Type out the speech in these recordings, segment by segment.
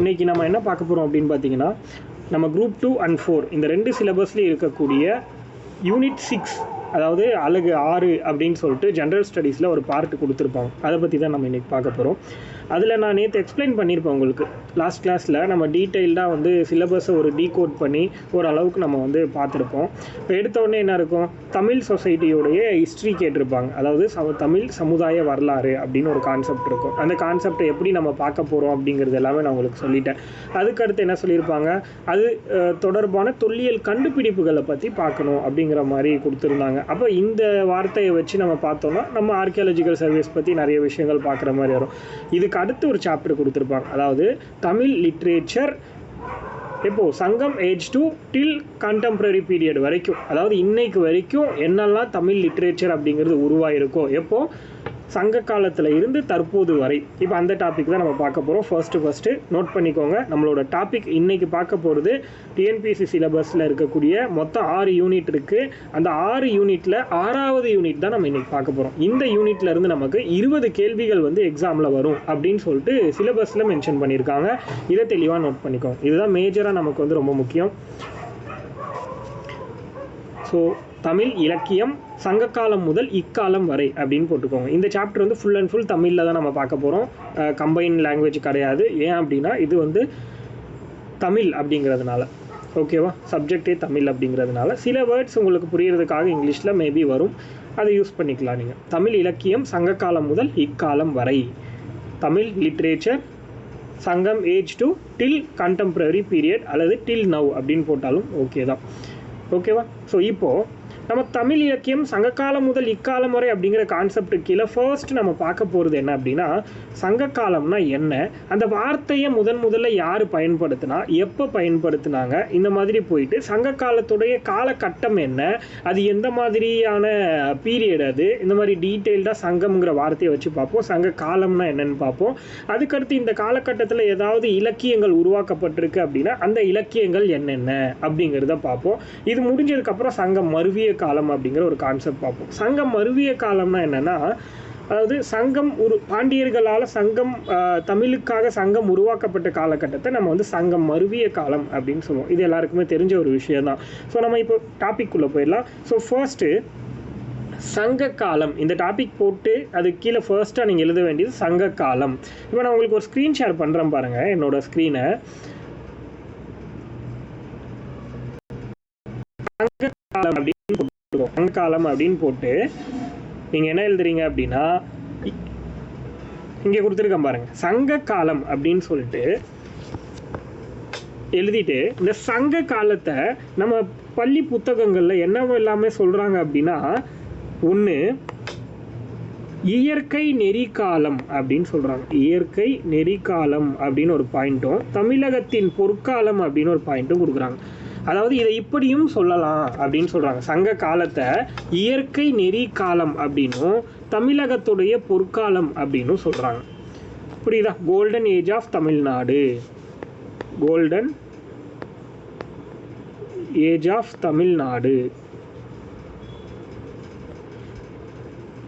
இன்றைக்கி நம்ம என்ன பார்க்க போகிறோம் அப்படின்னு பார்த்தீங்கன்னா, நம்ம குரூப் 2 and 4 இந்த 2 சிலபஸ்லேயும் இருக்கக்கூடிய யூனிட் 6, அதாவது அலகு 6 அப்படின்னு சொல்லிட்டு ஜென்ரல் ஸ்டடீஸில் ஒரு பார்ட் கொடுத்துருப்பாங்க. அதை பற்றி தான் நம்ம இன்றைக்கி பார்க்க போகிறோம். அதில் நான் நேற்று எக்ஸ்பிளைன் பண்ணியிருப்பேன் உங்களுக்கு. லாஸ்ட் கிளாஸில் நம்ம டீட்டெயில்டாக வந்து சிலபஸை ஒரு டீகோட் பண்ணி ஓரளவுக்கு நம்ம வந்து பார்த்துருப்போம். இப்போ எடுத்தோடனே என்ன இருக்கும், தமிழ் சொசைட்டியோடைய ஹிஸ்ட்ரி கேட்டிருப்பாங்க. அதாவது தமிழ் சமுதாய வரலாறு அப்படின்னு ஒரு கான்செப்ட் இருக்கும். அந்த கான்செப்டை எப்படி நம்ம பார்க்க போகிறோம் அப்படிங்கிறது எல்லாமே நான் உங்களுக்கு சொல்லிட்டேன். அதுக்கடுத்து என்ன சொல்லியிருப்பாங்க, அது தொடர்பான தொல்லியல் கண்டுபிடிப்புகளை பற்றி பார்க்கணும் அப்படிங்கிற மாதிரி கொடுத்துருந்தாங்க. அப்போ இந்த வார்த்தையை வச்சு நம்ம பார்த்தோம்னா நம்ம ஆர்கியாலஜிக்கல் சர்வீஸ் பற்றி நிறைய விஷயங்கள் பார்க்குற மாதிரி வரும். இதுக்கு அடுத்து ஒரு சாப்டர் கொடுத்துருப்பாங்க, அதாவது தமிழ் லிட்ரேச்சர் இப்போது சங்கம் ஏஜ் 2 டில் கண்டெம்பரரி பீரியட் வரைக்கும், அதாவது இன்னைக்கு வரைக்கும் என்னெல்லாம் தமிழ் லிட்ரேச்சர் அப்படிங்கிறது உருவாயிருக்கோ, எப்போது சங்க காலத்தில் இருந்து தற்போது வரை. இப்போ அந்த டாபிக் தான் நம்ம பார்க்க போகிறோம். ஃபர்ஸ்ட்டு நோட் பண்ணிக்கோங்க. நம்மளோட டாபிக் இன்றைக்கி பார்க்க போகிறது டிஎன்பிஎஸ்சி சிலபஸில் இருக்கக்கூடிய மொத்தம் 6 யூனிட் இருக்குது. அந்த 6 யூனிட்டில் 6வது யூனிட் தான் நம்ம இன்றைக்கி பார்க்க போகிறோம். இந்த யூனிட்லேருந்து நமக்கு 20 கேள்விகள் வந்து எக்ஸாமில் வரும் அப்படின்னு சொல்லிட்டு சிலபஸில் மென்ஷன் பண்ணியிருக்காங்க. இதை தெளிவாக நோட் பண்ணிக்கோங்க. இதுதான் மேஜராக நமக்கு வந்து ரொம்ப முக்கியம். ஸோ தமிழ் இலக்கியம் சங்ககாலம் முதல் இக்காலம் வரை அப்படின்னு போட்டுக்கோங்க. இந்த சாப்டர் வந்து ஃபுல் அண்ட் ஃபுல் தமிழில் தான் நம்ம பார்க்க போகிறோம். கம்பைன் லாங்குவேஜ் கிடையாது. ஏன் அப்படின்னா இது வந்து தமிழ் அப்படிங்கிறதுனால, ஓகேவா, சப்ஜெக்டே தமிழ் அப்படிங்கிறதுனால சில வேர்ட்ஸ் உங்களுக்கு புரியறதுக்காக இங்கிலீஷில் மேபி வரும், அதை யூஸ் பண்ணிக்கலாம் நீங்கள். தமிழ் இலக்கியம் சங்ககாலம் முதல் இக்காலம் வரை, தமிழ் லிட்ரேச்சர் சங்கம் ஏஜ் 2 டில் கண்டெம்பரரி பீரியட் அல்லது டில் நவ் அப்படின்னு போட்டாலும் ஓகே தான். ஓகேவா? ஸோ இப்போது நம்ம தமிழ் இலக்கியம் சங்ககாலம் முதல் இக்காலம் வரை அப்படிங்கிற கான்செப்ட் கீழே ஃபர்ஸ்ட் நம்ம பார்க்க போகிறது என்ன அப்படின்னா, சங்ககாலம்னா என்ன, அந்த வார்த்தையை முதல்ல யார் பயன்படுத்தினா, எப்போ பயன்படுத்தினாங்க, இந்த மாதிரி போயிட்டு சங்க காலத்துடைய காலகட்டம் என்ன, அது எந்த மாதிரியான பீரியட், அது இந்த மாதிரி டீட்டெயில்டாக சங்கம்ங்கிற வார்த்தையை வச்சு பார்ப்போம். சங்க காலம்னா என்னன்னு பார்ப்போம். அதுக்கடுத்து இந்த காலகட்டத்தில் ஏதாவது இலக்கியங்கள் உருவாக்கப்பட்டிருக்கு அப்படின்னா அந்த இலக்கியங்கள் என்னென்ன அப்படிங்கிறத பார்ப்போம். இது முடிஞ்சதுக்கப்புறம் சங்கம் மருவிய காலம் அப்படிங்கிற ஒரு கான்செப்ட் பார்ப்போம். சங்கம் மருவிய காலம்னா என்னன்னா, அதாவது சங்கம் பாண்டியர்களால் சங்கம் தமிழுக்காக சங்கம் உருவாக்கப்பட்ட காலகட்டத்தை நம்ம வந்து சங்கம் மருவிய காலம் அப்படின்னு சொல்லுவோம். இது எல்லாருக்குமே தெரிஞ்ச ஒரு விஷயம் தான். ஸோ நம்ம இப்போ டாபிக் உள்ள போயிடலாம். ஸோ ஃபர்ஸ்ட்டு சங்க காலம் இந்த டாபிக் போட்டு அது கீழே ஃபர்ஸ்ட்டாக நீங்கள் எழுத வேண்டியது சங்க காலம். இப்போ நான் உங்களுக்கு ஒரு ஸ்க்ரீன் ஷேர் பண்ணுறேன் பாருங்கள், என்னோட ஸ்க்ரீனை. சங்ககாலம் அப்படின்னு போட்டுருக்கோம். சங்ககாலம் அப்படின்னு போட்டு நீங்கள் என்ன எழுதுறீங்க அப்படின்னா, இங்கே கொடுத்துருக்கேன் பாருங்க, சங்க காலம் அப்படின்னு சொல்லிட்டு எழுதிட்டு, இந்த சங்க காலத்தை நம்ம பள்ளி புத்தகங்களில் என்ன எல்லாமே சொல்கிறாங்க அப்படின்னா, ஒன்று இயற்கை நெறிக்காலம் அப்படின்னு சொல்கிறாங்க. இயற்கை நெறிக்காலம் அப்படின்னு ஒரு பாயிண்ட்டும், தமிழகத்தின் பொற்காலம் அப்படின்னு ஒரு பாயிண்ட்டும் கொடுக்குறாங்க. அதாவது இதை இப்படியும் சொல்லலாம் அப்படின்னு சொல்கிறாங்க. சங்க காலத்தை இயற்கை நெறி காலம் அப்படின்னும் தமிழகத்துடைய பொற்காலம் அப்படின்னு சொல்கிறாங்க. புரியுதா? Golden age of Tamil Nadu, golden age of Tamil Nadu,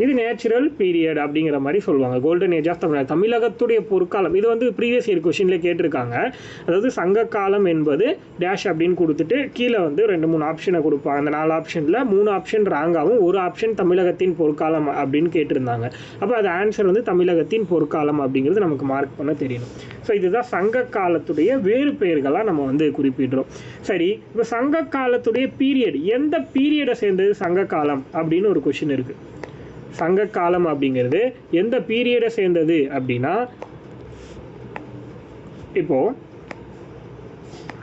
இது நேச்சுரல் பீரியட் அப்படிங்கிற மாதிரி சொல்லுவாங்க. கோல்டன் ஏஜ் ஆஃப் தமிழ்நாடு, தமிழகத்துடைய பொற்காலம். இது வந்து ப்ரீவியஸ் இயர் கொஷினில் கேட்டிருக்காங்க. அதாவது சங்க காலம் என்பது டேஷ் அப்படின்னு கொடுத்துட்டு கீழே வந்து 2-3 ஆப்ஷனை கொடுப்பாங்க. அந்த 4 ஆப்ஷனில் 3 ஆப்ஷன் ராங்காகவும் 1 ஆப்ஷன் தமிழகத்தின் பொற்காலம் அப்படின்னு கேட்டிருந்தாங்க. அப்போ அது ஆன்சர் வந்து தமிழகத்தின் பொற்காலம் அப்படிங்கிறது நமக்கு மார்க் பண்ண தெரியணும். ஸோ இதுதான் சங்க காலத்துடைய வேறு பெயர்களாக நம்ம வந்து குறிப்பிடுறோம். சரி, இப்போ சங்க காலத்துடைய பீரியட், எந்த பீரியடை சேர்ந்தது சங்க காலம் அப்படின்னு ஒரு கொஷின் இருக்குது. சங்க காலம் அப்படிங்கிறது எந்த பீரியடை சேர்ந்தது அப்படின்னா, இப்போ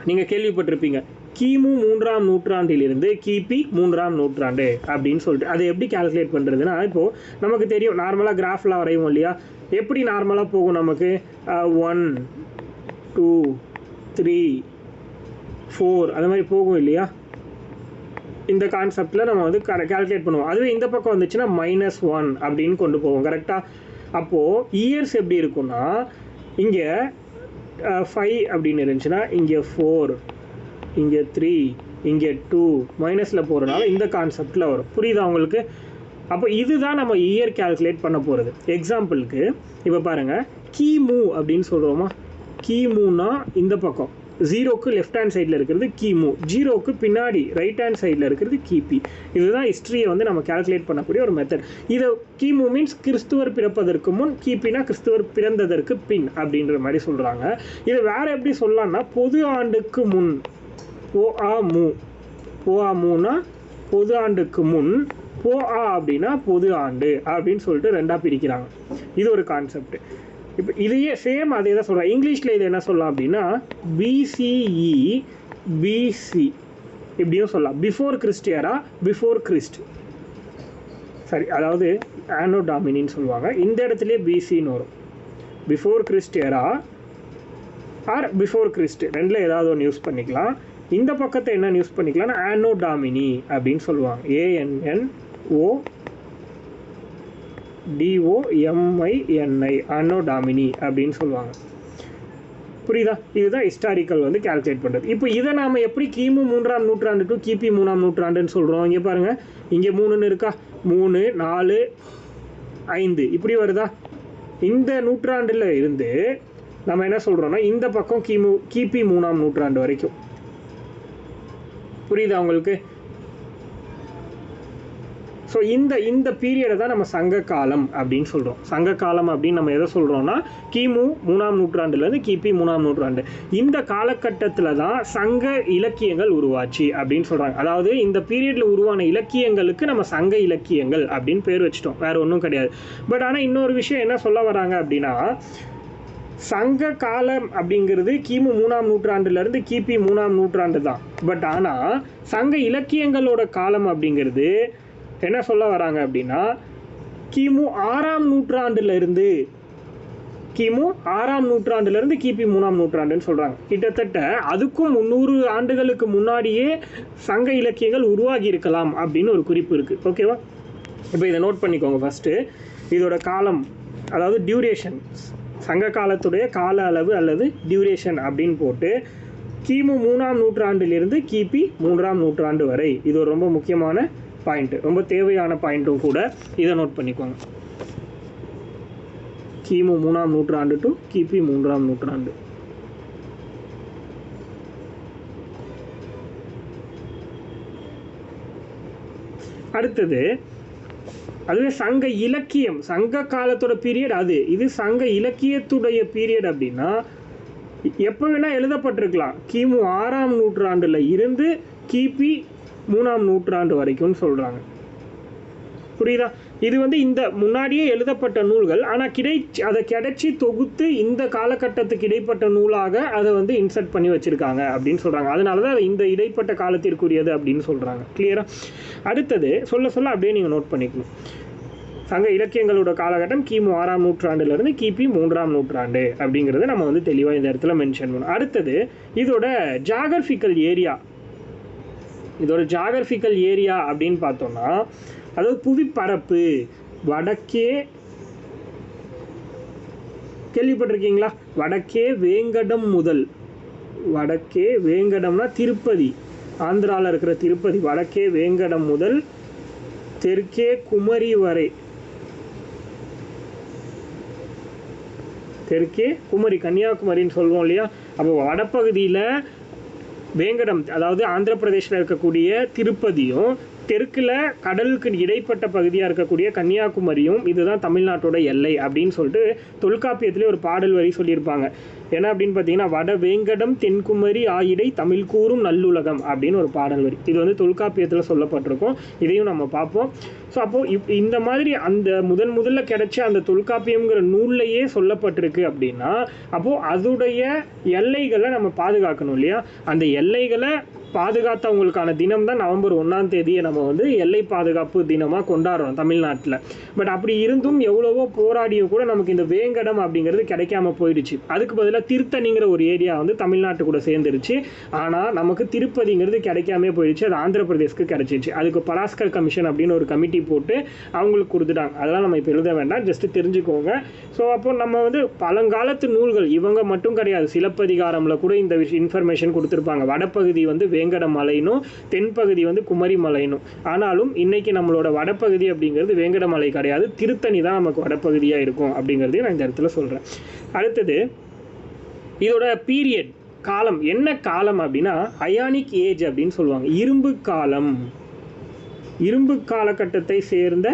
நீங்கள் கேள்விப்பட்டிருப்பீங்க கிமு 3ஆம் நூற்றாண்டிலிருந்து கிபி 3ஆம் நூற்றாண்டு அப்படின்னு சொல்லிட்டு. அதை எப்படி கால்குலேட் பண்ணுறதுன்னா, இப்போது நமக்கு தெரியும் நார்மலாக கிராஃப்லாம் வரையும் இல்லையா, எப்படி நார்மலாக போகும் நமக்கு 1 2 3 4 அந்த மாதிரி போகும் இல்லையா. இந்த கான்செப்டில் நம்ம வந்து கால்குலேட் பண்ணுவோம். அதுவே இந்த பக்கம் வந்துச்சுன்னா -1 அப்படின்னு கொண்டு போவோம். கரெக்டாக? அப்போது இயர்ஸ் எப்படி இருக்குன்னா, இங்கே 5 அப்படின்னு இருந்துச்சுன்னா இங்கே 4, இங்கே 3, இங்கே 2 மைனஸில் போகிறனால இந்த கான்செப்டில் வரும். புரியுதா உங்களுக்கு? அப்போ இதுதான் நம்ம இயர் கால்குலேட் பண்ண போகிறது. எக்ஸாம்பிளுக்கு இப்போ பாருங்கள், கிமு அப்படின்னு சொல்கிறோமா, கிமுனா இந்த பக்கம், 0க்கு லெஃப்ட் ஹேண்ட் சைடில் இருக்கிறது கிமு, 0க்கு பின்னாடி ரைட் ஹேண்ட் சைடில் இருக்கிறது கிபி. இதுதான் ஹிஸ்ட்ரியை வந்து நம்ம கால்குலேட் பண்ணக்கூடிய ஒரு மெத்தட். இதை கிமு மீன்ஸ் கிறிஸ்துவர் பிறப்பதற்கு முன், கிபினா கிறிஸ்துவர் பிறந்ததற்கு பின் அப்படின்ற மாதிரி சொல்கிறாங்க. இதை வேறு எப்படி சொல்லலாம்னா பொது ஆண்டுக்கு முன், ஓஆமுனா பொது ஆண்டுக்கு முன், போஆ அப்படின்னா பொது ஆண்டு அப்படின்னு சொல்லிட்டு ரெண்டாக பிரிக்கிறாங்க. இது ஒரு கான்செப்ட். இப்போ இதையே சேம் அதே தான் சொல்கிறேன். இங்கிலீஷில் இது என்ன சொல்லலாம் அப்படின்னா பிசிஇ பிசி இப்படியும் சொல்லலாம். பிஃபோர் கிறிஸ்டியரா பிஃபோர் கிறிஸ்ட், சரி, அதாவது ஆனோ டாமினின்னு சொல்லுவாங்க. இந்த இடத்துலையே பிசின்னு வரும். பிஃபோர் கிறிஸ்டியரா ஆர் பிஃபோர் கிறிஸ்ட் ரெண்டில் ஏதாவது ஒன்று யூஸ் பண்ணிக்கலாம். இந்த பக்கத்தை என்ன யூஸ் பண்ணிக்கலாம்னா ஆனோ டாமினி அப்படின்னு சொல்லுவாங்க. ANNO DOMINI ஆனோ டாமினி அப்படின்னு சொல்லுவாங்க. புரியுதா? இதுதான் ஹிஸ்டாரிக்கல் வந்து கால்குலேட் பண்ணுறது. இப்போ இதை நாம் எப்படி கிமு 3ஆம் நூற்றாண்டு டு கிபி 3ஆம் நூற்றாண்டுன்னு சொல்கிறோம்? இங்கே பாருங்கள், இங்கே 3ன்னு இருக்கா, 3 4 5 இப்படி வருதா? இந்த நூற்றாண்டில் இருந்து நம்ம என்ன சொல்கிறோன்னா இந்த பக்கம் கிபி 3ஆம் நூற்றாண்டு வரைக்கும். புரியுதா உங்களுக்கு? ஸோ இந்த பீரியடை தான் நம்ம சங்க காலம் அப்படின்னு சொல்கிறோம். சங்க காலம் அப்படின்னு நம்ம எதை சொல்கிறோம்னா கிமு 3ஆம் நூற்றாண்டுலேருந்து கிபி 3ஆம் நூற்றாண்டு. இந்த காலகட்டத்தில் தான் சங்க இலக்கியங்கள் உருவாச்சு அப்படின்னு சொல்கிறாங்க. அதாவது இந்த பீரியடில் உருவான இலக்கியங்களுக்கு நம்ம சங்க இலக்கியங்கள் அப்படின்னு பேர் வச்சிட்டோம், வேறு ஒன்றும் கிடையாது. பட் ஆனால் இன்னொரு விஷயம் என்ன சொல்ல வராங்க அப்படின்னா சங்க காலம் அப்படிங்கிறது கிமு 3ஆம் நூற்றாண்டுலேருந்து கிபி 3ஆம் நூற்றாண்டு தான். பட் ஆனால் சங்க இலக்கியங்களோட காலம் அப்படிங்கிறது என்ன சொல்ல வராங்க அப்படின்னா கிமு 6ஆம் நூற்றாண்டுலேருந்து கிபி 3ஆம் நூற்றாண்டுன்னு சொல்கிறாங்க. கிட்டத்தட்ட அதுக்கும் 300 ஆண்டுகளுக்கு முன்னாடியே சங்க இலக்கியங்கள் உருவாகி இருக்கலாம் அப்படின்னு ஒரு குறிப்பு இருக்குது. ஓகேவா? இப்போ இதை நோட் பண்ணிக்கோங்க. ஃபஸ்ட்டு இதோட காலம், அதாவது டியூரேஷன், சங்க காலத்துடைய கால அளவு அல்லது டியூரேஷன் அப்படின்னு போட்டு கிமு 3ஆம் நூற்றாண்டிலிருந்து கிபி 3ஆம் நூற்றாண்டு வரை. இது ஒரு ரொம்ப முக்கியமான பாயிண்ட், ரொம்ப தேவையான பாயிண்ட்டும் கூட. இதை நோட் பண்ணிக்கோங்க. கிமு 3ஆம் நூற்றாண்டு டு கிபி 3ஆம் நூற்றாண்டு. அடுத்தது அதுவே சங்க இலக்கியம், சங்க காலத்தோட பீரியட் அது. இது சங்க இலக்கியத்துடைய பீரியட் அப்படின்னா எப்போ வேணால் எழுதப்பட்டிருக்கலாம். கிமு 6ஆம் நூற்றாண்டில் இருந்து கிபி 3ஆம் நூற்றாண்டு வரைக்கும்னு சொல்கிறாங்க. புரியுதா? இது வந்து இந்த முன்னாடியே எழுதப்பட்ட நூல்கள், ஆனால் அதை கிடைச்சி தொகுத்து இந்த காலகட்டத்துக்கு இடைப்பட்ட நூலாக அதை வந்து இன்சர்ட் பண்ணி வச்சுருக்காங்க அப்படின்னு சொல்கிறாங்க. அதனால தான் இந்த இடைப்பட்ட காலத்திற்குரியது அப்படின்னு சொல்கிறாங்க. கிளியரா? அடுத்தது சொல்ல அப்படியே நீங்கள் நோட் பண்ணிக்கணும். சங்க இலக்கியங்களோட காலகட்டம் கிமு 6ஆம் நூற்றாண்டுலேருந்து கிபி 3ஆம் நூற்றாண்டு அப்படிங்கிறத நம்ம வந்து தெளிவாக இந்த இடத்துல மென்ஷன் பண்ணணும். அடுத்தது இதோட ஜாகிரபிக்கல் ஏரியா. இதோட ஜாகிரபிக்கல் ஏரியா அப்படின்னு பார்த்தோம்னா அதாவது புவிப்பரப்பு வடக்கே, கேள்விப்பட்டிருக்கீங்களா? வடக்கே வேங்கடம் முதல், வடக்கே வேங்கடம்னா திருப்பதி, ஆந்திராவில் இருக்கிற திருப்பதி, வடக்கே வேங்கடம் முதல் தெற்கே குமரி வரை, தெற்கே குமரி கன்னியாகுமரின்னு சொல்லுவோம் இல்லையா? அப்போ வடப்பகுதியில் வேங்கடம், அதாவது ஆந்திர பிரதேசில் இருக்கக்கூடிய திருப்பதியும், தெற்கில் கடலுக்கு இடைப்பட்ட பகுதியாக இருக்கக்கூடிய கன்னியாகுமரியும் இதுதான் தமிழ்நாட்டோட எல்லை அப்படின்னு சொல்லிட்டு தொல்காப்பியத்திலே ஒரு பாடல் வரி சொல்லியிருப்பாங்க. என்ன அப்படின்னு பார்த்தீங்கன்னா வட வேங்கடம் தென்குமரி ஆயிடை தமிழ் கூறும் நல்லுலகம் அப்படின்னு ஒரு பாடல் வரி. இது வந்து தொல்காப்பியத்தில் சொல்லப்பட்டிருக்கும். இதையும் நம்ம பார்ப்போம். ஸோ அப்போது இந்த மாதிரி அந்த முதல்ல கிடைச்ச அந்த தொல்காப்பியங்கிற நூல்லையே சொல்லப்பட்டிருக்கு அப்படின்னா அப்போது அதோடைய எல்லைகளை நம்ம பாதுகாக்கணும் இல்லையா? அந்த எல்லைகளை பாதுகாத்தவங்களுக்கான தினம் தான் நவம்பர் 1ஆம் தேதியை நம்ம வந்து எல்லை பாதுகாப்பு தினமாக கொண்டாடுறோம் தமிழ்நாட்டில். பட் அப்படி இருந்தும் எவ்வளவோ போராடியும் கூட நமக்கு இந்த வேங்கடம் அப்படிங்கிறது கிடைக்காம போயிடுச்சு. அதுக்கு பதிலாக திருத்தணிங்கிற ஒரு ஏரியா வந்து தமிழ்நாட்டு கூட சேர்ந்துருச்சு. ஆனால் நமக்கு திருப்பதிங்கிறது கிடைக்காமே போயிடுச்சு. அது ஆந்திர பிரதேஷ்க்கு கிடைச்சிச்சு. அதுக்கு பராஸ்கர் கமிஷன் அப்படின்னு ஒரு கமிட்டி போட்டு அவங்களுக்கு கொடுத்துட்டாங்க. அதெல்லாம் நம்ம இப்போ எழுத வேண்டாம், ஜஸ்ட் தெரிஞ்சுக்கோங்க. ஸோ அப்போ நம்ம வந்து பழங்காலத்து நூல்கள் இவங்க மட்டும் கிடையாது, சிலப்பதிகாரம்ல கூட இந்த இன்ஃபர்மேஷன் கொடுத்துருப்பாங்க. வடப்பகுதி வந்து வேங்கட மலைனும் தென்பகுதி வந்து குமரி மலைனும். ஆனாலும் இன்னைக்கு நம்மளோட வடப்பகுதி அப்படிங்கிறது வேங்கட மலை கிடையாது, திருத்தணி தான் நமக்கு வடப்பகுதியாக இருக்கும் அப்படிங்கிறதையும் நான் இந்த இடத்துல சொல்கிறேன். அடுத்தது இதோட பீரியட் காலம் என்ன காலம் அப்படின்னா அயானிக் ஏஜ் அப்படின்னு சொல்லுவாங்க. இரும்பு காலம், இரும்பு காலகட்டத்தை சேர்ந்த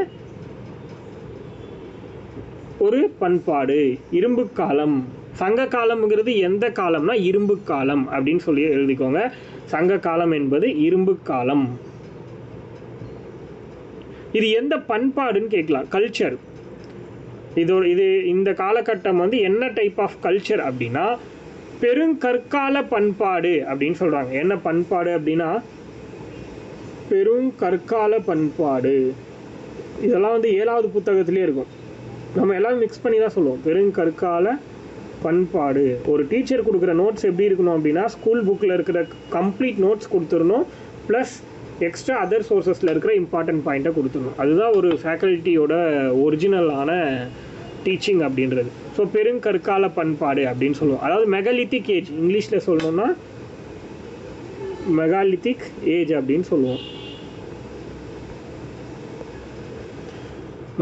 ஒரு பண்பாடு இரும்பு காலம். சங்க காலம்ங்கிறது எந்த காலம்னா இரும்பு காலம் அப்படின்னு சொல்லி எழுதிக்கோங்க. சங்க காலம் என்பது இரும்பு காலம். இது எந்த பண்பாடுன்னு கேட்கலாம். கல்ச்சர். இது இந்த காலகட்டம் வந்து என்ன டைப் ஆஃப் கல்ச்சர் அப்படின்னா பெருங்கற்கால பண்பாடு அப்படின்னு சொல்கிறாங்க. என்ன பண்பாடு அப்படின்னா பெருங்கற்கால பண்பாடு. இதெல்லாம் வந்து 7வது புத்தகத்திலே இருக்கும். நம்ம எல்லாம் மிக்ஸ் பண்ணி தான் சொல்லுவோம். பெருங்கற்கால பண்பாடு. ஒரு டீச்சர் கொடுக்குற நோட்ஸ் எப்படி இருக்கணும் அப்படின்னா ஸ்கூல் புக்கில் இருக்கிற கம்ப்ளீட் நோட்ஸ் கொடுத்துடணும், ப்ளஸ் எக்ஸ்ட்ரா அதர் சோர்ஸஸில் இருக்கிற இம்பார்ட்டன்ட் பாயிண்ட்டை கொடுத்துடணும். அதுதான் ஒரு ஃபேக்கல்ட்டியோட ஒரிஜினலான டீச்சிங் அப்படின்றது. ஸோ பெருங்கற்கால பண்பாடு அப்படின்னு சொல்லுவோம். அதாவது மெகாலித்திக் ஏஜ், இங்கிலீஷில் சொல்லணும்னா மெகாலித்திக் ஏஜ் அப்படின்னு சொல்லுவோம்.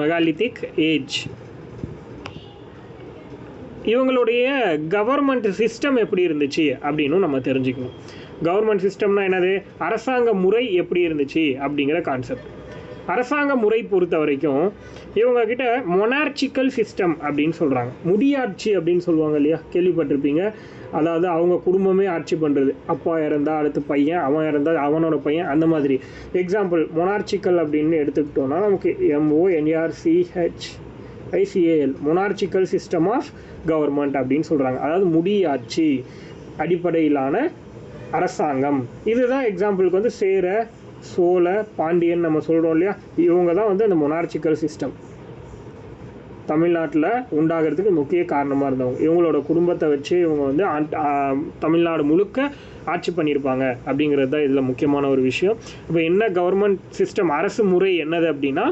Megalithic age. இவங்களுடைய கவர்மெண்ட் சிஸ்டம் எப்படி இருந்துச்சு அப்படின்னு நம்ம தெரிஞ்சுக்கணும். கவர்மெண்ட் சிஸ்டம்னா என்னது? அரசாங்க முறை எப்படி இருந்துச்சு அப்படிங்கிற கான்செப்ட். அரசாங்க முறை பொறுத்த வரைக்கும் இவங்கக்கிட்ட மொனார்ச்சிக்கல் சிஸ்டம் அப்படின்னு சொல்கிறாங்க. முடியாட்சி அப்படின்னு சொல்லுவாங்க இல்லையா, கேள்விப்பட்டிருப்பீங்க. அதாவது அவங்க குடும்பமே ஆட்சி பண்ணுறது. அப்பா இறந்தா அடுத்து பையன், அவன் இறந்தா அவனோட பையன், அந்த மாதிரி. எக்ஸாம்பிள் மொனார்ச்சிக்கல் அப்படின்னு எடுத்துக்கிட்டோன்னா நமக்கு MONARCHICAL மொனார்ச்சிக்கல் சிஸ்டம் ஆஃப் கவர்மெண்ட் அப்படின்னு சொல்கிறாங்க. அதாவது முடியாட்சி அடிப்படையிலான அரசாங்கம். இதுதான் எக்ஸாம்பிளுக்கு வந்து சேர, சோழ, பாண்டியன் நம்ம சொல்கிறோம் இல்லையா, இவங்க தான் வந்து அந்த மொனார்ச்சிக்கல் சிஸ்டம் தமிழ்நாட்டில் உண்டாகிறதுக்கு முக்கிய காரணமாக இருந்தவங்க. இவங்களோட குடும்பத்தை வச்சு இவங்க வந்து தமிழ்நாடு முழுக்க ஆட்சி பண்ணியிருப்பாங்க அப்படிங்கிறது தான் இதில் முக்கியமான ஒரு விஷயம். இப்போ என்ன கவர்மெண்ட் சிஸ்டம், அரசு முறை என்னது அப்படின்னா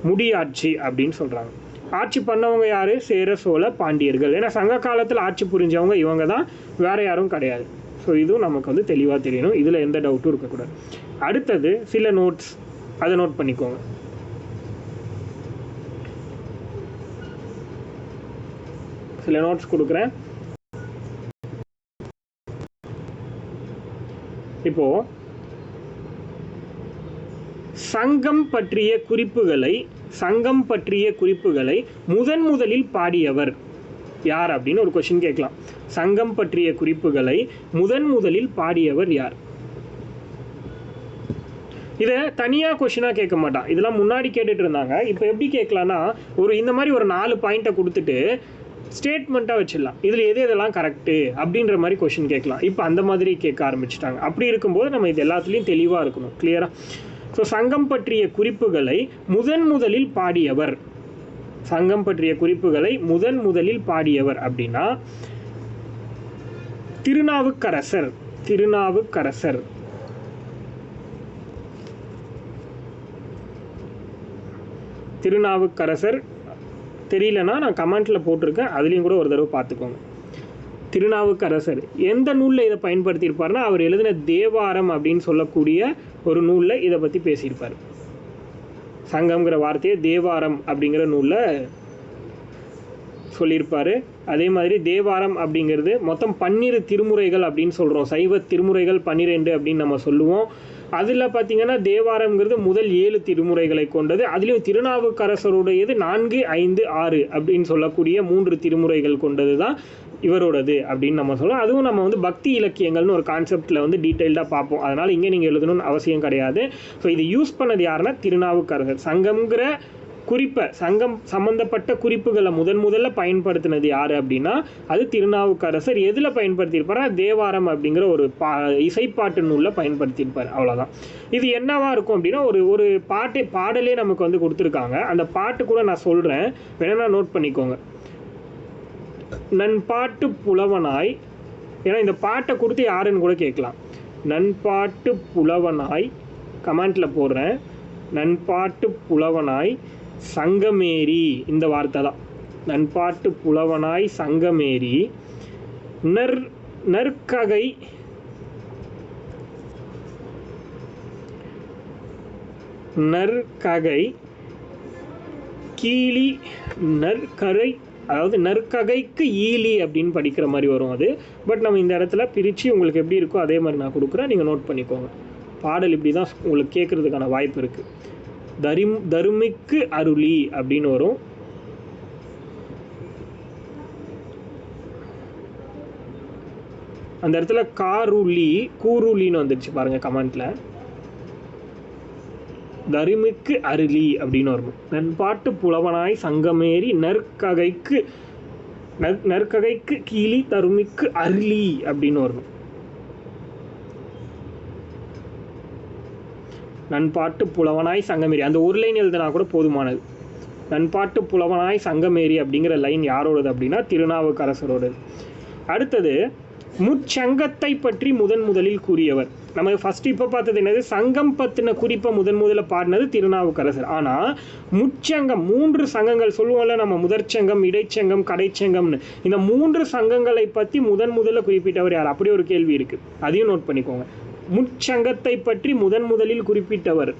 முடியாட்சி அப்படின்னு சொல்கிறாங்க. ஆட்சி பண்ணவங்க யார்? சேர, சோழ, பாண்டியர்கள். ஏன்னா சங்க காலத்தில் ஆட்சி புரிஞ்சவங்க இவங்க தான், வேறு யாரும் கிடையாது. ஸோ இதுவும் நமக்கு வந்து தெளிவாக தெரியணும். இதில் எந்த டவுட்டும் இருக்கக்கூடாது. அடுத்தது சில நோட்ஸ், அதை நோட் பண்ணிக்கோங்க. சில நோட்ஸ் கொடுக்குறேன். இப்போ சங்கம் பற்றிய குறிப்புகளை முதலில் பாடியவர் யார் அப்படின்னு ஒரு கொஸ்டின் கேட்கலாம். சங்கம் பற்றிய குறிப்புகளை முதலில் பாடியவர் யார்? இதை தனியாக கொஷினாக கேட்க மாட்டான். இதெல்லாம் முன்னாடி கேட்டுட்டு இருந்தாங்க. இப்போ எப்படி கேட்கலான்னா இந்த மாதிரி ஒரு 4 பாயிண்ட்டை கொடுத்துட்டு ஸ்டேட்மெண்ட்டாக வச்சிடலாம். இதில் எதெல்லாம் கரெக்டு அப்படின்ற மாதிரி கொஷின் கேட்கலாம். இப்போ அந்த மாதிரி கேட்க ஆரம்பிச்சிட்டாங்க. அப்படி இருக்கும்போது நம்ம இது எல்லாத்துலேயும் தெளிவாக இருக்கணும், கிளியராக. ஸோ சங்கம் பற்றிய குறிப்புகளை முதலில் பாடியவர், சங்கம் பற்றிய குறிப்புகளை முதலில் பாடியவர் அப்படின்னா திருநாவுக்கரசர். திருநாவுக்கரசர் தெரியலனா நான் கமெண்ட்டில் போட்டிருக்கேன், அதுலேயும் கூட ஒரு தடவை பார்த்துக்கோங்க. திருநாவுக்கரசர் எந்த நூலில் இதை பயன்படுத்தியிருப்பார்னா அவர் எழுதின தேவாரம் அப்படின்னு சொல்லக்கூடிய ஒரு நூலில் இதை பற்றி பேசியிருப்பார். சங்கம்ங்கிற வார்த்தையை தேவாரம் அப்படிங்கிற நூலில் சொல்லியிருப்பார். அதே மாதிரி தேவாரம் அப்படிங்கிறது மொத்தம் 12 திருமுறைகள் அப்படின்னு சொல்கிறோம். சைவ திருமுறைகள் 12 அப்படின்னு நம்ம சொல்லுவோம். அதில் பார்த்திங்கன்னா தேவாரம்ங்கிறது முதல் 7 திருமுறைகளை கொண்டது. அதுலேயும் திருநாவுக்கரசருடையது 4, 5, 6 அப்படின்னு சொல்லக்கூடிய 3 திருமுறைகள் கொண்டது தான் இவரோடது அப்படின்னு நம்ம சொல்லுவோம். அதுவும் நம்ம வந்து பக்தி இலக்கியங்கள்னு ஒரு கான்செப்டில் வந்து டீட்டெயில்டாக பார்ப்போம். அதனால் இங்கே நீங்கள் எழுதணும்னு அவசியம் கிடையாது. ஸோ இது யூஸ் பண்ணது யாருன்னா திருநாவுக்கரசர். சங்கம்ங்கிற குறிப்பை, சங்கம் சம்மந்தப்பட்ட குறிப்புகளை முதல்ல பயன்படுத்தினது யார் அப்படின்னா அது திருநாவுக்கரசர். எதில் பயன்படுத்தியிருப்பார்? தேவாரம் அப்படிங்கிற ஒரு இசைப்பாட்டு நூலில் பயன்படுத்தியிருப்பார். அவ்வளோதான். இது என்னவாக இருக்கும் அப்படின்னா ஒரு பாடலே நமக்கு வந்து கொடுத்துருக்காங்க. அந்த பாட்டு கூட நான் சொல்கிறேன், வேணா நோட் பண்ணிக்கோங்க. நண்பாட்டு புலவனாய், ஏன்னா இந்த பாட்டை கொடுத்து யாருன்னு கூட கேட்கலாம். நண்பாட்டு புலவனாய், கமெண்ட்டில் போடுறேன். நண்பாட்டு புலவனாய் சங்கமேரி, இந்த வார்த்தை தான். நண்பாட்டு புலவனாய் சங்கமேரி நற்ககை கீழி நற்கரை அதாவது நற்ககைக்கு ஈலி அப்படின்னு படிக்கிற மாதிரி வரும் அது. பட் நம்ம இந்த இடத்துல பிரித்து உங்களுக்கு எப்படி இருக்கோ அதே மாதிரி நான் கொடுக்குறேன், நீங்கள் நோட் பண்ணிக்கோங்க. பாடல் இப்படி தான் உங்களுக்கு கேட்குறதுக்கான வாய்ப்பு இருக்குது. தருமிக்கு அருளி அப்படின்னு வரும். அந்த இடத்துல கூருளின்னு வந்துடுச்சு பாருங்கள் கமெண்ட்டில். தருமிக்கு அருளி அப்படின்னு வரணும். நண்பாட்டு புலவனாய் சங்கமேறி நற்ககைக்கு கீழி தருமிக்கு அருளி அப்படின்னு வரணும். நண்பாட்டு புலவனாய் சங்கமேறி அந்த ஒரு லைன் எழுதினா கூட போதுமானது. நண்பாட்டு புலவனாய் சங்கமேறி அப்படிங்கிற லைன் யாரோடது அப்படின்னா திருநாவுக்கரசரோடது. அடுத்தது முச்சங்கத்தை பற்றி முதலில் கூறியவர். நம்ம ஃபஸ்ட்டு இப்போ பார்த்தது என்னது, சங்கம் பற்றின குறிப்பை முதல்ல பாடினது திருநாவுக்கரசர். ஆனால் முச்சங்கம் 3 சங்கங்கள் சொல்லுவோம்ல நம்ம, முதற்சங்கம், இடைச்சங்கம், கடைச்சங்கம்னு, இந்த 3 சங்கங்களை பற்றி முதல்ல குறிப்பிட்டவர் யார்? அப்படி ஒரு கேள்வி இருக்குது, அதையும் நோட் பண்ணிக்கோங்க. முச்சங்கத்தை பற்றி முதலில் குறிப்பிட்டவர்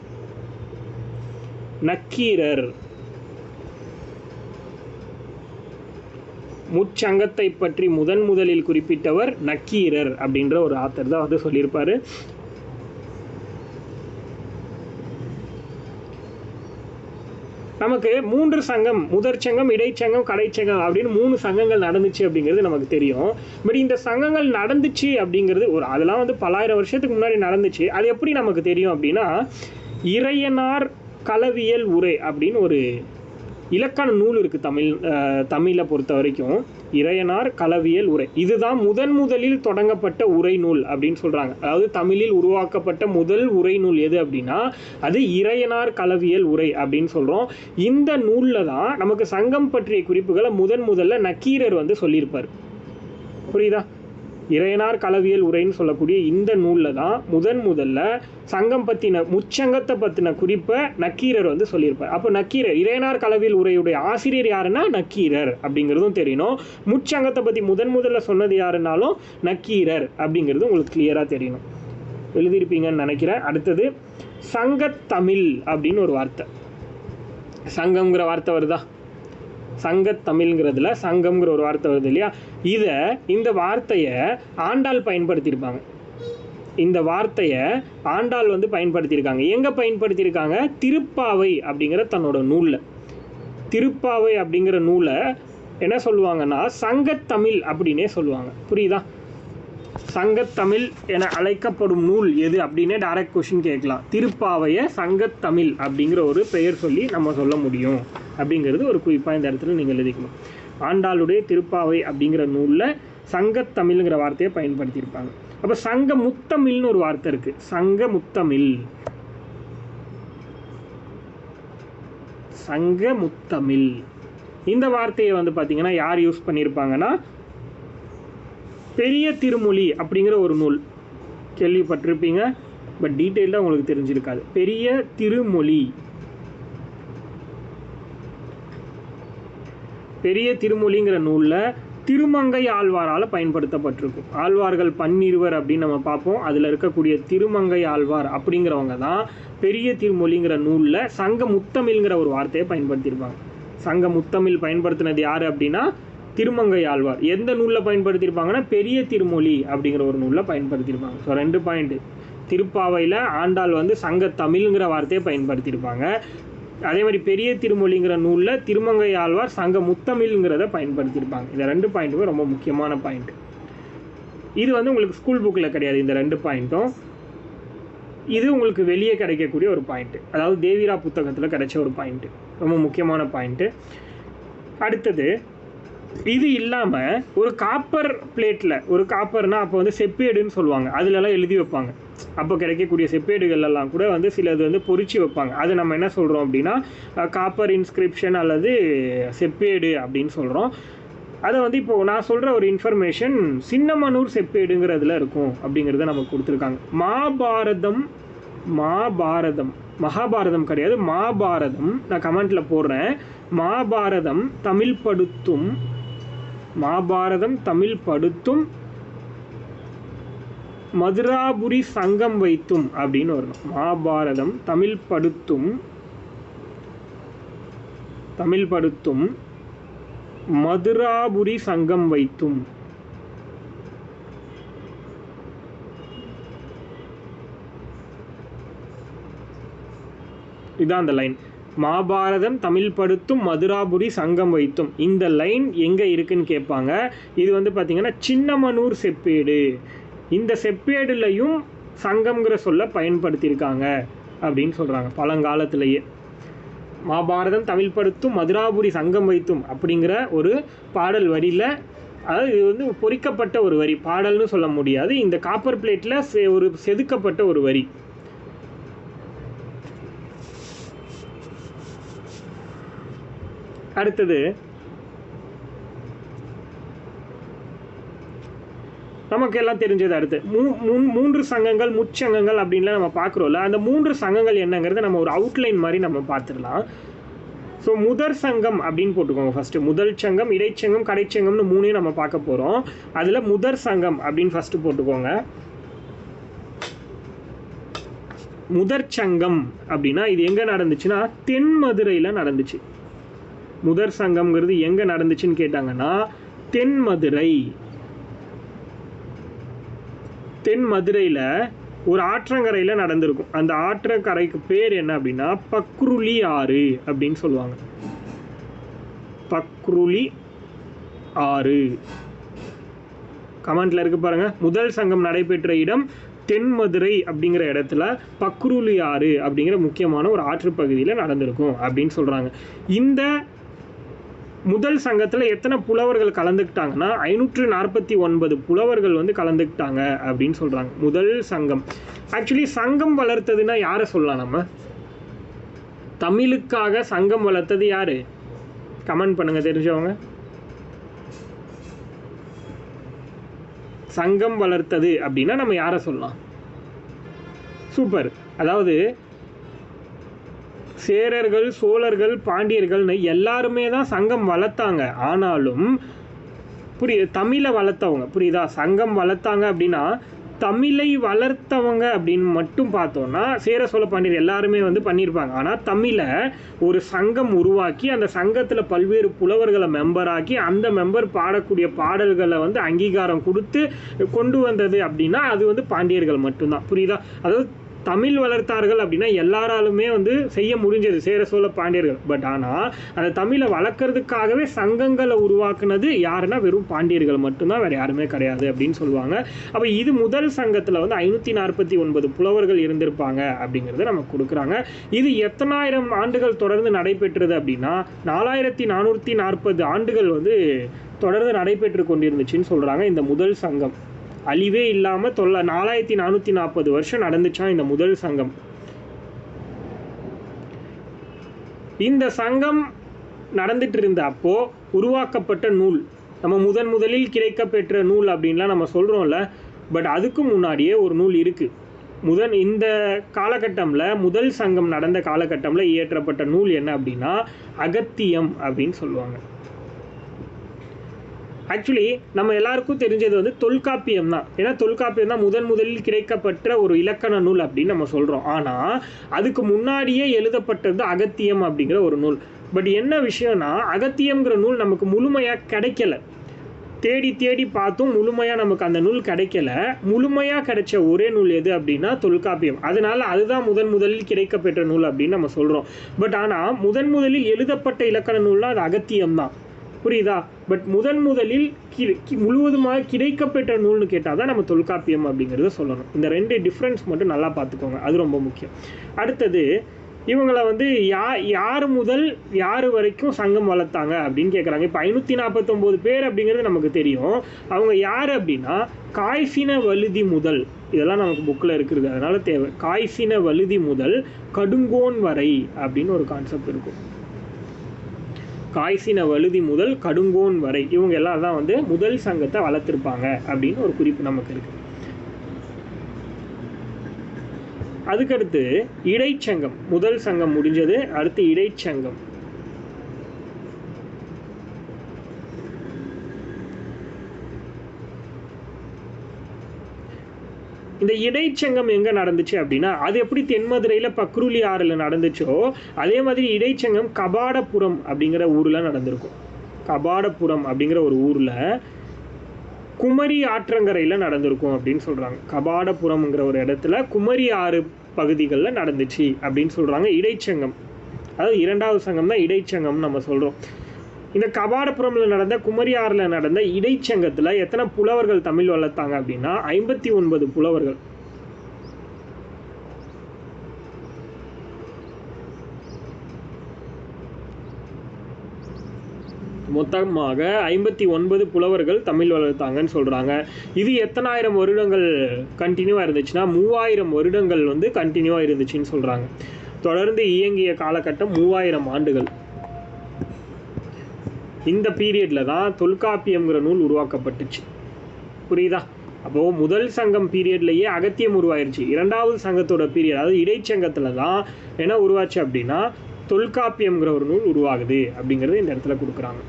நக்கீரர். முச்சங்கத்தை பற்றி முதலில் குறிப்பிட்டவர் நக்கீரர் அப்படின்ற ஒரு ஆத்தர் தான் வந்து சொல்லியிருப்பாரு. நமக்கு 3 சங்கம், முதற்சங்கம், இடைச்சங்கம், கடைச்சங்கம் அப்படின்னு 3 சங்கங்கள் நடந்துச்சு அப்படிங்கிறது நமக்கு தெரியும். பட் இந்த சங்கங்கள் நடந்துச்சு அப்படிங்கிறது அதெல்லாம் வந்து பல்லாயிரம் வருஷத்துக்கு முன்னாடி நடந்துச்சு. அது எப்படி நமக்கு தெரியும் அப்படின்னா, இறையனார் களவியல் உரை அப்படின்னு ஒரு இலக்கண நூல் இருக்குது தமிழை பொறுத்த வரைக்கும். இறையனார் களவியல் உரை, இதுதான் முதலில் தொடங்கப்பட்ட உரை நூல் அப்படின்னு சொல்கிறாங்க. அதாவது தமிழில் உருவாக்கப்பட்ட முதல் உரை நூல் எது அப்படின்னா அது இறையனார் களவியல் உரை அப்படின்னு சொல்கிறோம். இந்த நூலில் தான் நமக்கு சங்கம் பற்றிய குறிப்புகளை முதல்ல நக்கீரர் வந்து சொல்லியிருப்பார். புரியுதா? இறையனார் களவியல் உரைன்னு சொல்லக்கூடிய இந்த நூலில் தான் முதல்ல சங்கம் பற்றின, முச்சங்கத்தை பற்றின குறிப்பை நக்கீரர் வந்து சொல்லியிருப்பார். அப்போ நக்கீரர், இறையனார் களவியல் உரையுடைய ஆசிரியர் யாருன்னா நக்கீரர் அப்படிங்கிறதும் தெரியணும். முச்சங்கத்தை பற்றி முதல்ல சொன்னது யாருன்னாலும் நக்கீரர் அப்படிங்கிறது உங்களுக்கு கிளியராக தெரியணும். எழுதியிருப்பீங்கன்னு நினைக்கிறேன். அடுத்தது சங்கத்தமிழ் அப்படின்னு ஒரு வார்த்தை. சங்கம்ங்கிற வார்த்தை வருதா? சங்கத்தமிழ்ங்கிறதுல சங்கம்ங்கிற ஒரு வார்த்தை வருது இல்லையா? இந்த வார்த்தையை ஆண்டாள் பயன்படுத்தியிருப்பாங்க. இந்த வார்த்தையை ஆண்டாள் வந்து பயன்படுத்தியிருக்காங்க. எங்கே பயன்படுத்தியிருக்காங்க? திருப்பாவை அப்படிங்கிற தன்னோட நூலில். திருப்பாவை அப்படிங்கிற நூலை என்ன சொல்லுவாங்கன்னா சங்கத்தமிழ் அப்படின்னே சொல்லுவாங்க. புரியுதா? சங்கத்தமிழ் என அழைக்கப்படும் நூல் எது அப்படின்னே டைரக்ட் கொஸ்டின் கேட்கலாம். திருப்பாவையை சங்கத்தமிழ் அப்படிங்கிற ஒரு பெயர் சொல்லி நம்ம சொல்ல முடியும் அப்படிங்கிறது ஒரு குறிப்பாக இந்த இடத்துல நீங்கள் எழுதிக்கணும். ஆண்டாளுடைய திருப்பாவை அப்படிங்கிற நூலில் சங்கத்தமிழ்ங்கிற வார்த்தையை பயன்படுத்தியிருப்பாங்க. அப்போ சங்க முத்தமிழ்னு ஒரு வார்த்தை இருக்குது. சங்க முத்தமிழ் இந்த வார்த்தையை வந்து பார்த்தீங்கன்னா யார் யூஸ் பண்ணியிருப்பாங்கன்னா, பெரிய திருமொழி அப்படிங்கிற ஒரு நூல் கேள்விப்பட்டிருப்பீங்க, பட் டீட்டெயிலாக உங்களுக்கு தெரிஞ்சிருக்காது. பெரிய திருமொழிங்கிற நூலில் திருமங்கை ஆழ்வாரால் பயன்படுத்தப்பட்டிருக்கும். ஆழ்வார்கள் 12 அப்படின்னு நம்ம பார்ப்போம். அதில் இருக்கக்கூடிய திருமங்கை ஆழ்வார் அப்படிங்கிறவங்க தான் பெரிய திருமொழிங்கிற நூலில் சங்க முத்தமிழ்ங்கிற ஒரு வார்த்தையை பயன்படுத்தியிருப்பாங்க. சங்க முத்தமிழ் பயன்படுத்தினது யார் அப்படின்னா திருமங்கை ஆழ்வார். எந்த நூலில் பயன்படுத்தியிருப்பாங்கன்னா பெரிய திருமொழி அப்படிங்கிற ஒரு நூலில் பயன்படுத்தியிருப்பாங்க. So 2 point. திருப்பாவையில் ஆண்டாள் வந்து சங்க தமிழ்ங்கிற வார்த்தையை பயன்படுத்தியிருப்பாங்க. அதே மாதிரி பெரிய திருமொழிங்கிற நூலில் திருமங்கை ஆழ்வார் சங்க முத்தமிழ்ங்கிறத பயன்படுத்தியிருப்பாங்க. இந்த 2 பாயிண்ட்டுமே ரொம்ப முக்கியமான பாயிண்ட். இது வந்து உங்களுக்கு ஸ்கூல் புக்கில் கிடையாது இந்த 2 பாயிண்ட்டும். இது உங்களுக்கு வெளியே கிடைக்கக்கூடிய ஒரு பாயிண்ட்டு, அதாவது தேவிரா புத்தகத்தில் கிடைச்ச ஒரு பாயிண்ட்டு, ரொம்ப முக்கியமான பாயிண்ட்டு. அடுத்தது இது இல்லாமல் ஒரு காப்பர் பிளேட்டில், ஒரு காப்பர்னால் அப்போ வந்து செப்பேடுன்னு சொல்லுவாங்க, அதிலெல்லாம் எழுதி வைப்பாங்க. அப்போ கிடைக்கக்கூடிய செப்பேடுகள்லாம் கூட வந்து சிலது வந்து பொறிச்சு வைப்பாங்க. அது நம்ம என்ன சொல்கிறோம் அப்படின்னா காப்பர் இன்ஸ்கிரிப்ஷன் அல்லது செப்பேடு அப்படின்னு சொல்கிறோம். அதை வந்து இப்போது நான் சொல்கிற ஒரு இன்ஃபர்மேஷன் சின்னமனூர் செப்பேடுங்கிறதுல இருக்கும் அப்படிங்கிறத நமக்கு கொடுத்துருக்காங்க. மகாபாரதம் கிடையாது, மாபாரதம். நான் கமெண்ட்டில் போடுறேன். மாபாரதம் தமிழ் படுத்தும் மதுராபுரி சங்கம் வைத்தும் அப்படின்னு வரணும். மாபாரதம் தமிழ் படுத்தும் மதுராபுரி சங்கம் வைத்தும். இதான் அந்த லைன். மாபாரதம் தமிழ் படுத்தும் மதுராபுரி சங்கம் வைத்தும். இந்த லைன் எங்கே இருக்குன்னு கேட்பாங்க. இது வந்து பார்த்திங்கன்னா சின்னமனூர் செப்பேடு. இந்த செப்பேடுலையும் சங்கம்ங்கிற சொல்ல பயன்படுத்தியிருக்காங்க அப்படின்னு சொல்கிறாங்க பழங்காலத்திலேயே. மாபாரதம் தமிழ் படுத்தும் மதுராபுரி சங்கம் வைத்தும் அப்படிங்கிற ஒரு பாடல் வரியில், அதாவது இது வந்து பொறிக்கப்பட்ட ஒரு வரி, பாடல்னு சொல்ல முடியாது, இந்த காப்பர் பிளேட்டில் ஒரு செதுக்கப்பட்ட ஒரு வரி. அடுத்தது நமக்கு எல்லாம் தெரிஞ்சது. அடுத்து மூன்று சங்கங்கள் முச்சங்கங்கள் அப்படின்லாம் நம்ம பார்க்குறோம்ல, அந்த 3 சங்கங்கள் என்னங்கிறத நம்ம ஒரு அவுட்லைன் மாதிரி நம்ம பார்த்துடலாம். ஸோ முதற் சங்கம் அப்படின்னு போட்டுக்கோங்க. ஃபஸ்ட்டு முதல் சங்கம், இடைச்சங்கம், கடைச்சங்கம்னு 3 நம்ம பார்க்க போகிறோம். அதில் முதற் சங்கம் அப்படின்னு ஃபஸ்ட்டு போட்டுக்கோங்க. முதற் சங்கம் அப்படின்னா இது எங்கே நடந்துச்சுன்னா தென் மதுரையில் நடந்துச்சு. முதற் சங்கம்ங்கிறது எங்கே நடந்துச்சுன்னு கேட்டாங்கன்னா தென் மதுரை. தென் மதுரையில் ஒரு ஆற்றங்கரையில் நடந்திருக்கும். அந்த ஆற்றங்கரைக்கு பேர் என்ன அப்படின்னா பக்ருளி ஆறு அப்படின்னு சொல்லுவாங்க. பக்ருளி ஆறு கமெண்ட்ல இருக்கு பாருங்க. முதல் சங்கம் நடைபெற்ற இடம் தென் மதுரை அப்படிங்கிற இடத்துல பக்ருளி ஆறு அப்படிங்கிற முக்கியமான ஒரு ஆற்று பகுதியில் நடந்திருக்கும் அப்படின்னு சொல்கிறாங்க. இந்த முதல் சங்கத்தில் எத்தனை புலவர்கள் கலந்துக்கிட்டாங்கன்னா 549 புலவர்கள் வந்து கலந்துக்கிட்டாங்க அப்படின்னு சொல்கிறாங்க. முதல் சங்கம். ஆக்சுவலி சங்கம் வளர்த்ததுன்னா யாரை சொல்லலாம்? நம்ம தமிழுக்காக சங்கம் வளர்த்தது யாரு? கமெண்ட் பண்ணுங்க தெரிஞ்சவங்க. சங்கம் வளர்த்தது அப்படின்னா நம்ம யாரை சொல்லலாம்? சூப்பர். அதாவது சேரர்கள், சோழர்கள், பாண்டியர்கள்னு எல்லாருமே தான் சங்கம் வளர்த்தாங்க. ஆனாலும் தமிழை வளர்த்தவங்க, புரியுதா? சங்கம் வளர்த்தாங்க அப்படின்னா தமிழை வளர்த்தவங்க அப்படின்னு மட்டும் பார்த்தோன்னா சேர, சோழ, பாண்டியர் எல்லாருமே வந்து பண்ணியிருப்பாங்க. ஆனால் தமிழை ஒரு சங்கம் உருவாக்கி அந்த சங்கத்தில் பல்வேறு புலவர்களை மெம்பராக்கி அந்த மெம்பர் பாடக்கூடிய பாடல்களை வந்து அங்கீகாரம் கொடுத்து கொண்டு வந்தது அப்படின்னா அது வந்து பாண்டியர்கள் மட்டும்தான், புரியுதா? அதாவது தமிழ் வளர்த்தார்கள் அப்படின்னா எல்லாராலுமே வந்து செய்ய முடிஞ்சது சேர, சோழ, பாண்டியர்கள். பட் ஆனால் அந்த தமிழை வளர்க்கறதுக்காகவே சங்கங்களை உருவாக்குனது யாருன்னா வெறும் பாண்டியர்கள் மட்டும்தான், வேறு யாருமே கிடையாது அப்படின்னு சொல்லுவாங்க. அப்போ இது முதல் சங்கத்தில் வந்து 549 புலவர்கள் இருந்திருப்பாங்க அப்படிங்கிறத நமக்கு கொடுக்குறாங்க. இது எத்தனாயிரம் ஆண்டுகள் தொடர்ந்து நடைபெற்றது அப்படின்னா 4440 ஆண்டுகள் வந்து தொடர்ந்து நடைபெற்று கொண்டிருந்துச்சுன்னு சொல்கிறாங்க. இந்த முதல் சங்கம் அழிவே இல்லாமல் 4440 வருஷம் நடந்துச்சான் இந்த முதல் சங்கம். இந்த சங்கம் நடந்துட்டு இருந்த அப்போ உருவாக்கப்பட்ட நூல், நம்ம முதலில் கிடைக்கப்பெற்ற நூல் அப்படின்லாம் நம்ம சொல்கிறோம்ல, பட் அதுக்கு முன்னாடியே ஒரு நூல் இருக்குது. இந்த காலகட்டமில் முதல் சங்கம் நடந்த காலகட்டமில் இயற்றப்பட்ட நூல் என்ன அப்படின்னா அகத்தியம் அப்படின்னு சொல்லுவாங்க. ஆக்சுவலி நம்ம எல்லாருக்கும் தெரிஞ்சது வந்து தொல்காப்பியம் தான். ஏன்னா தொல்காப்பியம் தான் முதலில் கிடைக்கப்பட்ட ஒரு இலக்கண நூல் அப்படின்னு நம்ம சொல்கிறோம். ஆனால் அதுக்கு முன்னாடியே எழுதப்பட்டது அகத்தியம் அப்படிங்கிற ஒரு நூல். பட் என்ன விஷயம்னா அகத்தியம்ங்கிற நூல் நமக்கு முழுமையாக கிடைக்கல. தேடி பார்த்தும் முழுமையாக நமக்கு அந்த நூல் கிடைக்கல. முழுமையாக கிடைச்ச ஒரே நூல் எது அப்படின்னா தொல்காப்பியம். அதனால அதுதான் முதலில் கிடைக்கப்பெற்ற நூல் அப்படின்னு நம்ம சொல்கிறோம். பட் ஆனால் முதலில் எழுதப்பட்ட இலக்கண நூல்னால் அது அகத்தியம் தான், புரியுதா? பட் முதலில் முழுவதுமாக கிடைக்கப்பெற்ற நூல்னு கேட்டால் தான் நம்ம தொல்காப்பியம் அப்படிங்கிறத சொல்லணும். இந்த 2 டிஃப்ரென்ஸ் மட்டும் நல்லா பார்த்துக்கோங்க, அது ரொம்ப முக்கியம். அடுத்தது இவங்களை வந்து யார் முதல் யார் வரைக்கும் சங்கம் வளர்த்தாங்க அப்படின்னு கேட்குறாங்க. இப்போ 549 பேர் அப்படிங்கிறது நமக்கு தெரியும். அவங்க யார் அப்படின்னா காய்சின வழுதி முதல், இதெல்லாம் நமக்கு புக்கில் இருக்கிறது அதனால தேவை. காய்சின வழுதி முதல் கடுங்கோன் வரை அப்படின்னு ஒரு கான்செப்ட் இருக்கும். காய்சின வழுதி முதல் கடுங்கோன் வரை இவங்க எல்லாம் தான் வந்து முதல் சங்கத்தை வளர்த்துருப்பாங்க அப்படின்னு ஒரு குறிப்பு நமக்கு இருக்கு. அதுக்கடுத்து இடைச்சங்கம். முதல் சங்கம் முடிஞ்சது, அடுத்து இடைச்சங்கம். இந்த இடைச்சங்கம் எங்கே நடந்துச்சு அப்படின்னா அது எப்படி தென்மதுரையில் பக்ருளி ஆறில் நடந்துச்சோ அதே மாதிரி இடைச்சங்கம் கபாடபுரம் அப்படிங்கிற ஊரில் நடந்திருக்கும். கபாடபுரம் அப்படிங்கிற ஒரு ஊரில் குமரி ஆற்றங்கரையில் நடந்திருக்கும் அப்படின்னு சொல்கிறாங்க. கபாடபுரம்ங்கிற ஒரு இடத்துல குமரி ஆறு பகுதிகளில் நடந்துச்சு அப்படின்னு சொல்கிறாங்க. இடைச்சங்கம், அதாவது 2வது சங்கம் தான் இடைச்சங்கம் நம்ம சொல்கிறோம். இந்த கபாடபுரமில் நடந்த குமரி ஆறில் நடந்த இடைச்சங்கத்தில் எத்தனை புலவர்கள் தமிழ் வளர்த்தாங்க அப்படின்னா 59 புலவர்கள். மொத்தமாக 59 புலவர்கள் தமிழ் வளர்த்தாங்கன்னு சொல்கிறாங்க. இது எத்தனாயிரம் வருடங்கள் கண்டினியூவாக இருந்துச்சுன்னா 3000 வருடங்கள் வந்து கண்டினியூவாக இருந்துச்சுன்னு சொல்கிறாங்க. தொடர்ந்து இயங்கிய காலகட்டம் 3000 ஆண்டுகள். இந்த பீரியடில் தான் தொல்காப்பியம்ங்கிற நூல் உருவாக்கப்பட்டுச்சு. புரியுதா? அப்போது முதல் சங்கம் பீரியட்லேயே அகத்தியம் உருவாயிருச்சு. 2வது சங்கத்தோட பீரியட், அதாவது இடைச்சங்கத்தில் தான் என்ன உருவாச்சு அப்படின்னா தொல்காப்பியம்ங்கிற ஒரு நூல் உருவாகுது அப்படிங்கிறது இந்த இடத்துல கொடுக்குறாங்க.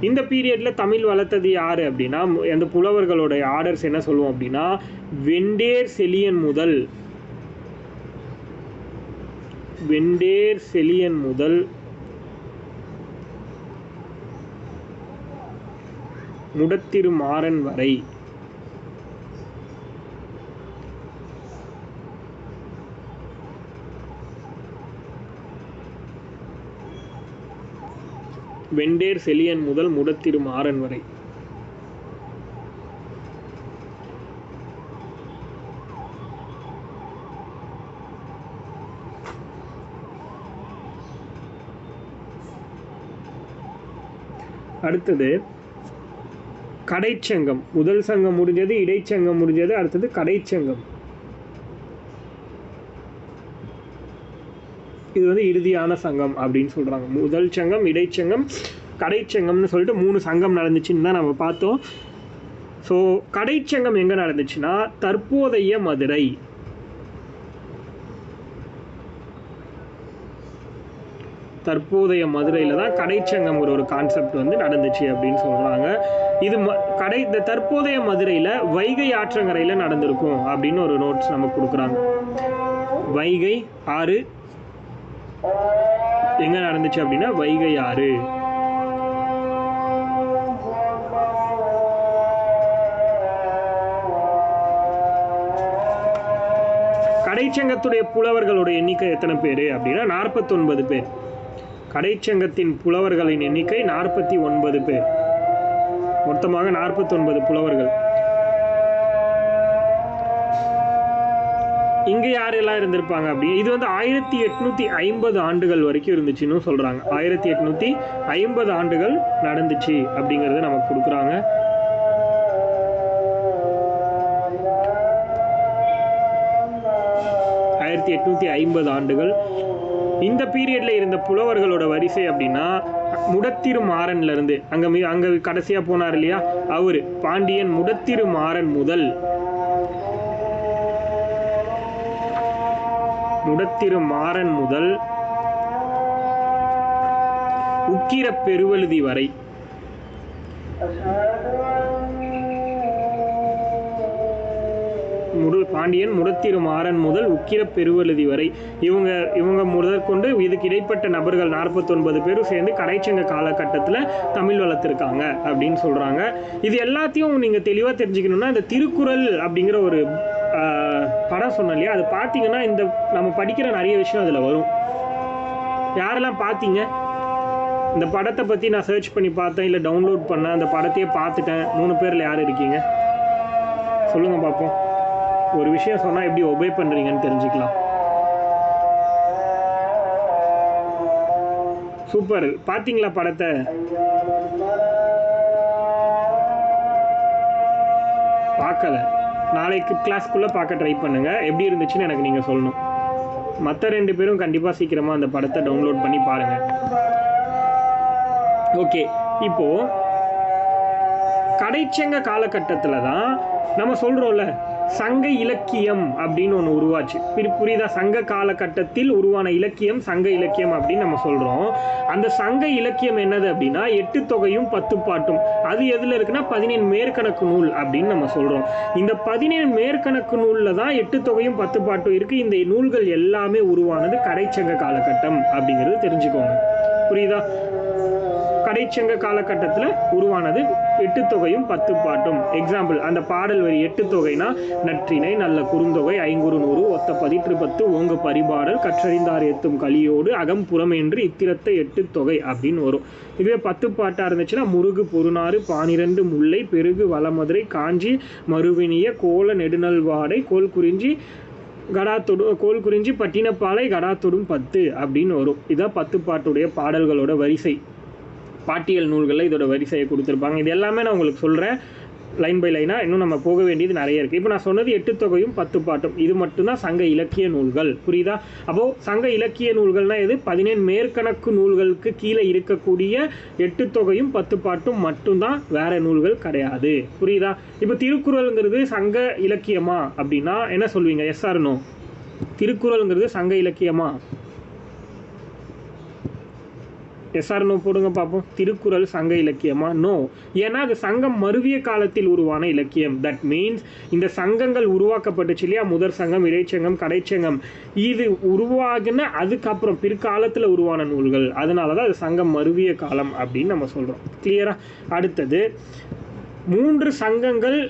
இந்த பீரியடில் தமிழ் வளர்த்தது யார் அப்படின்னா, அந்த புலவர்களோட ஆர்டர்ஸ் என்ன சொல்லுவோம் அப்படின்னா, வெண்டேர் செலியன் முதல் முடத்திருமாறன் வரை. வெண்டேர் செலியன் முதல் முடத்திருமாறன் வரை. அடுத்தது கடைச்சங்கம். முதல் சங்கம் முடிஞ்சது, இடைச்சங்கம் முடிஞ்சது, அடுத்தது கடைச்சங்கம். இது வந்து இறுதியான சங்கம் அப்படின்னு சொல்கிறாங்க. முதல் சங்கம், இடைச்சங்கம், கடைச்சங்கம்னு சொல்லிட்டு 3 சங்கம் நடந்துச்சுன்னு தான் நம்ம பார்த்தோம். ஸோ கடைச்சங்கம் எங்கே நடந்துச்சுன்னா தற்போதைய மதுரை. தற்போதைய மதுரையில் தான் கடைச்சங்கம் ஒரு கான்செப்ட் வந்து நடந்துச்சு அப்படின்னு சொல்கிறாங்க. இது இந்த தற்போதைய மதுரையில் வைகை ஆற்றங்கரையில் நடந்திருக்கும் அப்படின்னு ஒரு நோட்ஸ் நமக்கு கொடுக்குறாங்க. வைகை ஆறு எங்கே நடந்துச்சு அப்படின்னா வைகை ஆறு. கடைச்சங்கத்துடைய புலவர்களுடைய எண்ணிக்கை எத்தனை பேர் அப்படின்னா 49 பேர். கடைச்சங்கத்தின் புலவர்களின் எண்ணிக்கை 49 பேர். மொத்தமாக 49 புலவர்கள். இங்கே யாரெல்லாம் இருந்திருப்பாங்க அப்படி, இது வந்து 1850 ஆண்டுகள் வரைக்கும் இருந்துச்சுன்னு சொல்கிறாங்க. 1850 ஆண்டுகள் நடந்துச்சு அப்படிங்கிறத நமக்கு கொடுக்குறாங்க. ஆண்டுகள். இந்த பீரியட்ல இருந்த புலவர்களோட வரிசை அப்படின்னா முடத்திருமாறன்ல இருந்து அங்க கடைசியா போனார் இல்லையா அவரு பாண்டியன் முடத்திருமாறன் முதல் உக்கிர பெருவழுதி வரை. பாண்டியன் முடத்திருமாறன் முதல் உக்கிர பெருவழுதி வரை இவங்க முதற்கொண்டு இதுக்கு இடைப்பட்ட நபர்கள் 49 பேரும் சேர்ந்து கடைச்சங்க காலகட்டத்தில் தமிழ் வளர்த்துருக்காங்க அப்படின்னு சொல்றாங்க. இது எல்லாத்தையும் நீங்க தெளிவா தெரிஞ்சுக்கணும்னா இந்த திருக்குறள் அப்படிங்கிற ஒரு படம் சொன்னோம் இல்லையா, அது பார்த்தீங்கன்னா இந்த நம்ம படிக்கிற நிறைய விஷயம் அதில் வரும். யாரெல்லாம் பார்த்தீங்க? இந்த படத்தை பற்றி நான் சர்ச் பண்ணி பார்த்தேன், இல்லை டவுன்லோட் பண்ணேன், அந்த படத்தையே பார்த்துட்டேன். 3 பேரில் யார் இருக்கீங்க சொல்லுங்கள் பார்ப்போம். ஒரு விஷயம் சொன்னால் எப்படி ஒபே பண்ணுறீங்கன்னு தெரிஞ்சுக்கலாம். சூப்பர். பார்த்தீங்களா படத்தை? பார்க்கல, நாளைக்கு கிளாஸ்க்குள்ளே பார்க்க ட்ரை பண்ணுங்கள். எப்படி இருந்துச்சுன்னு எனக்கு நீங்கள் சொல்லணும். மற்ற 2 பேரும் கண்டிப்பாக சீக்கிரமாக அந்த படத்தை டவுன்லோட் பண்ணி பாருங்கள். ஓகே, இப்போது கடைச்சங்க காலகட்டத்தில் தான் நம்ம சொல்கிறோம்ல சங்க இலக்கியம் அப்படின்னு ஒன்று உருவாச்சு. புரியுதா? சங்க காலகட்டத்தில் உருவான இலக்கியம் சங்க இலக்கியம் அப்படின்னு நம்ம சொல்கிறோம். அந்த சங்க இலக்கியம் என்னது அப்படின்னா 8 தொகையும் 10 பாட்டும். அது எதில் இருக்குன்னா 17 மேற்கணக்கு நூல் அப்படின்னு நம்ம சொல்கிறோம். இந்த 17 மேற்கணக்கு நூலில் தான் 8 தொகையும் 10 பாட்டும் இருக்குது. இந்த நூல்கள் எல்லாமே உருவானது கடைச்சங்க காலகட்டம் அப்படிங்கிறது தெரிஞ்சுக்கோங்க. புரியுதா? கடைச்சங்க காலகட்டத்தில் உருவானது 8 தொகையும் 10 பாட்டும். எக்ஸாம்பிள், அந்த பாடல் வரி 8 தொகைனா நற்றிணை, நல்ல குறுந்தொகை, ஐங்குறு நூறு, ஒத்த பதிற்று 10, ஓங்க பரிபாடல், கற்றறிந்தார் ஏத்தும் கலியோடு, அகம்புறம் என்று இத்திரத்தை 8 தொகை அப்படின்னு வரும். இதுவே 10 பாட்டாக இருந்துச்சுன்னா முருகு பொருநாறு, 12 முல்லை, பெருகு வளமதுரை, காஞ்சி மறுவினிய, கோல நெடுநல்வாடை, கோல் குறிஞ்சி பட்டினப்பாலை, கடாத்தொடும் 10 அப்படின்னு வரும். இதான் 10 பாட்டுடைய பாடல்களோட வரிசை. பாட்டியல் நூல்களில் இதோட வரிசையை கொடுத்துருப்பாங்க. இது எல்லாமே நான் உங்களுக்கு சொல்கிறேன் லைன் பை லைனாக. இன்னும் நம்ம போக வேண்டியது நிறைய இருக்குது. இப்போ நான் சொன்னது 8 தொகையும் 10 பாட்டும். இது மட்டும்தான் சங்க இலக்கிய நூல்கள். புரியுதா? அப்போது சங்க இலக்கிய நூல்கள்னால் எது? 17 மேற்கணக்கு நூல்களுக்கு கீழே இருக்கக்கூடிய 8 தொகையும் 10 பாட்டும் மட்டும்தான், வேற நூல்கள் கிடையாது. புரியுதா? இப்போ திருக்குறள்ங்கிறது சங்க இலக்கியமா அப்படின்னா என்ன சொல்வீங்க? S R no? திருக்குறள்ங்கிறது சங்க இலக்கியமா? எஸ்ஆர் நோ போடுங்க பார்ப்போம். திருக்குறள் சங்க இலக்கியமா? நோ. ஏன்னா அது சங்கம் மருவிய காலத்தில் உருவான இலக்கியம். தட் மீன்ஸ் இந்த சங்கங்கள் உருவாக்கப்பட்டுச்சு இல்லையா? முதற் சங்கம், இடைச்சங்கம், கடைச்சங்கம், இது உருவாகின அதுக்கப்புறம் பிற்காலத்தில் உருவான நூல்கள். அதனால தான் அது சங்கம் மருவிய காலம் அப்படின்னு நம்ம சொல்கிறோம். கிளியரா? அடுத்தது, 3 சங்கங்கள்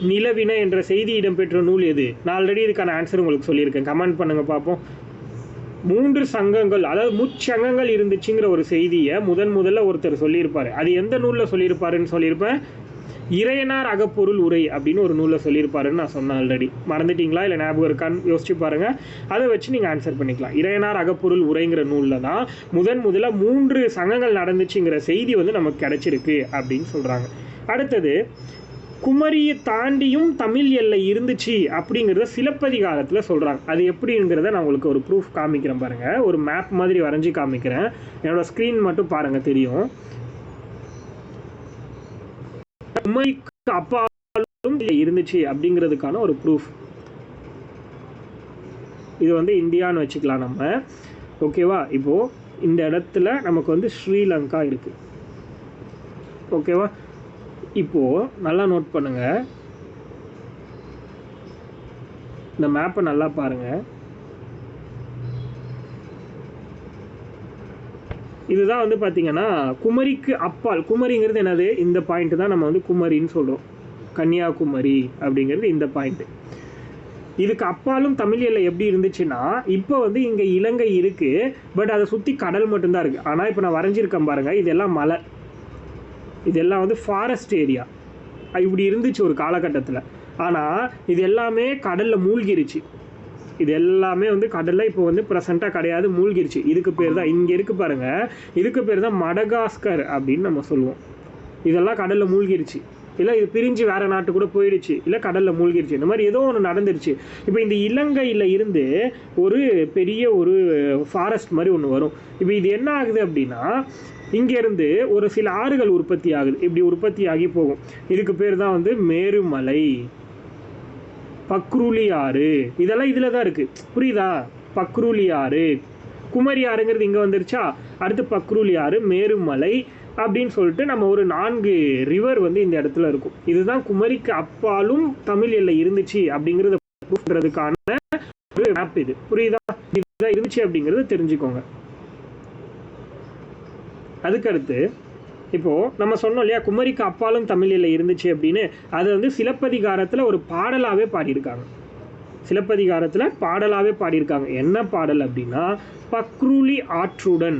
நிலவின என்ற செய்தி இடம்பெற்ற நூல் எது? நான் ஆல்ரெடி இதுக்கான ஆன்சர் உங்களுக்கு சொல்லியிருக்கேன். கமெண்ட் பண்ணுங்க பார்ப்போம். 3 சங்கங்கள், அதாவது முச்சங்கங்கள் இருந்துச்சுங்கிற ஒரு செய்தியை முதல்ல ஒருத்தர் சொல்லியிருப்பாரு. அது எந்த நூலில் சொல்லியிருப்பாருன்னு சொல்லியிருப்பேன். இறையனார் அகப்பொருள் உரை அப்படின்னு ஒரு நூலில் சொல்லியிருப்பாருன்னு நான் சொன்னேன் ஆல்ரெடி. மறந்துட்டீங்களா இல்லை ஞாபகம் இருக்கான்னு யோசிச்சு பாருங்க. அதை வச்சு நீங்கள் ஆன்சர் பண்ணிக்கலாம். இறையனார் அகப்பொருள் உரைங்கிற நூலில் தான் முதல்ல 3 சங்கங்கள் நடந்துச்சுங்கிற செய்தி வந்து நமக்கு கிடைச்சிருக்கு அப்படின்னு சொல்கிறாங்க. அடுத்தது, குமரியை தாண்டியும் தமிழ் எல்லை இருந்துச்சு அப்படிங்கிறத சிலப்பதிகாரத்தில் சொல்கிறாங்க. அது எப்படிங்கிறத நான் உங்களுக்கு ஒரு ப்ரூஃப் காமிக்கிறேன் பாருங்கள். ஒரு மேப் மாதிரி வரைஞ்சி காமிக்கிறேன். என்னோடய ஸ்க்ரீன் மட்டும் பாருங்கள், தெரியும். குமரிக்கு அப்பாலும் இருந்துச்சு அப்படிங்கிறதுக்கான ஒரு ப்ரூஃப். இது வந்து இந்தியான்னு வச்சுக்கலாம் நம்ம. ஓகேவா? இப்போது இந்த இடத்துல நமக்கு வந்து ஸ்ரீலங்கா இருக்குது. ஓகேவா? இப்போது நல்லா நோட் பண்ணுங்கள். இந்த மேப்பை நல்லா பாருங்கள். இதுதான் வந்து பார்த்தீங்கன்னா குமரிக்கு அப்பால். குமரிங்கிறது என்னது? இந்த பாயிண்ட் தான் நம்ம வந்து குமரின்னு சொல்கிறோம். கன்னியாகுமரி அப்படிங்கிறது இந்த பாயிண்ட்டு. இதுக்கு அப்பாலும் தமிழ் எல்லை எப்படி இருந்துச்சுன்னா, இப்போ வந்து இங்கே இலங்கை இருக்குது, பட் அதை சுற்றி கடல் மட்டும்தான் இருக்குது. ஆனால் இப்போ நான் வரைஞ்சிருக்கேன் பாருங்கள், இதெல்லாம் மலை, இதெல்லாம் வந்து ஃபாரஸ்ட் ஏரியா. இப்படி இருந்துச்சு ஒரு காலகட்டத்தில். ஆனால் இது எல்லாமே கடலில் மூழ்கிருச்சு. இது எல்லாமே வந்து கடலில் இப்போ வந்து ப்ரெசண்ட்டாக கிடையாது, மூழ்கிருச்சு. இதுக்கு பேர் தான், இங்கே இருக்குது பாருங்கள், இதுக்கு பேர் தான் மடகாஸ்கர் அப்படின்னு நம்ம சொல்லுவோம். இதெல்லாம் கடலில் மூழ்கிருச்சு. இல்லை இது பிரிஞ்சு வேறு நாட்டு கூட போயிடுச்சு, இல்லை கடலில் மூழ்கிருச்சு. இந்த மாதிரி ஏதோ ஒன்று நடந்துருச்சு. இப்போ இந்த இலங்கையில் இருந்து ஒரு பெரிய ஒரு ஃபாரஸ்ட் மாதிரி ஒன்று வரும். இப்போ இது என்ன ஆகுது அப்படின்னா, இங்கேருந்து ஒரு சில ஆறுகள் உற்பத்தி ஆகுது. இப்படி உற்பத்தி ஆகி போகும். இதுக்கு பேர் தான் வந்து மேருமலை, பக்ரூலி ஆறு, இதெல்லாம் இதில் தான் இருக்குது. புரியுதா? பக்ரூலி ஆறு, குமரி ஆறுங்கிறது இங்கே வந்துருச்சா. அடுத்து பக்ரூலி ஆறு, மேருமலை அப்படின்னு சொல்லிட்டு நம்ம ஒரு 4 ரிவர் வந்து இந்த இடத்துல இருக்கும். இதுதான் குமரிக்கு அப்பாலும் தமிழ் எல்லை இருந்துச்சு அப்படிங்கிறத ப்ரூஃப்ன்றதுக்கான ஒரு மேப் இது. புரியுதா? இதுதான் இருந்துச்சு அப்படிங்கிறத தெரிஞ்சுக்கோங்க. அதுக்கடுத்து இப்போது நம்ம சொன்னோம் இல்லையா, குமரிக்கு அப்பாலும் தமிழ் எல்லை இருந்துச்சு அப்படின்னு. அது வந்து சிலப்பதிகாரத்தில் ஒரு பாடலாகவே பாடியிருக்காங்க. சிலப்பதிகாரத்தில் பாடலாகவே பாடியிருக்காங்க. என்ன பாடல் அப்படின்னா, பக்ரூலி ஆற்றுடன்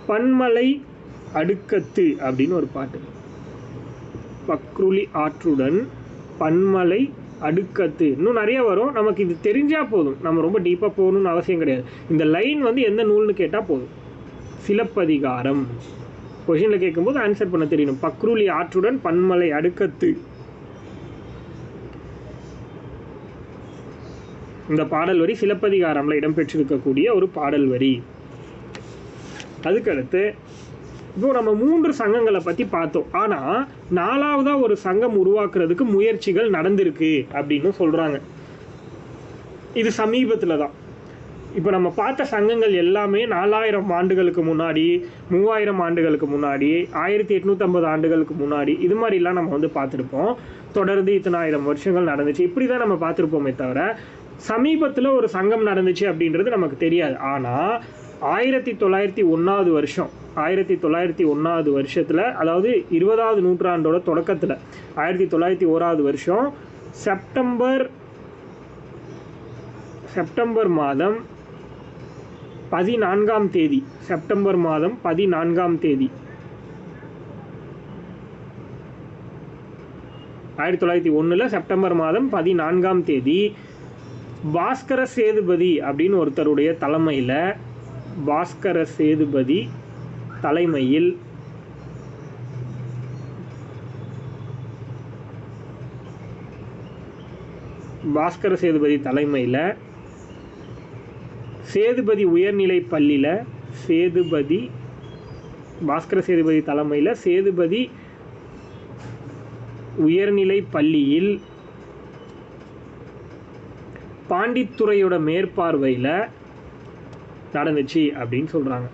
பன்மலை அடுக்கத்து அப்படின்னு ஒரு பாட்டு. பக்ரூலி ஆற்றுடன் பன்மலை அடுக்கத்து. இன்னும் நிறைய வரும். நமக்கு இது தெரிஞ்சால் போதும், நம்ம ரொம்ப டீப்பாக போகணும்னு அவசியம் கிடையாது. இந்த லைன் வந்து எந்த நூல்னு கேட்டால் போதும். சிலப்பதிகாரம். கொஷினில் கேட்கும்போது ஆன்சர் பண்ண தெரியணும். பக்ரூலி ஆற்றுடன் பன்மலை அடுக்கத்து. இந்த பாடல் வரி சிலப்பதிகாரம்ல இடம்பெற்றிருக்கக்கூடிய ஒரு பாடல் வரி. அதுக்கடுத்து இப்போ நம்ம 3 சங்கங்களை பற்றி பார்த்தோம். ஆனால் 4வதாக ஒரு சங்கம் உருவாக்குறதுக்கு முயற்சிகள் நடந்திருக்கு அப்படின்னு சொல்கிறாங்க. இது சமீபத்தில் தான். இப்போ நம்ம பார்த்த சங்கங்கள் எல்லாமே 4000 ஆண்டுகளுக்கு முன்னாடி, 3000 ஆண்டுகளுக்கு முன்னாடி, 1850 ஆண்டுகளுக்கு முன்னாடி, இது மாதிரிலாம் நம்ம வந்து பார்த்துருப்போம். தொடர்ந்து இத்தனை 1000 வருஷங்கள் நடந்துச்சு, இப்படி தான் நம்ம பார்த்துருப்போமே தவிர சமீபத்தில் ஒரு சங்கம் நடந்துச்சு அப்படின்றது நமக்கு தெரியாது. ஆனால் 1901 வருஷம் 1901 வருஷத்தில், அதாவது 20வது நூற்றாண்டோட தொடக்கத்தில் 1901 வருஷம் செப்டம்பர் மாதம் 14ஆம் தேதி, செப்டம்பர் மாதம் 14ஆம் தேதி 1901 செப்டம்பர் மாதம் 14ஆம் தேதி பாஸ்கர சேதுபதி அப்படின்னு ஒருத்தருடைய தலைமையில், பாஸ்கர சேதுபதி தலைமையில் சேதுபதி உயர்நிலை பள்ளியில், பாஸ்கர சேதுபதி தலைமையில் சேதுபதி உயர்நிலை பள்ளியில் பாண்டித்துறையோட மேற்பார்வையில் நடந்துச்சு அப்படின்னு சொல்கிறாங்க.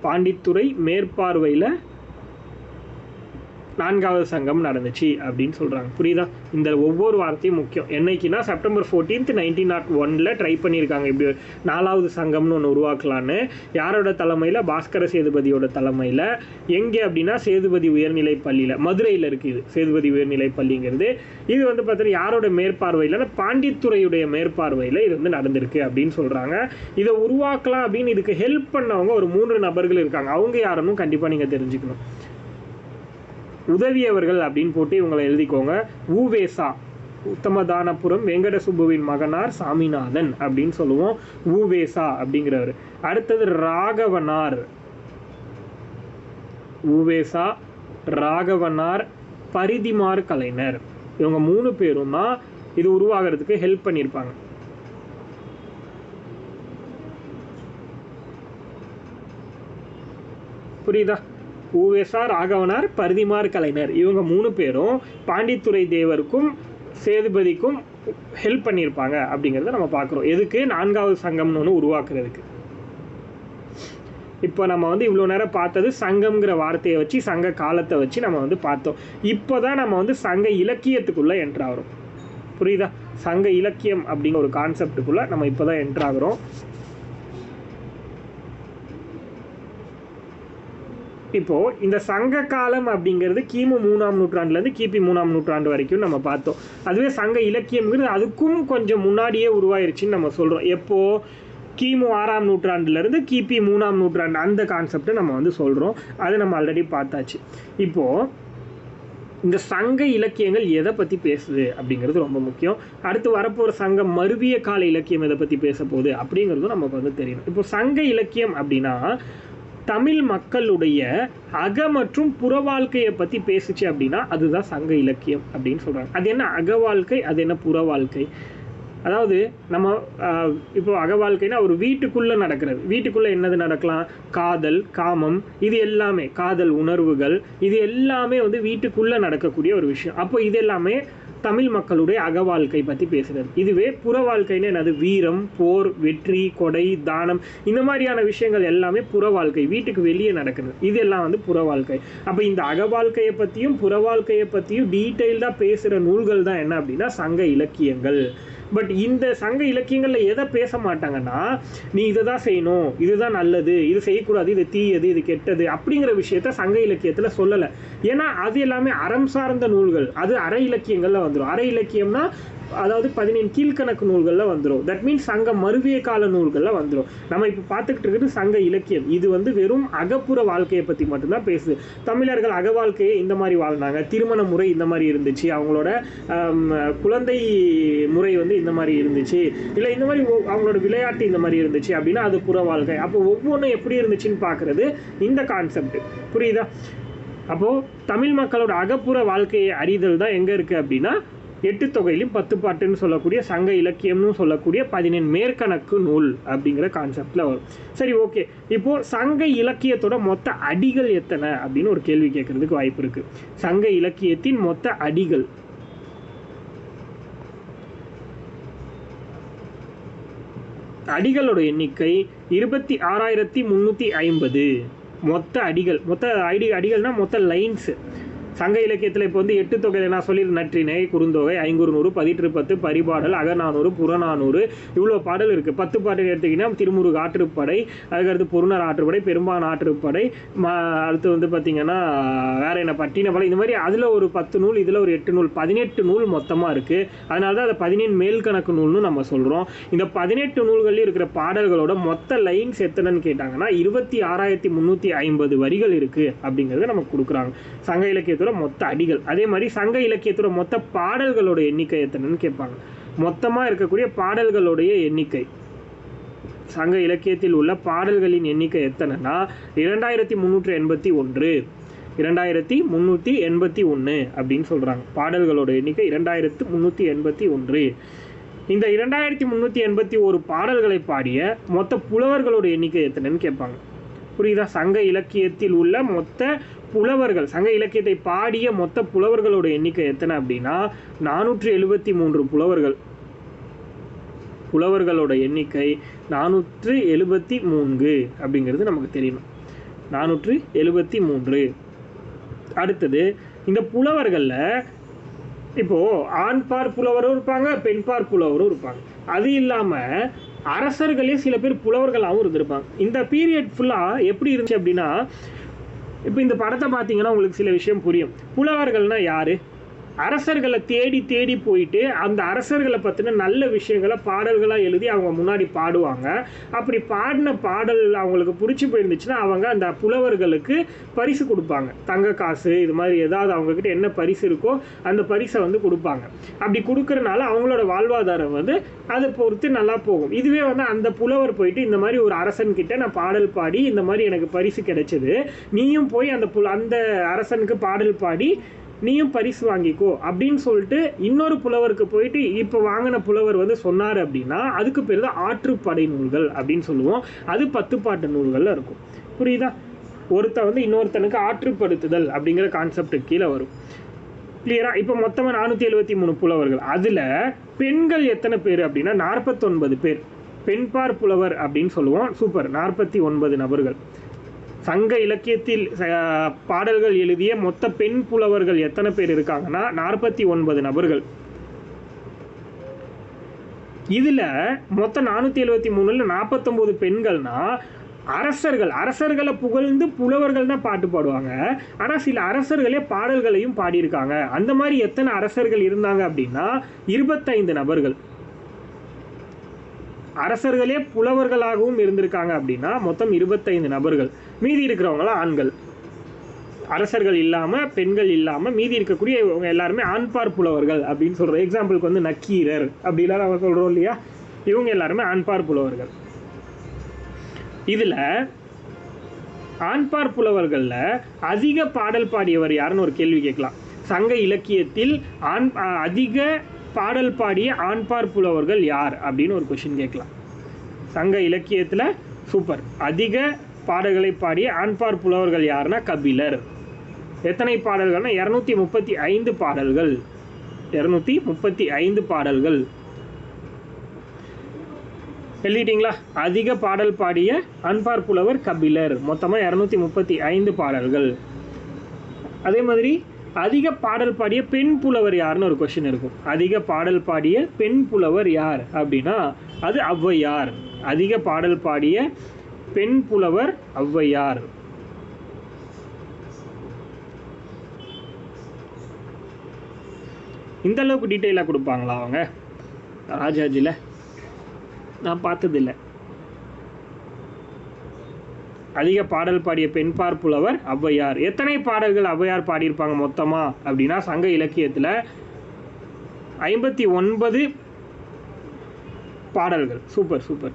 பாண்டித்துறை மேற்பார்வையில் 4வது சங்கம் நடந்துச்சு அப்படின்னு சொல்கிறாங்க. புரியுதா? இந்த ஒவ்வொரு வார்த்தையும் முக்கியம். என்னைக்குன்னா செப்டம்பர் 14, 1901 ட்ரை பண்ணியிருக்காங்க இப்படி 4வது சங்கம்னு ஒன்று உருவாக்கலான்னு. யாரோட தலைமையில்? பாஸ்கர சேதுபதியோட தலைமையில். எங்கே அப்படின்னா சேதுபதி உயர்நிலை பள்ளியில், மதுரையில் இருக்குது சேதுபதி உயர்நிலை பள்ளிங்கிறது. இது வந்து பார்த்தீங்கன்னா யாரோட மேற்பார்வையில்? பாண்டித்துறையுடைய மேற்பார்வையில் இது வந்து நடந்திருக்கு அப்படின்னு சொல்கிறாங்க. இதை உருவாக்கலாம் அப்படின்னு இதுக்கு ஹெல்ப் பண்ணவங்க ஒரு 3 நபர்கள் இருக்காங்க. அவங்க யாருன்னு கண்டிப்பாக நீங்கள் தெரிஞ்சுக்கணும். உதவியவர்கள் அப்படின்னு போட்டு இவங்களை எழுதிக்கோங்க. ஊவேசா, உத்தமதானபுரம் வெங்கட சுப்புவின் மகனார் சாமிநாதன் அப்படின்னு சொல்லுவோம். ஊவேசா அப்படிங்கிறவர். அடுத்தது ராகவனார், ஊவேசா, ராகவனார், பரிதிமார் கலைஞர். இவங்க 3 பேரும் தான் இது உருவாகிறதுக்கு ஹெல்ப் பண்ணியிருப்பாங்க. புரியுதா? ஊவேசா, ராகவனார், பரிதிமார் கலைஞர், இவங்க 3 பேரும் பாண்டித்துறை தேவருக்கும் சேதுபதிக்கும் ஹெல்ப் பண்ணியிருப்பாங்க அப்படிங்கிறத நம்ம பார்க்குறோம். எதுக்கு? 4வது சங்கம்னு ஒன்று உருவாக்குறதுக்கு. இப்போ நம்ம வந்து இவ்வளோ நேரம் பார்த்தது சங்கம்ங்கிற வார்த்தையை வச்சு, சங்க காலத்தை வச்சு நம்ம வந்து பார்த்தோம். இப்போ தான் நம்ம வந்து சங்க இலக்கியத்துக்குள்ளே என்ட்ராகிறோம். புரியுதா? சங்க இலக்கியம் அப்படிங்கிற ஒரு கான்செப்டுக்குள்ளே நம்ம இப்போ தான் என்ட்ராகிறோம். இப்போது இந்த சங்க காலம் அப்படிங்கிறது கிமு 3ஆம் நூற்றாண்டுலேருந்து கிபி 3ஆம் நூற்றாண்டு வரைக்கும் நம்ம பார்த்தோம். அதுவே சங்க இலக்கியம்ங்கிறது அதுக்கும் கொஞ்சம் முன்னாடியே உருவாயிருச்சுன்னு நம்ம சொல்கிறோம். எப்போது? கிமு 6ஆம் நூற்றாண்டுலேருந்து கிபி 3ஆம் நூற்றாண்டு, அந்த கான்செப்டை நம்ம வந்து சொல்கிறோம். அது நம்ம ஆல்ரெடி பார்த்தாச்சு. இப்போது இந்த சங்க இலக்கியங்கள் எதை பற்றி பேசுது அப்படிங்கிறது ரொம்ப முக்கியம். அடுத்து வரப்போகிற சங்கம் மருவிய கால இலக்கியம் எதை பற்றி பேச போகுது அப்படிங்கிறதும் நமக்கு வந்து தெரியணும். இப்போ சங்க இலக்கியம் அப்படின்னா தமிழ் மக்களுடைய அக மற்றும் புற வாழ்க்கையை பற்றி பேசுச்சு அப்படின்னா அதுதான் சங்க இலக்கியம் அப்படின்னு சொல்கிறாங்க. அது என்ன அக வாழ்க்கை, அது என்ன புற வாழ்க்கை? அதாவது நம்ம இப்போ அக வாழ்க்கைனா ஒரு வீட்டுக்குள்ளே நடக்கிறது. வீட்டுக்குள்ளே என்னது நடக்கலாம்? காதல், காமம், இது எல்லாமே, காதல் உணர்வுகள், இது எல்லாமே வந்து வீட்டுக்குள்ளே நடக்கக்கூடிய ஒரு விஷயம். அப்போ இது எல்லாமே தமிழ் மக்களுடைய அக வாழ்க்கை பற்றி பேசுகிறது. இதுவே புற வாழ்க்கைன்னு என்னது? வீரம், போர், வெற்றி, கொடை, தானம், இந்த மாதிரியான விஷயங்கள் எல்லாமே புற வாழ்க்கை, வீட்டுக்கு வெளியே நடக்குது. இதெல்லாம் வந்து புற வாழ்க்கை. அப்போ இந்த அக வாழ்க்கையை பற்றியும் புற வாழ்க்கையை பற்றியும் டீட்டெயில்டாக பேசுகிற நூல்கள் தான் என்ன அப்படின்னா சங்க இலக்கியங்கள். பட் இந்த சங்க இலக்கியங்களில் எதை பேச மாட்டாங்கன்னா, நீ இதை தான் செய்யணும், இதுதான் நல்லது, இது செய்யக்கூடாது, இது தீயது, இது கெட்டது அப்படிங்கிற விஷயத்த சங்க இலக்கியத்தில் சொல்லலை. ஏன்னா அது எல்லாமே அறம் சார்ந்த நூல்கள். அது அற இலக்கியங்களில் வந்துடும். அற இலக்கியம்னா அதாவது 17 கீழ்கணக்கு நூல்களில் வந்துடும். தட் மீன்ஸ் சங்க மருவிய கால நூல்களில் வந்துடும். நம்ம இப்போ பார்த்துக்கிட்டு இருக்கிறது சங்க இலக்கியம். இது வந்து வெறும் அகப்புற வாழ்க்கையை பற்றி மட்டும்தான் பேசுது. தமிழர்கள் அக வாழ்க்கையை இந்த மாதிரி வாழ்ந்தாங்க, திருமண முறை இந்த மாதிரி இருந்துச்சு, அவங்களோட குழந்தை முறை வந்து இந்த மாதிரி இருந்துச்சு, இல்லை இந்த மாதிரி அவங்களோட விளையாட்டு இந்த மாதிரி இருந்துச்சு அப்படின்னா அது புற வாழ்க்கை. அப்போ ஒவ்வொன்றும் எப்படி இருந்துச்சுன்னு பார்க்குறது இந்த கான்செப்ட். புரியுதா? அப்போது தமிழ் மக்களோட அகப்புற வாழ்க்கையை அறிதல் தான் எங்கே இருக்குது அப்படின்னா எட்டு தொகையிலும் 10 பாட்டுன்னு சொல்லக்கூடிய சங்க இலக்கியம்னு சொல்லக்கூடிய 17 மேற்கணக்கு நூல் அப்படிங்கிற கான்செப்டில் வரும். சரி, ஓகே. இப்போது சங்க இலக்கியத்தோட மொத்த அடிகள் எத்தனை அப்படின்னு ஒரு கேள்வி கேட்குறதுக்கு வாய்ப்பு இருக்குது. சங்க இலக்கியத்தின் மொத்த அடிகள் அடிகளோட எண்ணிக்கை 26,350. மொத்த அடிகள், அடிகள்னா மொத்த லைன்ஸு. சங்க இலக்கியத்தில் இப்போ வந்து எட்டு தொகையில் நான் சொல்லியிருந்த நற்றிணை, குறுந்தொகை, ஐங்குறுநூறு, பதிற்று பத்து, பரிபாடல், அகநானூறு, புறநானூறு, இவ்வளோ பாடல் இருக்குது. 10 பாடல் எடுத்திங்கன்னா திருமுருகு ஆற்றுப்படை, அதுக்கடுத்து பொருணர் ஆற்றுப்படை, பெரும்பான் ஆற்றுப்படை, அடுத்து வந்து பார்த்திங்கன்னா வேறு என்ன பட்டினப்படை, இந்த மாதிரி அதில் ஒரு 10 நூல், இதில் ஒரு 8 நூல், 18 நூல் மொத்தமாக இருக்குது. அதனால தான் அதை 17 மேல்கணக்கு நூல்னு நம்ம சொல்கிறோம். இந்த 18 நூல்கள்லேயும் இருக்கிற பாடல்களோட மொத்த லைன்ஸ் எத்தனைன்னு கேட்டாங்கன்னா 26,350 வரிகள் இருக்குது அப்படிங்கிறத நமக்கு கொடுக்குறாங்க. சங்க இலக்கியத்தோட மொத்த அடிகள். அதே மாதிரி சங்க இலக்கியத்தோட மொத்த பாடல்களோட எண்ணிக்கை எத்தனைன்னு கேட்பாங்க. மொத்தமாக இருக்கக்கூடிய பாடல்களுடைய எண்ணிக்கை, சங்க இலக்கியத்தில் உள்ள பாடல்களின் எண்ணிக்கை எத்தனைன்னா 2381. 2381 அப்படின்னு சொல்கிறாங்க. பாடல்களோட எண்ணிக்கை 2381. இந்த 2381 பாடல்களை பாடிய மொத்த புலவர்களோட எண்ணிக்கை எத்தனைன்னு கேட்பாங்க. புரியுதா? சங்க இலக்கியத்தில் உள்ள மொத்த புலவர்கள், சங்க இலக்கியத்தை பாடிய மொத்த புலவர்களோட எண்ணிக்கை எத்தனை அப்படின்னா 473 புலவர்கள். புலவர்களோட எண்ணிக்கை 473 அப்படிங்கிறது நமக்கு தெரியணும். 473. அடுத்தது, இந்த புலவர்களில் இப்போது ஆண்பார் புலவரும் இருப்பாங்க, பெண்பார் புலவரும் இருப்பாங்க. அது இல்லாமல் அரசர்களே சில பேர் புலவர்களாகவும் இருந்திருப்பாங்க. இந்த பீரியட் ஃபுல்லாக எப்படி இருந்துச்சு அப்படின்னா, இப்போ இந்த படத்தை பார்த்தீங்கன்னா உங்களுக்கு சில விஷயம் புரியும். புலவர்கள்னா யார்? அரசர்களை தேடி தேடி போயிட்டு அந்த அரசர்களை பற்றின நல்ல விஷயங்களை பாடல்களாக எழுதி அவங்க முன்னாடி பாடுவாங்க. அப்படி பாடின பாடல் அவங்களுக்கு பிடிச்சி போயிருந்துச்சுன்னா அவங்க அந்த புலவர்களுக்கு பரிசு கொடுப்பாங்க. தங்க காசு, இது மாதிரி ஏதாவது அவங்கக்கிட்ட என்ன பரிசு இருக்கோ அந்த பரிசை வந்து கொடுப்பாங்க. அப்படி கொடுக்குறனால அவங்களோட வாழ்வாதாரம் வந்து அதை பொறுத்து நல்லா போகும். இதுவே வந்து அந்த புலவர் போயிட்டு இந்த மாதிரி ஒரு அரசன்கிட்ட நான் பாடல் பாடி இந்த மாதிரி எனக்கு பரிசு கிடைச்சது, நீயும் போய் அந்த அரசனுக்கு பாடல் பாடி நீயும் பரிசு வாங்கிக்கோ அப்படின்னு சொல்லிட்டு இன்னொரு புலவருக்கு போயிட்டு இப்போ வாங்கின புலவர் வந்து சொன்னார் அப்படின்னா அதுக்கு பேர் தான் ஆற்றுப்படை நூல்கள் அப்படின்னு சொல்லுவோம். அது 10 பாட்டு நூல்களில் இருக்கும். புரியுதா? ஒருத்தன் வந்து இன்னொருத்தனுக்கு ஆற்றுப்படுத்துதல் அப்படிங்கிற கான்செப்ட் கீழே வரும். கிளியரா? இப்போ மொத்தமாக 473 புலவர்கள். அதில் பெண்கள் எத்தனை பேர் அப்படின்னா 49 பேர். பெண்பார் புலவர் அப்படின்னு சொல்லுவோம். சூப்பர், 49 நபர்கள். சங்க இலக்கியத்தில் பாடல்கள் எழுதிய மொத்த பெண் புலவர்கள் எத்தனை பேர் இருக்காங்கன்னா 49 நபர்கள். இதில் மொத்தம் 473ல் 49 பெண்கள்னா அரசர்களை புகழ்ந்து புலவர்கள் தான் பாட்டு பாடுவாங்க. ஆனால் சில அரசர்களே பாடல்களையும் பாடியிருக்காங்க. அந்த மாதிரி எத்தனை அரசர்கள் இருந்தாங்க அப்படின்னா 25 நபர்கள். அரசர்களே புலவர்களாகவும் இருந்திருக்காங்க அப்படின்னா மொத்தம் 25 நபர்கள். மீதி இருக்கிறவங்களாம் ஆண்கள். அரசர்கள் இல்லாமல், பெண்கள் இல்லாமல் மீதி இருக்கக்கூடிய இவங்க எல்லாருமே ஆண்பார் புலவர்கள் அப்படின்னு சொல்கிறோம். எக்ஸாம்பிளுக்கு வந்து நக்கீரர் அப்படிலாம் நம்ம சொல்கிறோம் இல்லையா? இவங்க எல்லாருமே ஆண்பார் புலவர்கள். இதில் ஆண்பார் புலவர்களில் அதிக பாடல் பாடியவர் யாருன்னு ஒரு கேள்வி கேட்கலாம். சங்க இலக்கியத்தில் அதிக பாடல் பாடிய ஆண்பார் புலவர்கள் யார் அப்படின்னு ஒரு கொஷின் கேட்கலாம். சங்க இலக்கியத்தில் சூப்பர் அதிக பாடல்களை பாடிய ஆண்பார் புலவர்கள் யாருன்னா கபிலர். எத்தனை பாடல்கள்னா 235 பாடல்கள். 235 பாடல்கள். எழுதிட்டீங்களா? அதிக பாடல் பாடிய ஆண்பார் புலவர் கபிலர். மொத்தமாக 235 பாடல்கள். அதே மாதிரி அதிக பாடல் பாடிய பெண் புலவர் யாருன்னு ஒரு கொஸ்டின் இருக்கும். அதிக பாடல் பாடிய பெண் புலவர் யார் அப்படின்னா அது ஔவையார். அதிக பாடல் பாடிய பெண் புலவர் ஔவையார். இந்த அளவுக்கு டீட்டெயிலாக கொடுப்பாங்களா அவங்க ராஜாஜியில்? நான் பார்த்ததில்லை. அதிக பாடல் பாடிய பெண்பார் புலவர் ஔவையார். எத்தனை பாடல்கள் ஔவையார் பாடியிருப்பாங்க மொத்தமாக அப்படின்னா சங்க இலக்கியத்தில் 59 பாடல்கள். Super super.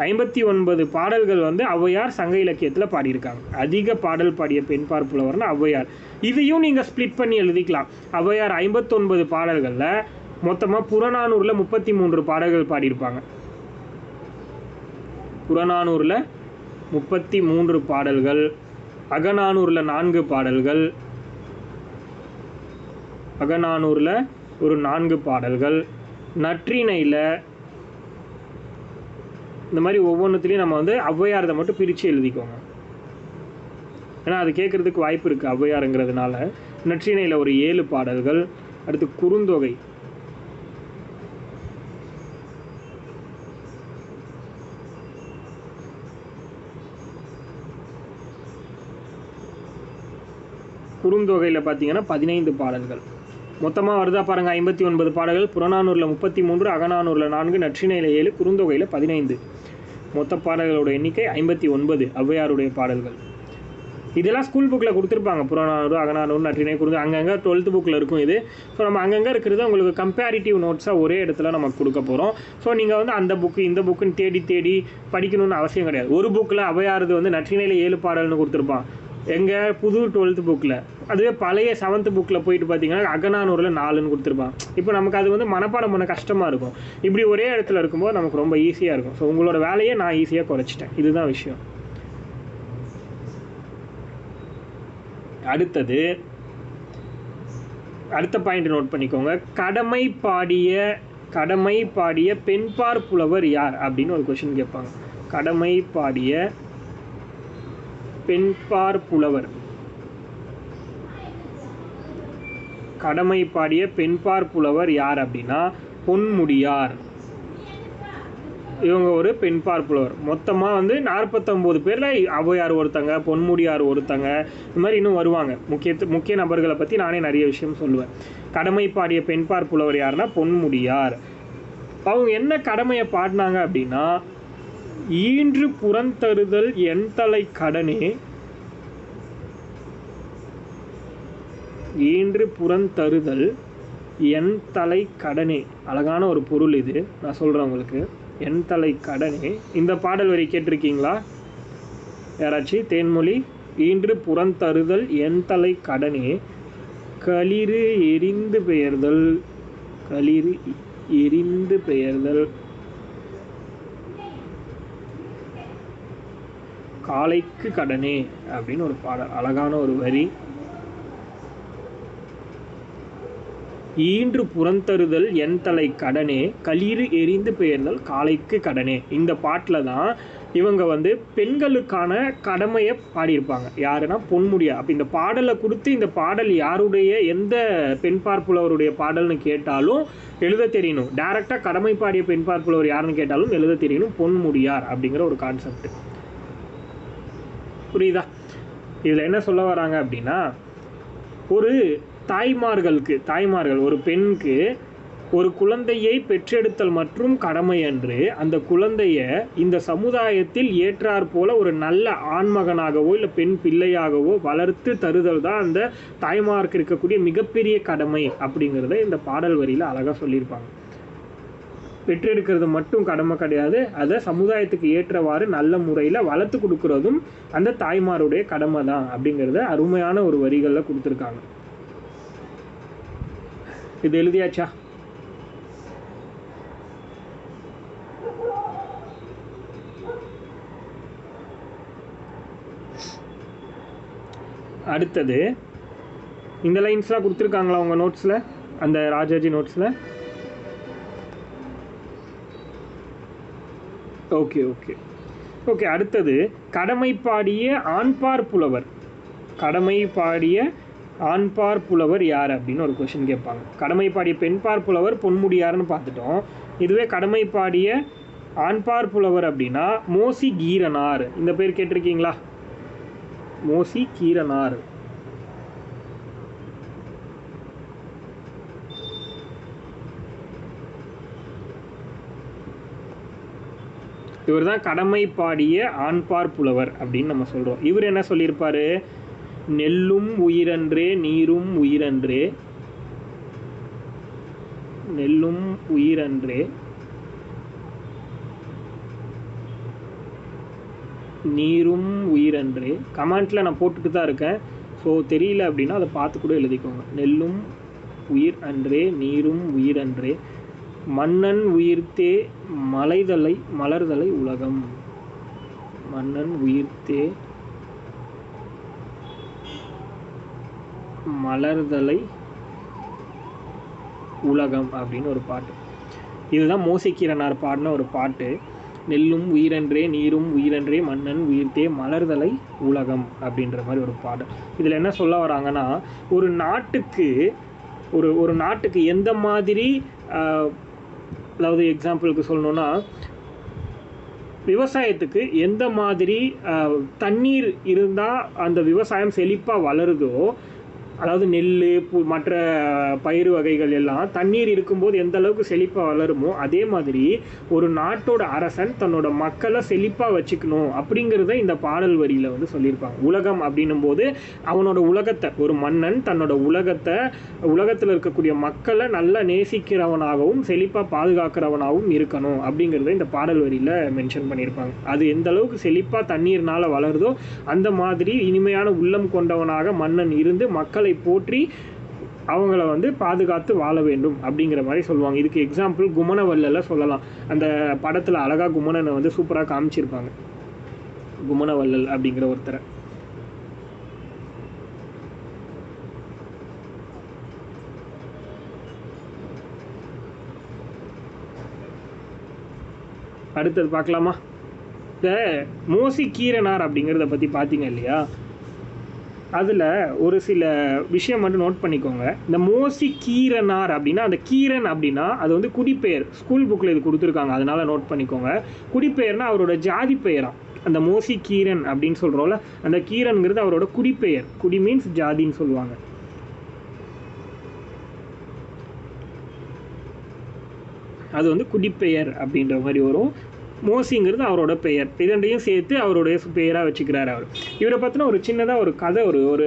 59 பாடல்கள் வந்து ஔவையார் சங்க இலக்கியத்தில் பாடியிருக்காங்க. அதிக பாடல் பாடிய பெண்பார் புலவர்னா ஔவையார். இதையும் நீங்கள் ஸ்ப்ளிட் பண்ணி எழுதிக்கலாம். ஔவையார் 59 பாடல்களில் மொத்தமாக புறநானூறில் 33 பாடல்கள் பாடியிருப்பாங்க. புறநானூறில் 33 பாடல்கள், அகநானூறில் 4 பாடல்கள், அகநானூறில் ஒரு 4 பாடல்கள், நற்றிணையில் இந்த மாதிரி ஒவ்வொன்றுத்துலேயும் நம்ம வந்து ஔவையாரதை மட்டும் பிரித்து எழுதிக்கோங்க. ஏன்னா அது கேட்குறதுக்கு வாய்ப்பு இருக்குது ஔவையாருங்கிறதுனால. நற்றிணையில் ஒரு 7 பாடல்கள். அடுத்து குறுந்தொகை, குறுந்தொகையில் பார்த்தீங்கன்னா 15 பாடல்கள். மொத்தமாக வருதா பாருங்கள், 59 பாடல்கள். புறநானூரில் 33, அகநானூரில் 4, நற்றிணையில் 7, குறுந்தொகையில் 15. மொத்த பாடல்களோட எண்ணிக்கை 59 ஔவையாருடைய பாடல்கள். இதெல்லாம் ஸ்கூல் புக்கில் கொடுத்துருப்பாங்க. புறநானூறு, அகநானூறு, நற்றிணை, குறுந்தொகை அங்கங்கே 12th புக்கில் இருக்கும் இது. ஸோ நம்ம அங்கங்கே இருக்கிறது உங்களுக்கு கம்பேரிட்டிவ் நோட்ஸாக ஒரே இடத்துல நம்ம கொடுக்க போகிறோம். ஸோ நீங்கள் வந்து அந்த புக்கு இந்த புக்குன்னு தேடி தேடி படிக்கணும்னு அவசியம் கிடையாது. ஒரு புக்கில் ஔவையாரது வந்து நற்றிணையில் 7 பாடல்னு கொடுத்துருப்பான் எங்கள் புது 12th புக்கில். அதுவே பழைய 7th புக்கில் போயிட்டு பார்த்தீங்கன்னா அகநானூரில் 4ன்னு கொடுத்துருப்பான். இப்போ நமக்கு அது வந்து மனப்பாடம் பண்ண கஷ்டமாக இருக்கும். இப்படி ஒரே இடத்துல இருக்கும்போது நமக்கு ரொம்ப ஈஸியாக இருக்கும். ஸோ உங்களோட வேலையை நான் ஈஸியாக குறைச்சிட்டேன். இதுதான் விஷயம். அடுத்தது, அடுத்த பாயிண்ட் நோட் பண்ணிக்கோங்க. கடமை பாடிய பெண்பார் புலவர் யார் அப்படின்னு ஒரு கொஸ்டின் கேட்பாங்க. கடமை பாடிய பெண்பார் புலவர், கடமை பாடிய பெண்பார் புலவர் யார் அப்படின்னா பொன்முடியார். இவங்க ஒரு பெண்பார் புலவர். மொத்தமாக வந்து 49 பேரில் ஔவையார் ஒருத்தங்க, பொன்முடியார் ஒருத்தங்க, இந்த மாதிரி இன்னும் வருவாங்க. முக்கிய நபர்களை பற்றி நானே நிறைய விஷயம் சொல்லுவேன். கடமை பாடிய பெண்பார் புலவர் யாருன்னா பொன்முடியார். அவங்க என்ன கடமையை பாடினாங்க அப்படின்னா, ஈன்று புறந்தருதல் என் தலை கடனே, ஈன்று புறந்தருதல் என் தலை கடனே. அழகான ஒரு பொருள் இது, நான் சொல்கிறேன் உங்களுக்கு. என் தலை கடனே. இந்த பாடல் வரி கேட்டிருக்கீங்களா யாராச்சும்? தேன்மொழி. ஈன்று புறந்தருதல் என் தலை கடனே, களிறு எரிந்து பெயர்தல், களிறு எரிந்து பெயர்தல் காலைக்கு கடனே அப்படின்னு ஒரு பாடல். அழகான ஒரு வரி. ஈன்று புறந்தருதல் என் தலை கடனே, களிறு எரிந்து பெயர்தல் காலைக்கு கடனே. இந்த பாட்டில் தான் இவங்க வந்து பெண்களுக்கான கடமையை பாடியிருப்பாங்க. யாருன்னா பொன்முடியார். அப்போ இந்த பாடலை கொடுத்து இந்த பாடல் யாருடைய, எந்த பெண்பார் புலவருடைய பாடல்னு கேட்டாலும் எழுத தெரியணும். டைரெக்டாக கடமை பாடிய பெண்பார் புலவர் யாருன்னு கேட்டாலும் எழுத தெரியணும். பொன்முடியார் அப்படிங்கிற ஒரு கான்செப்ட். புரியுதா? இதில் என்ன சொல்ல வராங்க அப்படின்னா, ஒரு தாய்மார்கள் ஒரு பெண்ணுக்கு ஒரு குழந்தையை பெற்றெடுத்தல் மற்றும் கடமை என்று அந்த குழந்தைய இந்த சமுதாயத்தில் ஏற்றாற் போல ஒரு நல்ல ஆண்மகனாகவோ இல்லை பெண் பிள்ளையாகவோ வளர்த்து தருதல் தான் அந்த தாய்மாருக்கு இருக்கக்கூடிய மிகப்பெரிய கடமை அப்படிங்கிறத இந்த பாடல் வரியில் அழகாக சொல்லியிருப்பாங்க. பெற்றெடுக்கிறது மட்டும் கடமை கிடையாது, அதை சமுதாயத்துக்கு ஏற்றவாறு நல்ல முறையில் வளர்த்து கொடுக்கறதும் அந்த தாய்மாருடைய கடமை தான் அப்படிங்கிறத அருமையான ஒரு வரிகளில் கொடுத்துருக்காங்க. இது எழுதியாச்சா? அடுத்தது, இந்த லைன்ஸ்லாம் கொடுத்துருக்காங்களா உங்கள் நோட்ஸில், அந்த ராஜாஜி நோட்ஸில்? Okay okay okay. அடுத்தது, கடமை பாடிய ஆண்பார் புலவர். கடமை பாடிய ஆண்பார் புலவர் யார் அப்படின்னு ஒரு கொஸ்டின் கேட்பாங்க. கடமை பாடிய பெண்பார் புலவர் பொன்முடியார்னு பார்த்துட்டோம். இதுவே கடமை பாடிய ஆண்பார் புலவர் அப்படின்னா மோசி கீரனார். இந்த பேர் கேட்டிருக்கீங்களா? மோசி கீரனார். இவர் தான் கடமை பாடிய ஆண்பார் புலவர் அப்படின்னு நம்ம சொல்கிறோம். இவர் என்ன சொல்லியிருப்பாரு? நெல்லும் உயிரன்றே நீரும் உயிரன்றே, நெல்லும் உயிரன்றே நீரும் உயிரன்றே. கமெண்ட்டில் நான் போட்டுட்டு தான் இருக்கேன். ஸோ தெரியல அப்படின்னா அதை பார்த்து கூட எழுதிக்கோங்க. நெல்லும் உயிர் அன்றே நீரும் உயிர் அன்றே மன்னன் உயிர்த்தே மலைதலை மலர்தலை உலகம். மன்னன் உயிர்த்தே மலர்தலை உலகம் அப்படின்னு ஒரு பாட்டு. இதுதான் மோசிக்கீரனார் பாடின ஒரு பாட்டு. நெல்லும் உயிரன்றே நீரும் உயிரன்றே மன்னன் உயிர்த்தே மலர்தலை உலகம் அப்படின்ற மாதிரி ஒரு பாட்டு. இதில் என்ன சொல்ல வராங்கன்னா, ஒரு நாட்டுக்கு ஒரு நாட்டுக்கு எந்த மாதிரி, அதாவது எக்ஸாம்பிளுக்கு சொல்லணும்னா, விவசாயத்துக்கு எந்த மாதிரி தண்ணீர் இருந்தால் அந்த விவசாயம் செழிப்பாக வளருதோ, அதாவது நெல் மற்ற பயிர் வகைகள் எல்லாம் தண்ணீர் இருக்கும்போது எந்த அளவுக்கு செழிப்பாக வளருமோ அதே மாதிரி ஒரு நாட்டோட அரசன் தன்னோட மக்களை செழிப்பாக வச்சுக்கணும் அப்படிங்கிறத இந்த பாடல் வரியில் வந்து சொல்லியிருப்பாங்க. உலகம் அப்படின்னும் போது அவனோட உலகத்தை, ஒரு மன்னன் தன்னோட உலகத்தில் இருக்கக்கூடிய மக்களை நல்லா நேசிக்கிறவனாகவும் செழிப்பாக பாதுகாக்கிறவனாகவும் இருக்கணும் அப்படிங்கிறத இந்த பாடல் வரியில் மென்ஷன் பண்ணியிருப்பாங்க. அது எந்த அளவுக்கு செழிப்பாக தண்ணீர்னால் வளருதோ அந்த மாதிரி இனிமையான உள்ளம் கொண்டவனாக மன்னன் இருந்து மக்களை போற்றி அவங்கள வந்து பாதுகாத்து வாழ வேண்டும் அப்படிங்கிற மாதிரி சொல்லுவாங்க. இதுக்கு எக்ஸாம்பிள் குமணவல்லல சொல்லலாம். அந்த படத்தில் அழகாக குமணனை வந்து சூப்பராக காமிச்சிருப்பாங்க, குமணவல்லல் அப்படிங்கிற ஒருத்தரை. அடுத்தது பார்க்கலாமா? இந்த மோசிக்கீரனார் அப்படிங்கிறத பற்றி பார்த்தீங்க இல்லையா, அதில் ஒரு சில விஷயம் மட்டும் நோட் பண்ணிக்கோங்க. இந்த மோசிக்கீரனார் அப்படின்னா, அந்த கீரன் அப்படின்னா அது வந்து குடிப்பெயர். ஸ்கூல் புக்கில் இது கொடுத்துருக்காங்க, அதனால நோட் பண்ணிக்கோங்க. குடிப்பெயர்னா அவரோட ஜாதி பெயராம். அந்த மோசிக்கீரன் அப்படின்னு சொல்கிறோம்ல, அந்த கீரன்கிறது அவரோட குடிப்பெயர். குடி மீன்ஸ் ஜாதின்னு சொல்லுவாங்க. அது வந்து குடிப்பெயர் அப்படின்ற மாதிரி வரும். மோசிங்கிறது அவரோட பெயர். இரண்டையும் சேர்த்து அவருடைய பெயராக வச்சுக்கிறார் அவர். இவரை பற்றின ஒரு சின்னதாக ஒரு கதை, ஒரு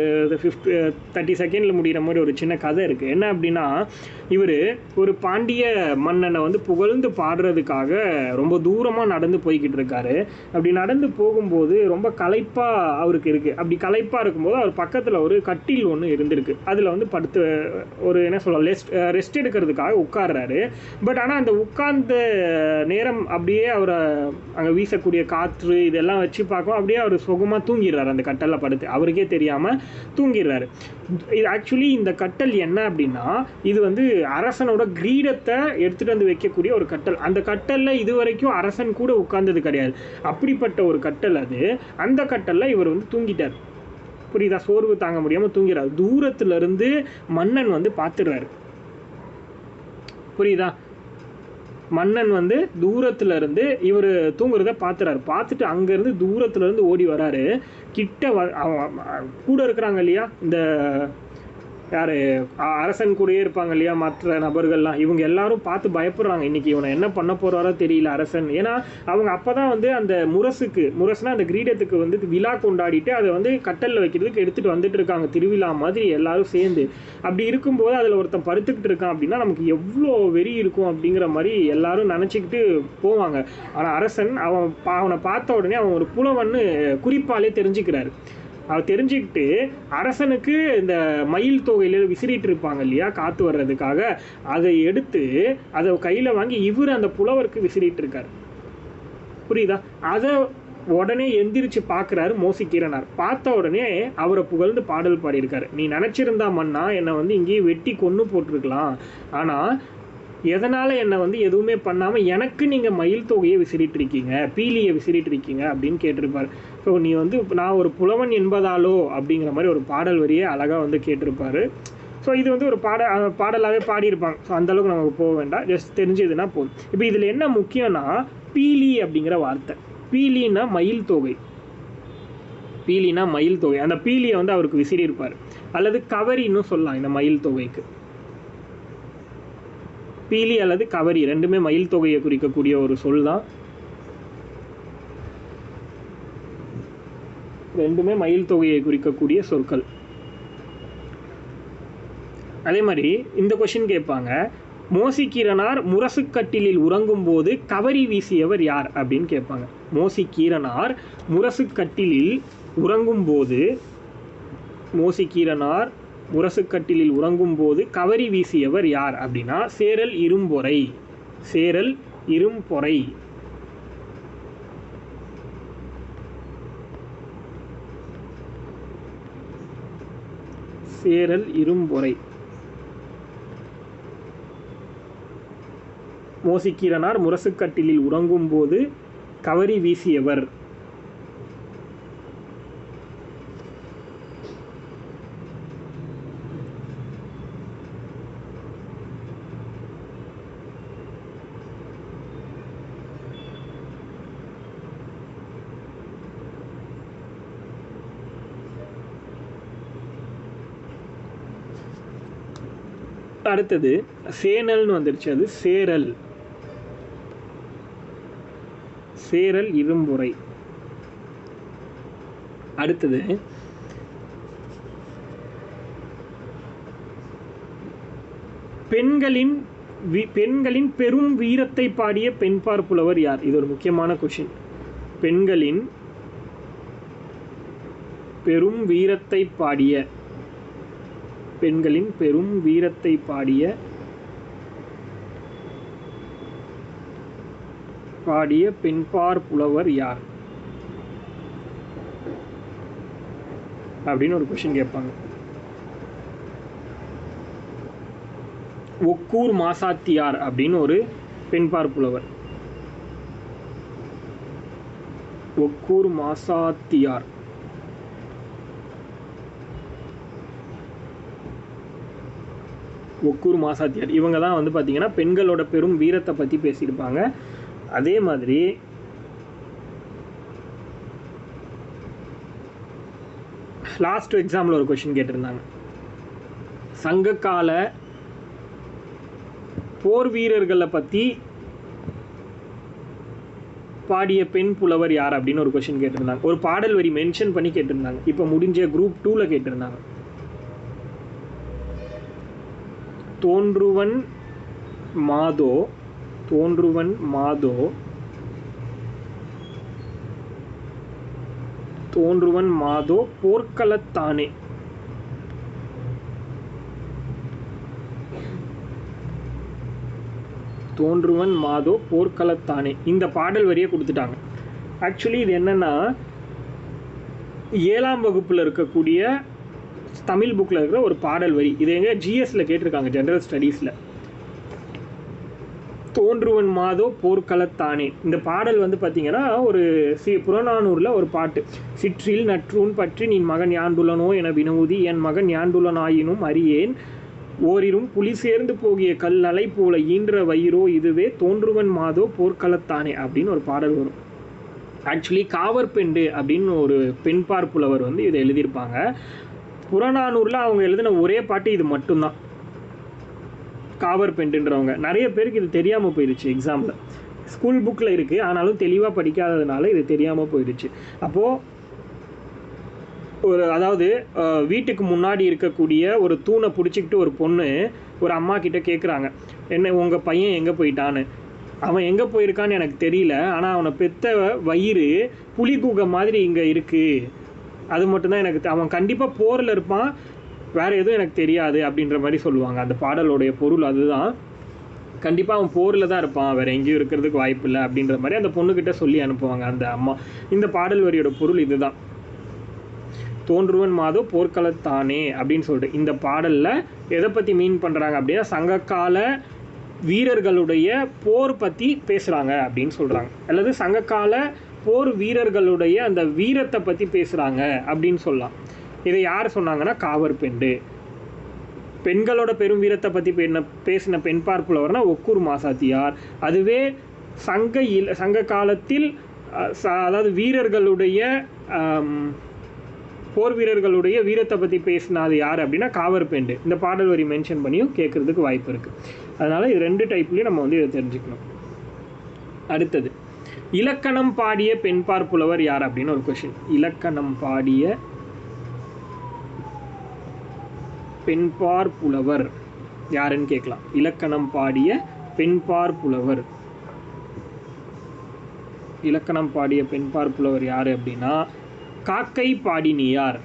30 செகண்டில் முடிகிற மாதிரி ஒரு சின்ன கதை இருக்குது. என்ன அப்படின்னா, இவர் ஒரு பாண்டிய மன்னனை வந்து புகழ்ந்து பாடுறதுக்காக ரொம்ப தூரமாக நடந்து போய்கிட்டு இருக்காரு. அப்படி நடந்து போகும்போது ரொம்ப களைப்பாக அவருக்கு இருக்குது. அப்படி களைப்பாக இருக்கும்போது அவர் பக்கத்தில் ஒரு கட்டில் ஒன்று இருந்திருக்கு. அதில் வந்து படுத்து ஒரு என்ன சொல்லலாம், ரெஸ்ட் எடுக்கிறதுக்காக உட்கார்றாரு. பட் ஆனால் அந்த உட்கார்ந்த நேரம் அப்படியே அவரை அங்கே வீசக்கூடிய காற்று இதெல்லாம் வச்சு பார்க்கும், அப்படியே அவர் சுகமாக தூங்கிடுறாரு. அந்த கட்டலில் படுத்து அவருக்கே தெரியாமல் தூங்கிடுறாரு. இது ஆக்சுவலி இந்த கட்டல் என்ன அப்படின்னா, இது வந்து அரசனோட கிரீடத்தை எடுத்துகிட்டு வந்து வைக்கக்கூடிய ஒரு கட்டல். அந்த கட்டலில் இது வரைக்கும் அரசன் கூட உட்கார்ந்தது கிடையாது. அப்படிப்பட்ட ஒரு கட்டல் அது. அந்த கட்டலில் இவர் வந்து தூங்கிட்டார். புரியுதா? சோர்வு தாங்க முடியாமல் தூங்கிறார். தூரத்துலேருந்து மன்னன் வந்து பார்த்துடுறாரு. புரியுதா? மன்னன் வந்து தூரத்துல இருந்து இவர் தூங்குறத பார்த்துறாரு. பார்த்துட்டு அங்கேருந்து தூரத்துலேருந்து ஓடி வராரு. கிட்ட கூட இருக்கிறாங்க இல்லையா, இந்த யார் அரசன் கூடயே இருப்பாங்க இல்லையா மற்ற நபர்கள்லாம், இவங்க எல்லாரும் பார்த்து பயப்படுறாங்க. இன்றைக்கி இவனை என்ன பண்ண போகிறாரோ தெரியல அரசன். ஏன்னா அவங்க அப்போ தான் வந்து அந்த முரசுனா அந்த கிரீடத்துக்கு வந்து விழா கொண்டாடிட்டு அதை வந்து கட்டலில் வைக்கிறதுக்கு எடுத்துகிட்டு வந்துட்டு இருக்காங்க, திருவிழா மாதிரி எல்லாரும் சேர்ந்து. அப்படி இருக்கும்போது அதில் ஒருத்தன் படுத்துக்கிட்டு இருக்கான் அப்படின்னா நமக்கு எவ்வளோ வெறி இருக்கும் அப்படிங்கிற மாதிரி எல்லாரும் நினச்சிக்கிட்டு போவாங்க. ஆனால் அரசன் அவனை பார்த்த உடனே அவன் ஒரு புலவன்னு குறிப்பாலே தெரிஞ்சுக்கிறாரு. அவர் தெரிஞ்சுக்கிட்டு அரசனுக்கு இந்த மயில் தொகையில் விசிறிட்டு இருப்பாங்க இல்லையா காற்று வர்றதுக்காக, அதை எடுத்து அதை கையில் வாங்கி இவர் அந்த புலவருக்கு விசிறிட்டு இருக்கார். புரியுதா? அதை உடனே எந்திரிச்சு பார்க்குறாரு மோசிக்கீரனார். பார்த்த உடனே அவரை புகழ்ந்து பாடல் பாடியிருக்காரு. நீ நினச்சிருந்தா மன்னா என்னை வந்து இங்கேயே வெட்டி கொன்று போட்டிருக்கலாம், ஆனால் எதனால் என்னை வந்து எதுவுமே பண்ணாமல் எனக்கு நீங்கள் மயில் தொகையை விசிறிட்டு இருக்கீங்க, பீலியை விசிறிட்டு இருக்கீங்க அப்படின்னு கேட்டிருப்பார். ஸோ நீ வந்து நான் ஒரு புலவன் என்பதாலோ அப்படிங்கிற மாதிரி ஒரு பாடல் வரியே அழகாக வந்து கேட்டிருப்பார். ஸோ இது வந்து ஒரு பாடலாகவே பாடியிருப்பாங்க. ஸோ அந்தளவுக்கு நமக்கு போக வேண்டாம், ஜஸ்ட் தெரிஞ்சதுன்னா போதும். இப்போ இதில் என்ன முக்கியம்னா, பீலி அப்படிங்கிற வார்த்தை. பீலின்னா மயில் தொகை. பீலினா மயில் தொகை. அந்த பீலியை வந்து அவருக்கு விசிறி இருப்பார். அல்லது கவரின்னு சொல்லலாம் இந்த மயில் தொகைக்கு. பீலி அல்லது கவரி ரெண்டுமே மயில் தொகையை குறிக்கக்கூடிய ஒரு சொல் தான். ரெண்டுமே மயில் தொகையை குறிக்கக்கூடிய சொற்கள். அதே மாதிரி இந்த கொஸ்டின் கேட்பாங்க, மோசிக்கீரனார் முரசுக்கட்டிலில் உறங்கும் போது கவரி வீசியவர் யார் அப்படின்னு கேட்பாங்க. மோசிக்கீரனார் முரசுக்கட்டிலில் உறங்கும் போது, மோசிக்கீரனார் முரசுக்கட்டிலில் உறங்கும் போது கவரி வீசியவர் யார் அப்படின்னா சேரல் இரும்பொறை. சேரல் இரும்பொறை. சேரல் இரும்பொறை. மோசிக்கீரனார் முரசுக்கட்டிலில் உறங்கும் போது கவரி வீசியவர். அடுத்தது சேனல்னு வந்துருச்சு, அது சேரல். சேரல் இரும்புரை. அடுத்தது பெண்களின் பெரும் வீரத்தை பாடிய பெண்பார் புலவர் யார்? இது ஒரு முக்கியமான கொஸ்டின். பெண்களின் பெரும் வீரத்தை பாடிய, பெண்களின் பெரும் வீரத்தை பாடிய பெண்பார் புலவர் யார் அப்படின்னு ஒரு கொஸ்டின் கேட்பாங்க. ஒக்கூர் மாசாத்தியார் அப்படின்னு ஒரு பெண்பார் புலவர். ஒக்கூர் மாசாத்தியார். ஒக்கூர் மாசாத்தியார் இவங்க தான் வந்து பார்த்தீங்கன்னா பெண்களோட பெரும் வீரத்தை பற்றி பேசியிருப்பாங்க. அதே மாதிரி லாஸ்ட் எக்ஸாம்பிள் ஒரு கொஸ்டின் கேட்டிருந்தாங்க. சங்ககால போர் வீரர்களை பற்றி பாடிய பெண் புலவர் யார் அப்படின்னு ஒரு கொஸ்டின் கேட்டிருந்தாங்க. ஒரு பாடல் வரி மென்ஷன் பண்ணி கேட்டிருந்தாங்க. இப்போ முடிஞ்ச குரூப் 2ல கேட்டிருந்தாங்க. தோன்றுவன் மாதோ, தோன்றுவன் மாதோ, தோன்றுவன் மாதோ போர்க்களத்தானே. தோன்றுவன் மாதோ போர்க்களத்தானே. இந்த பாடல் வரியை கொடுத்துட்டாங்க. ஆக்சுவலி இது என்னன்னா 7ஆம் வகுப்புல இருக்கக்கூடிய தமிழ் புக்கில் இருக்கிற ஒரு பாடல் வரி. இது எங்க ஜிஎஸ்ல கேட்டிருக்காங்க, ஜெனரல் ஸ்டடீஸில். தோன்றுவன் மாதோ போர்க்களத்தானே. இந்த பாடல் வந்து பார்த்தீங்கன்னா ஒரு புறநானூரில் ஒரு பாட்டு. சிற்றில் நற்றூன் பற்றி நின் மகன் யாண்டுள்ளனோ என வினவுதி என் மகன் யாண்டுள்ளனாயினும் அறியேன் ஓரிரும் புலி சேர்ந்து போகிய கல் அலை போல ஈன்ற வயிறோ இதுவே தோன்றுவன் மாதோ போர்க்களத்தானே அப்படின்னு ஒரு பாடல் வரும். ஆக்சுவலி காவற்பெண்டு அப்படின்னு ஒரு பெண்பார் புலவர் வந்து இதை எழுதியிருப்பாங்க. புறநானூரில் அவங்க எழுதின ஒரே பாட்டு இது மட்டும்தான், காவற்பெண்டுன்றவங்க. நிறைய பேருக்கு இது தெரியாமல் போயிடுச்சு. எக்ஸாமில் ஸ்கூல் புக்கில் இருக்குது, ஆனாலும் தெளிவாக படிக்காததுனால இது தெரியாமல் போயிடுச்சு. அப்போது அதாவது வீட்டுக்கு முன்னாடி இருக்கக்கூடிய ஒரு தூணை பிடிச்சிக்கிட்டு ஒரு பொண்ணு ஒரு அம்மா கிட்ட கேட்குறாங்க, என்ன உங்கள் பையன் எங்கே போயிட்டான்னு. அவன் எங்கே போயிருக்கான்னு எனக்கு தெரியல, ஆனால் அவனை பெத்த வயிறு புலி குகை மாதிரி இங்கே இருக்குது, அது மட்டும்தான் எனக்கு அவன் கண்டிப்பாக போரில் இருப்பான், வேறு எதுவும் எனக்கு தெரியாது அப்படின்ற மாதிரி சொல்லுவாங்க. அந்த பாடலுடைய பொருள் அதுதான். கண்டிப்பாக அவன் போரில் தான் இருப்பான், வேறு எங்கேயும் இருக்கிறதுக்கு வாய்ப்பு இல்லை அப்படின்ற மாதிரி அந்த பொண்ணுக்கிட்ட சொல்லி அனுப்புவாங்க அந்த அம்மா. இந்த பாடல் வரியோட பொருள் இதுதான், தோன்றுவன் மாதோ போர்க்களத்தானே அப்படின்னு சொல்லிட்டு. இந்த பாடலில் எதை பற்றி மீன் பண்ணுறாங்க அப்படின்னா சங்ககால வீரர்களுடைய போர் பற்றி பேசுகிறாங்க அப்படின்னு சொல்கிறாங்க, அல்லது சங்ககால போர் வீரர்களுடைய அந்த வீரத்தை பற்றி பேசுகிறாங்க அப்படின்னு சொல்லலாம். இதை யார் சொன்னாங்கன்னா காவற்பெண்டு. பெண்களோட பெரும் வீரத்தை பற்றி பேசின பெண்பார் புலவர்னா ஒக்கூர் மாசாத்தியார். அதுவே சங்க காலத்தில் அதாவது வீரர்களுடைய போர் வீரர்களுடைய வீரத்தை பற்றி பேசினது யார் அப்படின்னா காவற்பெண்டு. இந்த பாடல் வரி மென்ஷன் பண்ணியும் கேட்குறதுக்கு வாய்ப்பு இருக்குது. அதனால் இது 2 டைப்லேயும் நம்ம வந்து இதை தெரிஞ்சுக்கணும். அடுத்தது இலக்கணம் பாடிய பெண்பார் புலவர் யார் அப்படின்னு ஒரு கொஸ்டின். இலக்கணம் பாடிய பெண்பார் புலவர் யாருன்னு கேட்கலாம். இலக்கணம் பாடிய பெண்பார் புலவர், இலக்கணம் பாடிய பெண்பார் புலவர் யார் அப்படின்னா காக்கை பாடினியார்.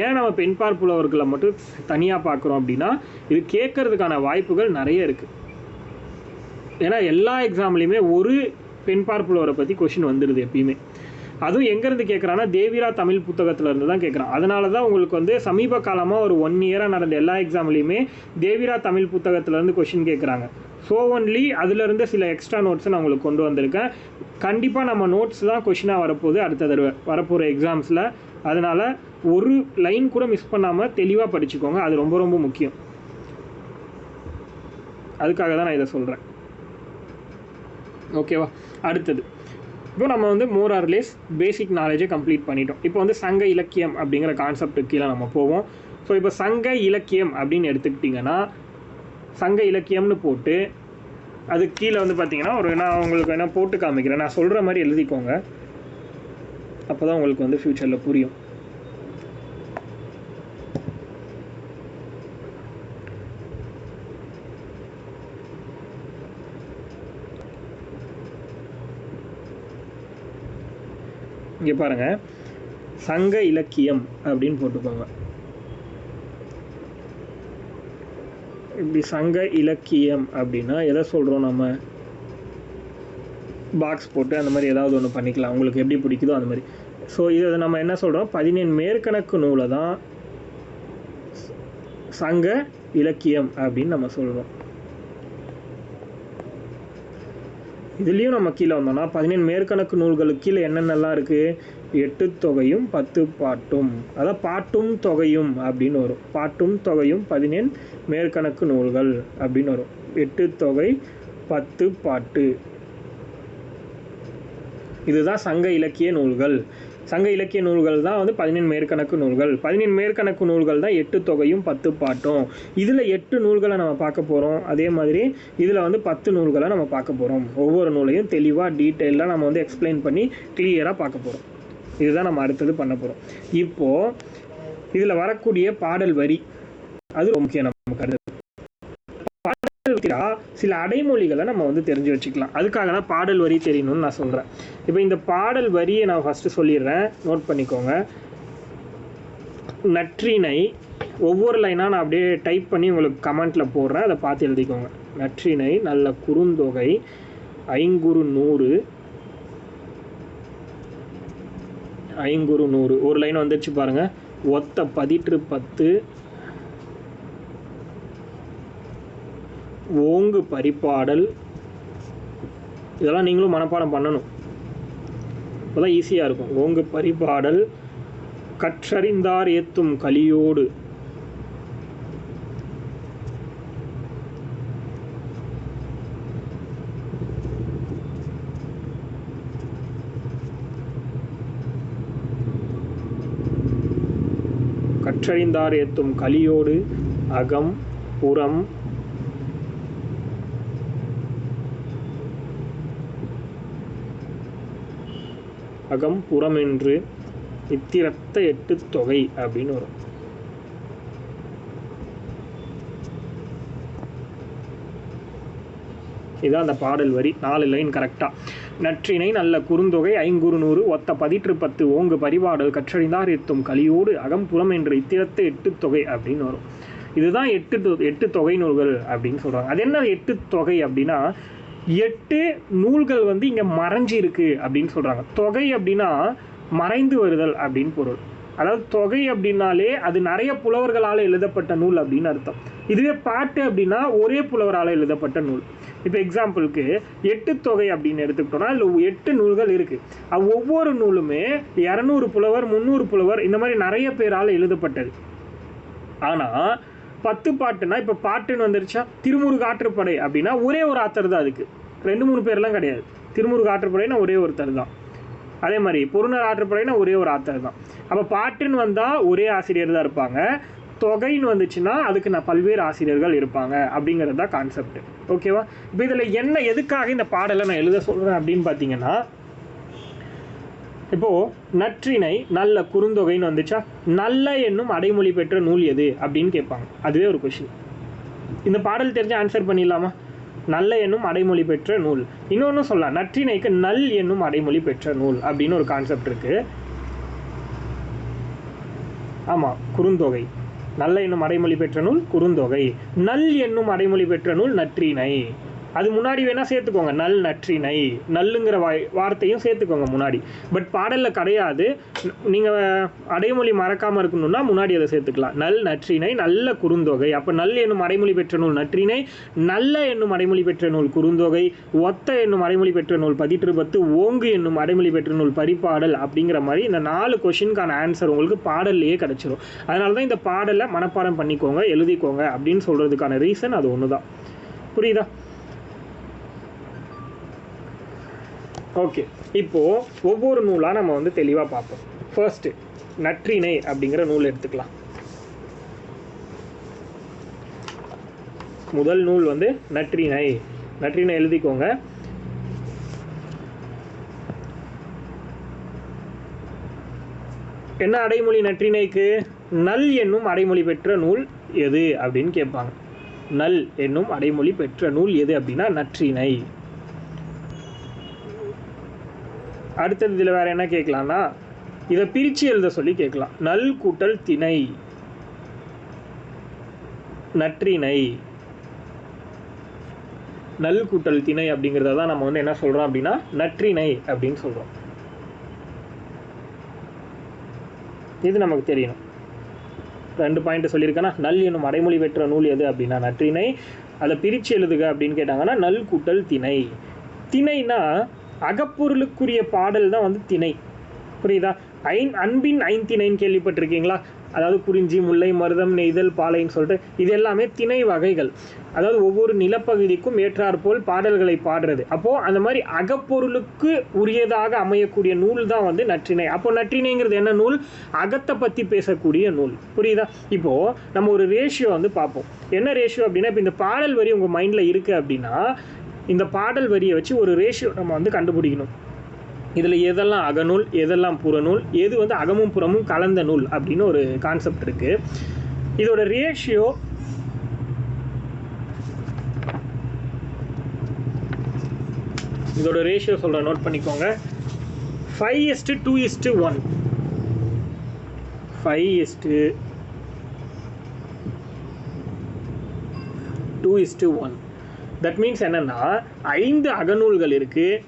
ஏன் நம்ம பெண்பார் புலவர்களை மட்டும் தனியாக பார்க்குறோம் அப்படின்னா இது கேட்கறதுக்கான வாய்ப்புகள் நிறைய இருக்குது. ஏன்னா எல்லா எக்ஸாம்லேயுமே ஒரு பெண்பார் புலவரை பற்றி கொஷின் வந்துடுது எப்பயுமே. அதுவும் எங்கேருந்து கேட்குறான்னா தேவிரா தமிழ் புத்தகத்திலேருந்து தான் கேட்குறான். அதனால தான் உங்களுக்கு வந்து சமீப காலமாக ஒரு 1 இயராக நடந்த எல்லா எக்ஸாம்லேயுமே தேவிரா தமிழ் புத்தகத்திலேருந்து கொஷின் கேட்குறாங்க. ஸோ ஒன்லி அதிலிருந்து சில எக்ஸ்ட்ரா நோட்ஸை நான் உங்களுக்கு கொண்டு வந்திருக்கேன். கண்டிப்பாக நம்ம நோட்ஸ் தான் கொஷினாக வரப்போகுது அடுத்த தடவை வரப்போகிற எக்ஸாம்ஸில். அதனால் ஒரு லைன் கூட மிஸ் பண்ணாமல் தெளிவாக படிச்சுக்கோங்க. அது ரொம்ப ரொம்ப முக்கியம். அதுக்காக தான் நான் இதை சொல்கிறேன். ஓகேவா? அடுத்தது இப்போ நம்ம வந்து மோர் ஆர் லெஸ் பேசிக் நாலேஜை கம்ப்ளீட் பண்ணிட்டோம். இப்போ வந்து சங்க இலக்கியம் அப்படிங்கிற கான்செப்டுக்கு கீழே நம்ம போவோம். ஸோ இப்போ சங்க இலக்கியம் அப்படின்னு எடுத்துக்கிட்டிங்கன்னா சங்க இலக்கியம்னு போட்டு அதுக்கு கீழே வந்து பார்த்தீங்கன்னா நான் உங்களுக்கு என்ன போட்டு காமிக்கிறேன். நான் சொல்கிற மாதிரி எழுதிக்கோங்க. அப்போ தான் உங்களுக்கு வந்து ஃப்யூச்சரில் புரியும். இங்கே பாருங்கள், சங்க இலக்கியம் அப்படின்னு போட்டுக்கோங்க. இப்படி சங்க இலக்கியம் அப்படின்னா எதை சொல்கிறோம்? நம்ம பாக்ஸ் போட்டு அந்த மாதிரி ஏதாவது ஒன்று பண்ணிக்கலாம், உங்களுக்கு எப்படி பிடிக்குதோ அந்த மாதிரி. ஸோ இதை நம்ம என்ன சொல்கிறோம்? 14 மேற்கணக்கு நூலை தான் சங்க இலக்கியம் அப்படின்னு நம்ம சொல்கிறோம். இதுலேயும் நம்ம கீழே வந்தோம்னா 14 மேற்கணக்கு நூல்களுக்கு கீழே என்னென்னலாம் இருக்குது? 8 தொகையும் 10 பாட்டும். அதான் பாட்டும் தொகையும் அப்படின்னு வரும். பாட்டும் தொகையும் 14 மேற்கணக்கு நூல்கள் அப்படின்னு வரும். 8 தொகை 10 பாட்டு. இதுதான் சங்க இலக்கிய நூல்கள். சங்க இலக்கிய நூல்கள் தான் வந்து 14 மேற்கணக்கு நூல்கள். 14 மேற்கணக்கு நூல்கள் தான் 8 தொகையும் 10 பாட்டும். இதில் 8 நூல்களை நம்ம பார்க்க போகிறோம். அதே மாதிரி இதில் வந்து 10 நூல்களை நம்ம பார்க்க போகிறோம். ஒவ்வொரு நூலையும் தெளிவாக டீட்டெயிலாக நம்ம வந்து எக்ஸ்பிளைன் பண்ணி கிளியராக பார்க்க போகிறோம். இதுதான் நம்ம அடுத்தது பண்ண போகிறோம். இப்போது இதில் வரக்கூடிய பாடல் வரி அது ரொம்ப முக்கியம். நம்ம கருத்து சில அடைமொழிகளை நம்ம வந்து தெரிஞ்சு வச்சுக்கலாம். அதுக்காக தான் பாடல் வரி தெரியணும்னு நான் சொல்கிறேன். இப்போ இந்த பாடல் வரியை நான் ஃபஸ்ட்டு சொல்லிடுறேன், நோட் பண்ணிக்கோங்க. நற்றிணை ஒவ்வொரு லைனாக நான் அப்படியே டைப் பண்ணி உங்களுக்கு கமெண்ட்டில் போடுறேன், அதை பார்த்து எழுதிக்கோங்க. நற்றிணை நல்ல குறுந்தொகை ஐங்குறு நூறு. ஒரு லைன் வந்துடுச்சு பாருங்கள். ஒத்த பதிற்று 10 ஓங்கு பரிபாடல். இதெல்லாம் நீங்களும் மனப்பாடம் பண்ணணும், அப்போதான் ஈஸியாக இருக்கும். ஓங்கு பரிபாடல் கற்றறிந்தார் ஏத்தும் கலியோடு. கற்றறிந்தார் ஏத்தும் கலியோடு அகம் புறம் அகம் புறம் என்று இத்திரத்த 8 தொகை அப்படின்னு வரும். இதுதான் அந்த பாடல் வரி. 4 லைன் கரெக்டாக. நற்றிணை நல்ல குறுந்தொகை ஐங்குறு நூறு ஒத்த பதிற்று 10 ஓங்கு பரிபாடல் கற்றறிந்தார் ஏத்தும் கலியோடு அகம்புறம் என்று இத்திரத்த 8 தொகை அப்படின்னு வரும். இதுதான் 8 தொகை நூல்கள் அப்படின்னு சொல்கிறாங்க. அது என்ன 8 தொகை அப்படின்னா 8 நூல்கள் வந்து இங்கே மறைஞ்சி இருக்கு அப்படின்னு சொல்கிறாங்க. தொகை அப்படின்னா மறைந்து வருதல் அப்படின்னு பொருள். அதாவது தொகை அப்படின்னாலே அது நிறைய புலவர்களால் எழுதப்பட்ட நூல் அப்படின்னு அர்த்தம். இதுவே பாட்டு அப்படின்னா ஒரே புலவரால் எழுதப்பட்ட நூல். இப்போ எக்ஸாம்பிளுக்கு 8 தொகை அப்படின்னு எடுத்துக்கிட்டோம்னா அதில் 8 நூல்கள் இருக்குது. ஒவ்வொரு நூலுமே 200 புலவர் 300 புலவர் இந்த மாதிரி நிறைய பேரால் எழுதப்பட்டது. ஆனால் 10 பாட்டுனா இப்போ பாட்டுன்னு வந்துருச்சா, திருமுருகு ஆற்றுப்படை அப்படின்னா ஒரே ஒரு ஆத்தர் தான், அதுக்கு 2-3 பேர்லாம் கிடையாது. திருமுருகு ஆற்றுப்படைனா ஒரே ஒருத்தர் தான். அதே மாதிரி பொருணர் ஆற்றுப்படைனா ஒரே ஒரு ஆத்தர் தான். அப்போ பாட்டுன்னு வந்தால் ஒரே ஆசிரியர் தான் இருப்பாங்க. தொகைன்னு வந்துச்சுன்னா அதுக்கு நான் பல்வேறு ஆசிரியர்கள் இருப்பாங்க அப்படிங்கிறது தான் கான்செப்ட். ஓகேவா? இப்போ இதில் என்ன எதுக்காக இந்த பாடலை நான் எழுத சொல்கிறேன் அப்படின்னு பார்த்தீங்கன்னா, இப்போது நற்றிணை நல்ல குறுந்தொகைன்னு வந்துச்சா, நல்ல என்னும் அடைமொழி பெற்ற நூல் எது அப்படின்னு கேட்பாங்க. அதுவே ஒரு கொஷின். இந்த பாடல் தெரிஞ்சு ஆன்சர் பண்ணிடலாமா? நல்ல என்னும் அடைமொழி பெற்ற நூல். இன்னொன்று சொல்லலாம், நற்றிணைக்கு நல் என்னும் அடைமொழி பெற்ற நூல் அப்படின்னு ஒரு கான்செப்ட் இருக்குது. ஆமாம், குறுந்தொகை. நல்ல என்னும் அடைமொழி பெற்ற நூல் குறுந்தொகை. நல் என்னும் அடைமொழி பெற்ற நூல் நற்றிணை. அது முன்னாடி வேணால் சேர்த்துக்கோங்க, நல் நற்றிணை, நல்லுங்கிற வார்த்தையும் சேர்த்துக்கோங்க முன்னாடி. பட் பாடலில் கிடையாது. நீங்கள் அடைமொழி மறக்காமல் இருக்கணும்னா முன்னாடி அதை சேர்த்துக்கலாம். நல் நற்றிணை, நல்ல குறுந்தொகை. அப்போ நல் என்னும் அடைமொழி பெற்ற நூல் நற்றிணை, நல்ல என்னும் அடைமொழி பெற்ற நூல் குறுந்தொகை, ஒத்த என்னும் அடைமொழி பெற்ற நூல் பதிற்றுப்பத்து, ஓங்கு என்னும் அடைமொழி பெற்ற நூல் பரிபாடல். அப்படிங்கிற மாதிரி இந்த 4 கொஷினுக்கான ஆன்சர் உங்களுக்கு பாடல்லையே கிடச்சிரும். அதனால தான் இந்த பாடலை மனப்பாடம் பண்ணிக்கோங்க, எழுதிக்கோங்க அப்படின்னு சொல்கிறதுக்கான ரீசன் அது ஒன்று தான். புரியுதா? ஓகே, இப்போது ஒவ்வொரு நூலாக நம்ம வந்து தெளிவாக பார்ப்போம். ஃபர்ஸ்ட்டு நற்றிணை அப்படிங்கிற நூல் எடுத்துக்கலாம். முதல் நூல் வந்து நற்றிணை. நற்றிணை எழுதிக்கோங்க. என்ன அடைமொழி நற்றிணைக்கு? நல் என்னும் அடைமொழி பெற்ற நூல் எது அப்படின்னு கேட்பாங்க. நல் என்னும் அடைமொழி பெற்ற நூல் எது அப்படின்னா நற்றிணை. அடுத்தது இதில் வேறு என்ன கேட்கலான்னா, இதை பிரித்து எழுத சொல்லி கேட்கலாம். நல் கூட்டல் திணை நற்றிணை. நல் கூட்டல் திணை அப்படிங்கிறத தான் நம்ம வந்து என்ன சொல்கிறோம் அப்படின்னா நற்றிணை அப்படின்னு சொல்கிறோம். இது நமக்கு தெரியணும். 2 பாயிண்ட் சொல்லியிருக்கேன்னா, நல் என்னும் அடைமொழி பெற்ற நூல் எது அப்படின்னா நற்றிணை. அதை பிரித்து எழுதுக அப்படின்னு கேட்டாங்கன்னா நல் கூட்டல் திணை. திணைனா அகப்பொருளுக்குரிய பாடல் தான் வந்து திணை. புரியுதா? அன்பின் ஐந்திணைன்னு கேள்விப்பட்டிருக்கீங்களா? அதாவது குறிஞ்சி, முல்லை, மருதம், நெய்தல், பாலைன்னு சொல்லிட்டு இது எல்லாமே திணை வகைகள். அதாவது ஒவ்வொரு நிலப்பகுதிக்கும் ஏற்றாற்போல் பாடல்களை பாடுறது. அப்போது அந்த மாதிரி அகப்பொருளுக்கு உரியதாக அமையக்கூடிய நூல் தான் வந்து நற்றிணை. அப்போது நற்றிணைங்கிறது என்ன நூல்? அகத்தை பற்றி பேசக்கூடிய நூல். புரியுதா? இப்போது நம்ம ஒரு ரேஷியோ வந்து பார்ப்போம். என்ன ரேஷியோ அப்படின்னா, இப்போ இந்த பாடல் வரி உங்கள் மைண்டில் இருக்குது அப்படின்னா இந்த பாடல் வரியை வச்சு ஒரு ரேஷியோ நம்ம வந்து கண்டுபிடிக்கணும். இதில் எதெல்லாம் அகநூல், எதெல்லாம் புறநூல், எது வந்து அகமும் புறமும் கலந்த நூல் அப்படின்னு ஒரு கான்செப்ட் இருக்குது. இதோட ரேஷியோ சொல்கிறேன், நோட் பண்ணிக்கோங்க. 5:2:1. 5:2:1. தட் மீன்ஸ் என்னென்னா 5 அகநூல்கள் இருக்குது,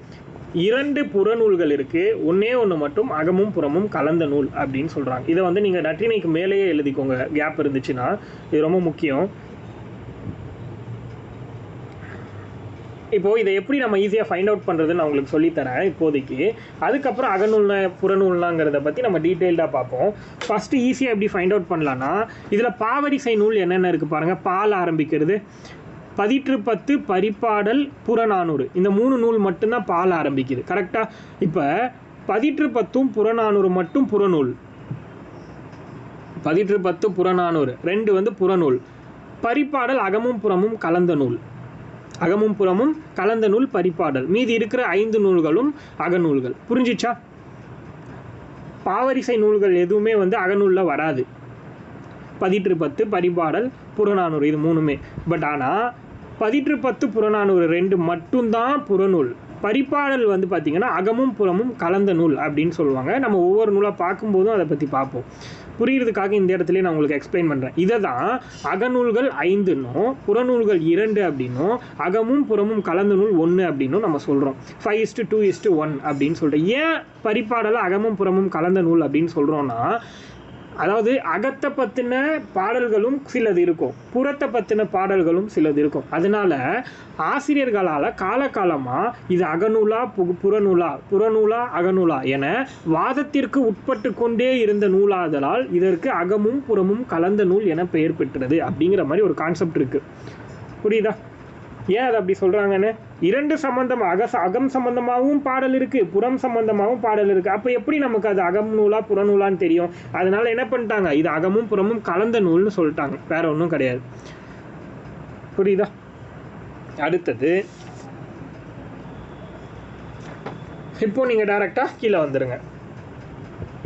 2 புறநூல்கள் இருக்குது, ஒன்று மட்டும் அகமும் புறமும் கலந்த நூல் அப்படின்னு சொல்கிறாங்க. இதை வந்து நீங்கள் நற்றிணைக்கு மேலேயே எழுதிக்கோங்க, கேப் இருந்துச்சுன்னா. இது ரொம்ப முக்கியம். இப்போது இதை எப்படி நம்ம ஈஸியாக ஃபைண்ட் அவுட் பண்ணுறதுன்னு நான் உங்களுக்கு சொல்லித்தரேன் இப்போதைக்கு. அதுக்கப்புறம் அகநூல்னா புறநூல்னாங்கிறத பற்றி நம்ம டீட்டெயில்டாக பார்ப்போம். ஃபஸ்ட்டு ஈஸியாக எப்படி ஃபைண்ட் அவுட் பண்ணலான்னா, இதில் பாவரிசை நூல் என்னென்ன இருக்குது பாருங்கள். பால் ஆரம்பிக்கிறது, பதிற்றுப்பத்து, பரிபாடல், புறநானூறு. இந்த 3 நூல் மட்டும்தான் பால் ஆரம்பிக்குது. கரெக்டாக? இப்போ பதிற்றுப்பத்தும் புறநானூறு மட்டும் புறநூல். பதிற்றுப்பத்து புறநானூறு 2 வந்து புறநூல். பரிபாடல் அகமும் புறமும் கலந்த நூல். அகமும் புறமும் கலந்த நூல் பரிபாடல். மீதி இருக்கிற 5 நூல்களும் அகநூல்கள். புரிஞ்சிச்சா? பாவரிசை நூல்கள் எதுவுமே வந்து அகநூலில் வராது. பதிற்றுப்பத்து, பரிபாடல், புறநானூறு இது 3மே. பட் ஆனால் பதிற்றுப்பத்து, புறநானூறு 2 மட்டும்தான் புறநூல். பரிபாடல் வந்து பார்த்திங்கன்னா அகமும் புறமும் கலந்த நூல் அப்படின்னு சொல்லுவாங்க. நம்ம ஒவ்வொரு நூலாக பார்க்கும்போதும் அதை பற்றி பார்ப்போம். புரியுறதுக்காக இந்த இடத்துல நான் உங்களுக்கு எக்ஸ்பிளைன் பண்ணுறேன். இதை தான் அகநூல்கள் 5ன்னும் புறநூல்கள் 2 அப்படின்னும் அகமும் புறமும் கலந்த நூல் 1 அப்படின்னும் நம்ம சொல்கிறோம். 5:2:1 அப்படின்னு சொல்லிட்டு. ஏன் பரிபாடலை அகமும் புறமும் கலந்த நூல் அப்படின்னு சொல்கிறோன்னா, அதாவது அகத்தை பற்றின பாடல்களும் சிலது இருக்கும், புறத்தை பற்றின பாடல்களும் சிலது இருக்கும். அதனால ஆசிரியர்களால் காலகாலமாக இது அகநூலா புறநூலா அகநூலா என வாதத்திற்கு உட்பட்டு கொண்டே இருந்த நூலாதலால் இதற்கு அகமும் புறமும் கலந்த நூல் என பெயர் பெற்றது அப்படிங்கிற மாதிரி ஒரு கான்செப்ட் இருக்குது. புரியுதா? ஏன் அதை அப்படி சொல்கிறாங்கன்னு? 2 சம்பந்தம் அகம் சம்பந்தமாகவும் பாடல் இருக்குது, புறம் சம்பந்தமாகவும் பாடல் இருக்குது. அப்போ எப்படி நமக்கு அது அகம் நூலா புறநூலான்னு தெரியும்? அதனால என்ன பண்ணிட்டாங்க, இது அகமும் புறமும் கலந்த நூல்னு சொல்லிட்டாங்க. வேற ஒன்றும் கிடையாது. புரியுதா? அடுத்தது இப்போ நீங்கள் டைரெக்டாக கீழே வந்துடுங்க.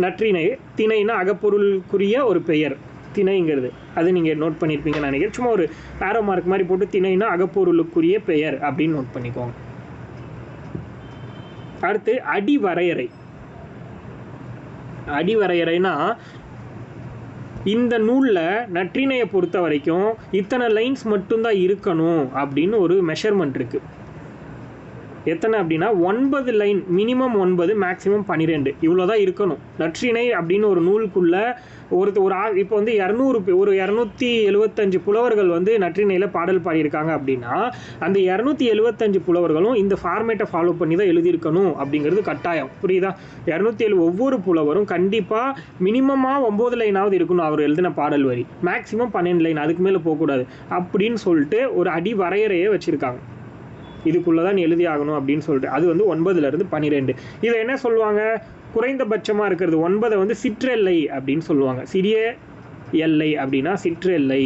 நற்றிணை, திணைனா அகப்பொருளுக்குரிய ஒரு பெயர். திணைங்கிறது அது நீங்கள் நோட் பண்ணியிருப்பீங்கன்னு நினைக்கிறேன். சும்மா ஒரு ஆரோ மார்க் மாதிரி போட்டு திணைனா அகப்பொருளுக்குரிய பெயர் அப்படின்னு நோட் பண்ணிக்கோங்க. அடுத்து அடிவரையறை. அடிவரையறைனா இந்த நூலில் நற்றிணையை பொறுத்த வரைக்கும் இத்தனை லைன்ஸ் மட்டும்தான் இருக்கணும் அப்படின்னு ஒரு மெஷர்மெண்ட் இருக்குது. எத்தனை அப்படின்னா 9 லைன், மினிமம் 9, மேக்ஸிமம் 12, இவ்வளோ தான் இருக்கணும். நற்றிணை அப்படின்னு ஒரு நூலுக்குள்ளே இப்போ வந்து 275 புலவர்கள் வந்து நற்றிணையில் பாடல் பாடியிருக்காங்க அப்படின்னா அந்த 275 புலவர்களும் இந்த ஃபார்மேட்டை ஃபாலோ பண்ணி தான் எழுதியிருக்கணும் அப்படிங்கிறது கட்டாயம். புரியுதா? 207 ஒவ்வொரு புலவரும் கண்டிப்பாக மினிமமாக 9 லைனாவது இருக்கணும் அவர் எழுதின பாடல் வரி, மேக்ஸிமம் 12 லைன், அதுக்கு மேலே போகக்கூடாது அப்படின்னு சொல்லிட்டு ஒரு அடி வரையறையே வச்சுருக்காங்க. இதுக்குள்ளே தான் எழுதி ஆகணும் அப்படின்னு சொல்லிட்டு அது வந்து 9லேருந்து 12. இதை என்ன சொல்லுவாங்க? குறைந்தபட்சமாக இருக்கிறது 9 வந்து சிற்றெல்லை அப்படின்னு சொல்லுவாங்க. சிறிய எல்லை அப்படின்னா சிற்றெல்லை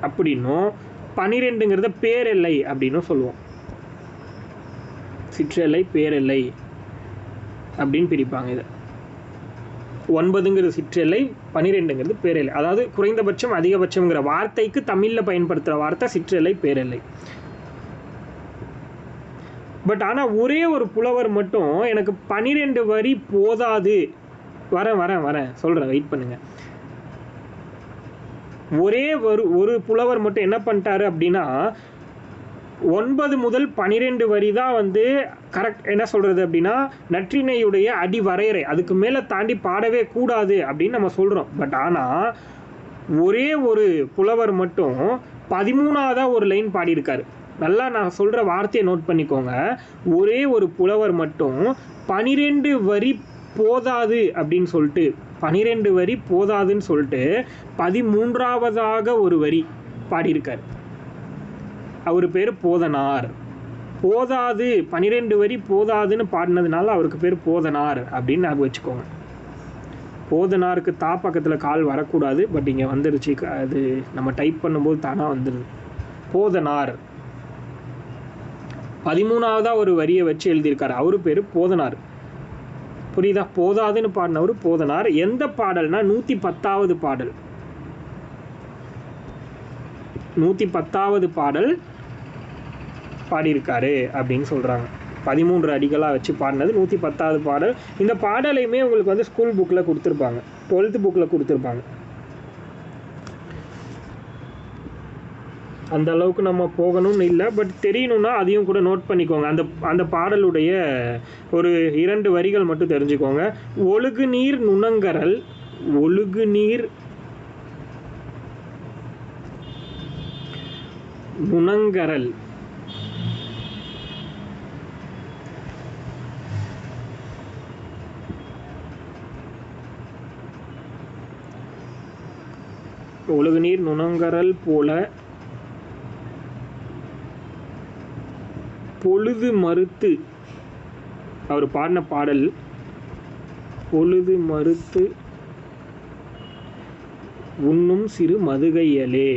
அப்படின்னும், 12ங்கிறத பேரெல்லை அப்படின்னும் சொல்லுவோம். சிற்றெல்லை பேரெல்லை அப்படின்னு பிரிப்பாங்க. இதை 9ங்கிறது சிற்றெல்லை, 12ங்கிறது பேரெல்லை. அதாவது குறைந்தபட்சம் அதிகபட்சம்ங்கிற வார்த்தைக்கு தமிழில் பயன்படுத்துகிற வார்த்தை சிற்றெல்லை பேரெல்லை. பட் ஆனால் ஒரே ஒரு புலவர் மட்டும் எனக்கு 12 வரி போதாது, வரேன் சொல்கிறேன், வெயிட் பண்ணுங்க. ஒரு புலவர் மட்டும் என்ன பண்ணிட்டாரு அப்படின்னா 9 முதல் 12 வரி தான் வந்து கரெக்ட். என்ன சொல்கிறது அப்படின்னா நற்றிணையுடைய அடி வரையறை, அதுக்கு மேலே தாண்டி பாடவே கூடாது அப்படின்னு நம்ம சொல்கிறோம். பட் ஆனால் ஒரே ஒரு புலவர் மட்டும் 13ஆவதாக ஒரு லைன் பாடியிருக்காரு. நல்லா நான் சொல்கிற வார்த்தையை நோட் பண்ணிக்கோங்க. ஒரே ஒரு புலவர் மட்டும் 12 வரி போதாது அப்படின்னு சொல்லிட்டு 12 வரி போதாதுன்னு சொல்லிட்டு 13ஆவதாக ஒரு வரி பாடியிருக்கார். அவர் பேர் போதனார். போதாது, 12 வரி போதாதுன்னு பாடினதுனால அவருக்கு பேர் போதனார் அப்படின்னு ஞாபகம் வச்சுக்கோங்க. போதனாருக்கு பக்கத்தில் கால் வரக்கூடாது, பட் இங்கே வந்துருச்சு. அது நம்ம டைப் பண்ணும்போது தானாக வந்துடுது. போதனார் 13ஆவதாக ஒரு வரியை வச்சு எழுதியிருக்காரு. அவரு பேர் போதனார். புரியுதா? போதாதுன்னு பாடினவர் போதனார். எந்த பாடல்னா 110வது பாடல். 110வது பாடல் பாடியிருக்காரு அப்படின்னு சொல்கிறாங்க. 13 அடிகளாக வச்சு பாடினது 110வது பாடல். இந்த பாடலையுமே உங்களுக்கு வந்து ஸ்கூல் புக்கில் கொடுத்துருப்பாங்க, 12th புக்கில் கொடுத்துருப்பாங்க. அந்த அளவுக்கு நம்ம போகணும்னு இல்லை, பட் தெரியணும்னா அதையும் கூட நோட் பண்ணிக்கோங்க. அந்த பாடலுடைய ஒரு 2 வரிகள் மட்டும் தெரிஞ்சுக்கோங்க. ஒழுகு நீர் நுணங்கரல், ஒழுகு நீர் நுணங்கரல், ஒழுகு நீர் நுணங்கரல் போல பொழுது மறுத்து, அவர் பாடின பாடல் பொழுது மறுத்து உண்ணும் சிறு மதுகையலே.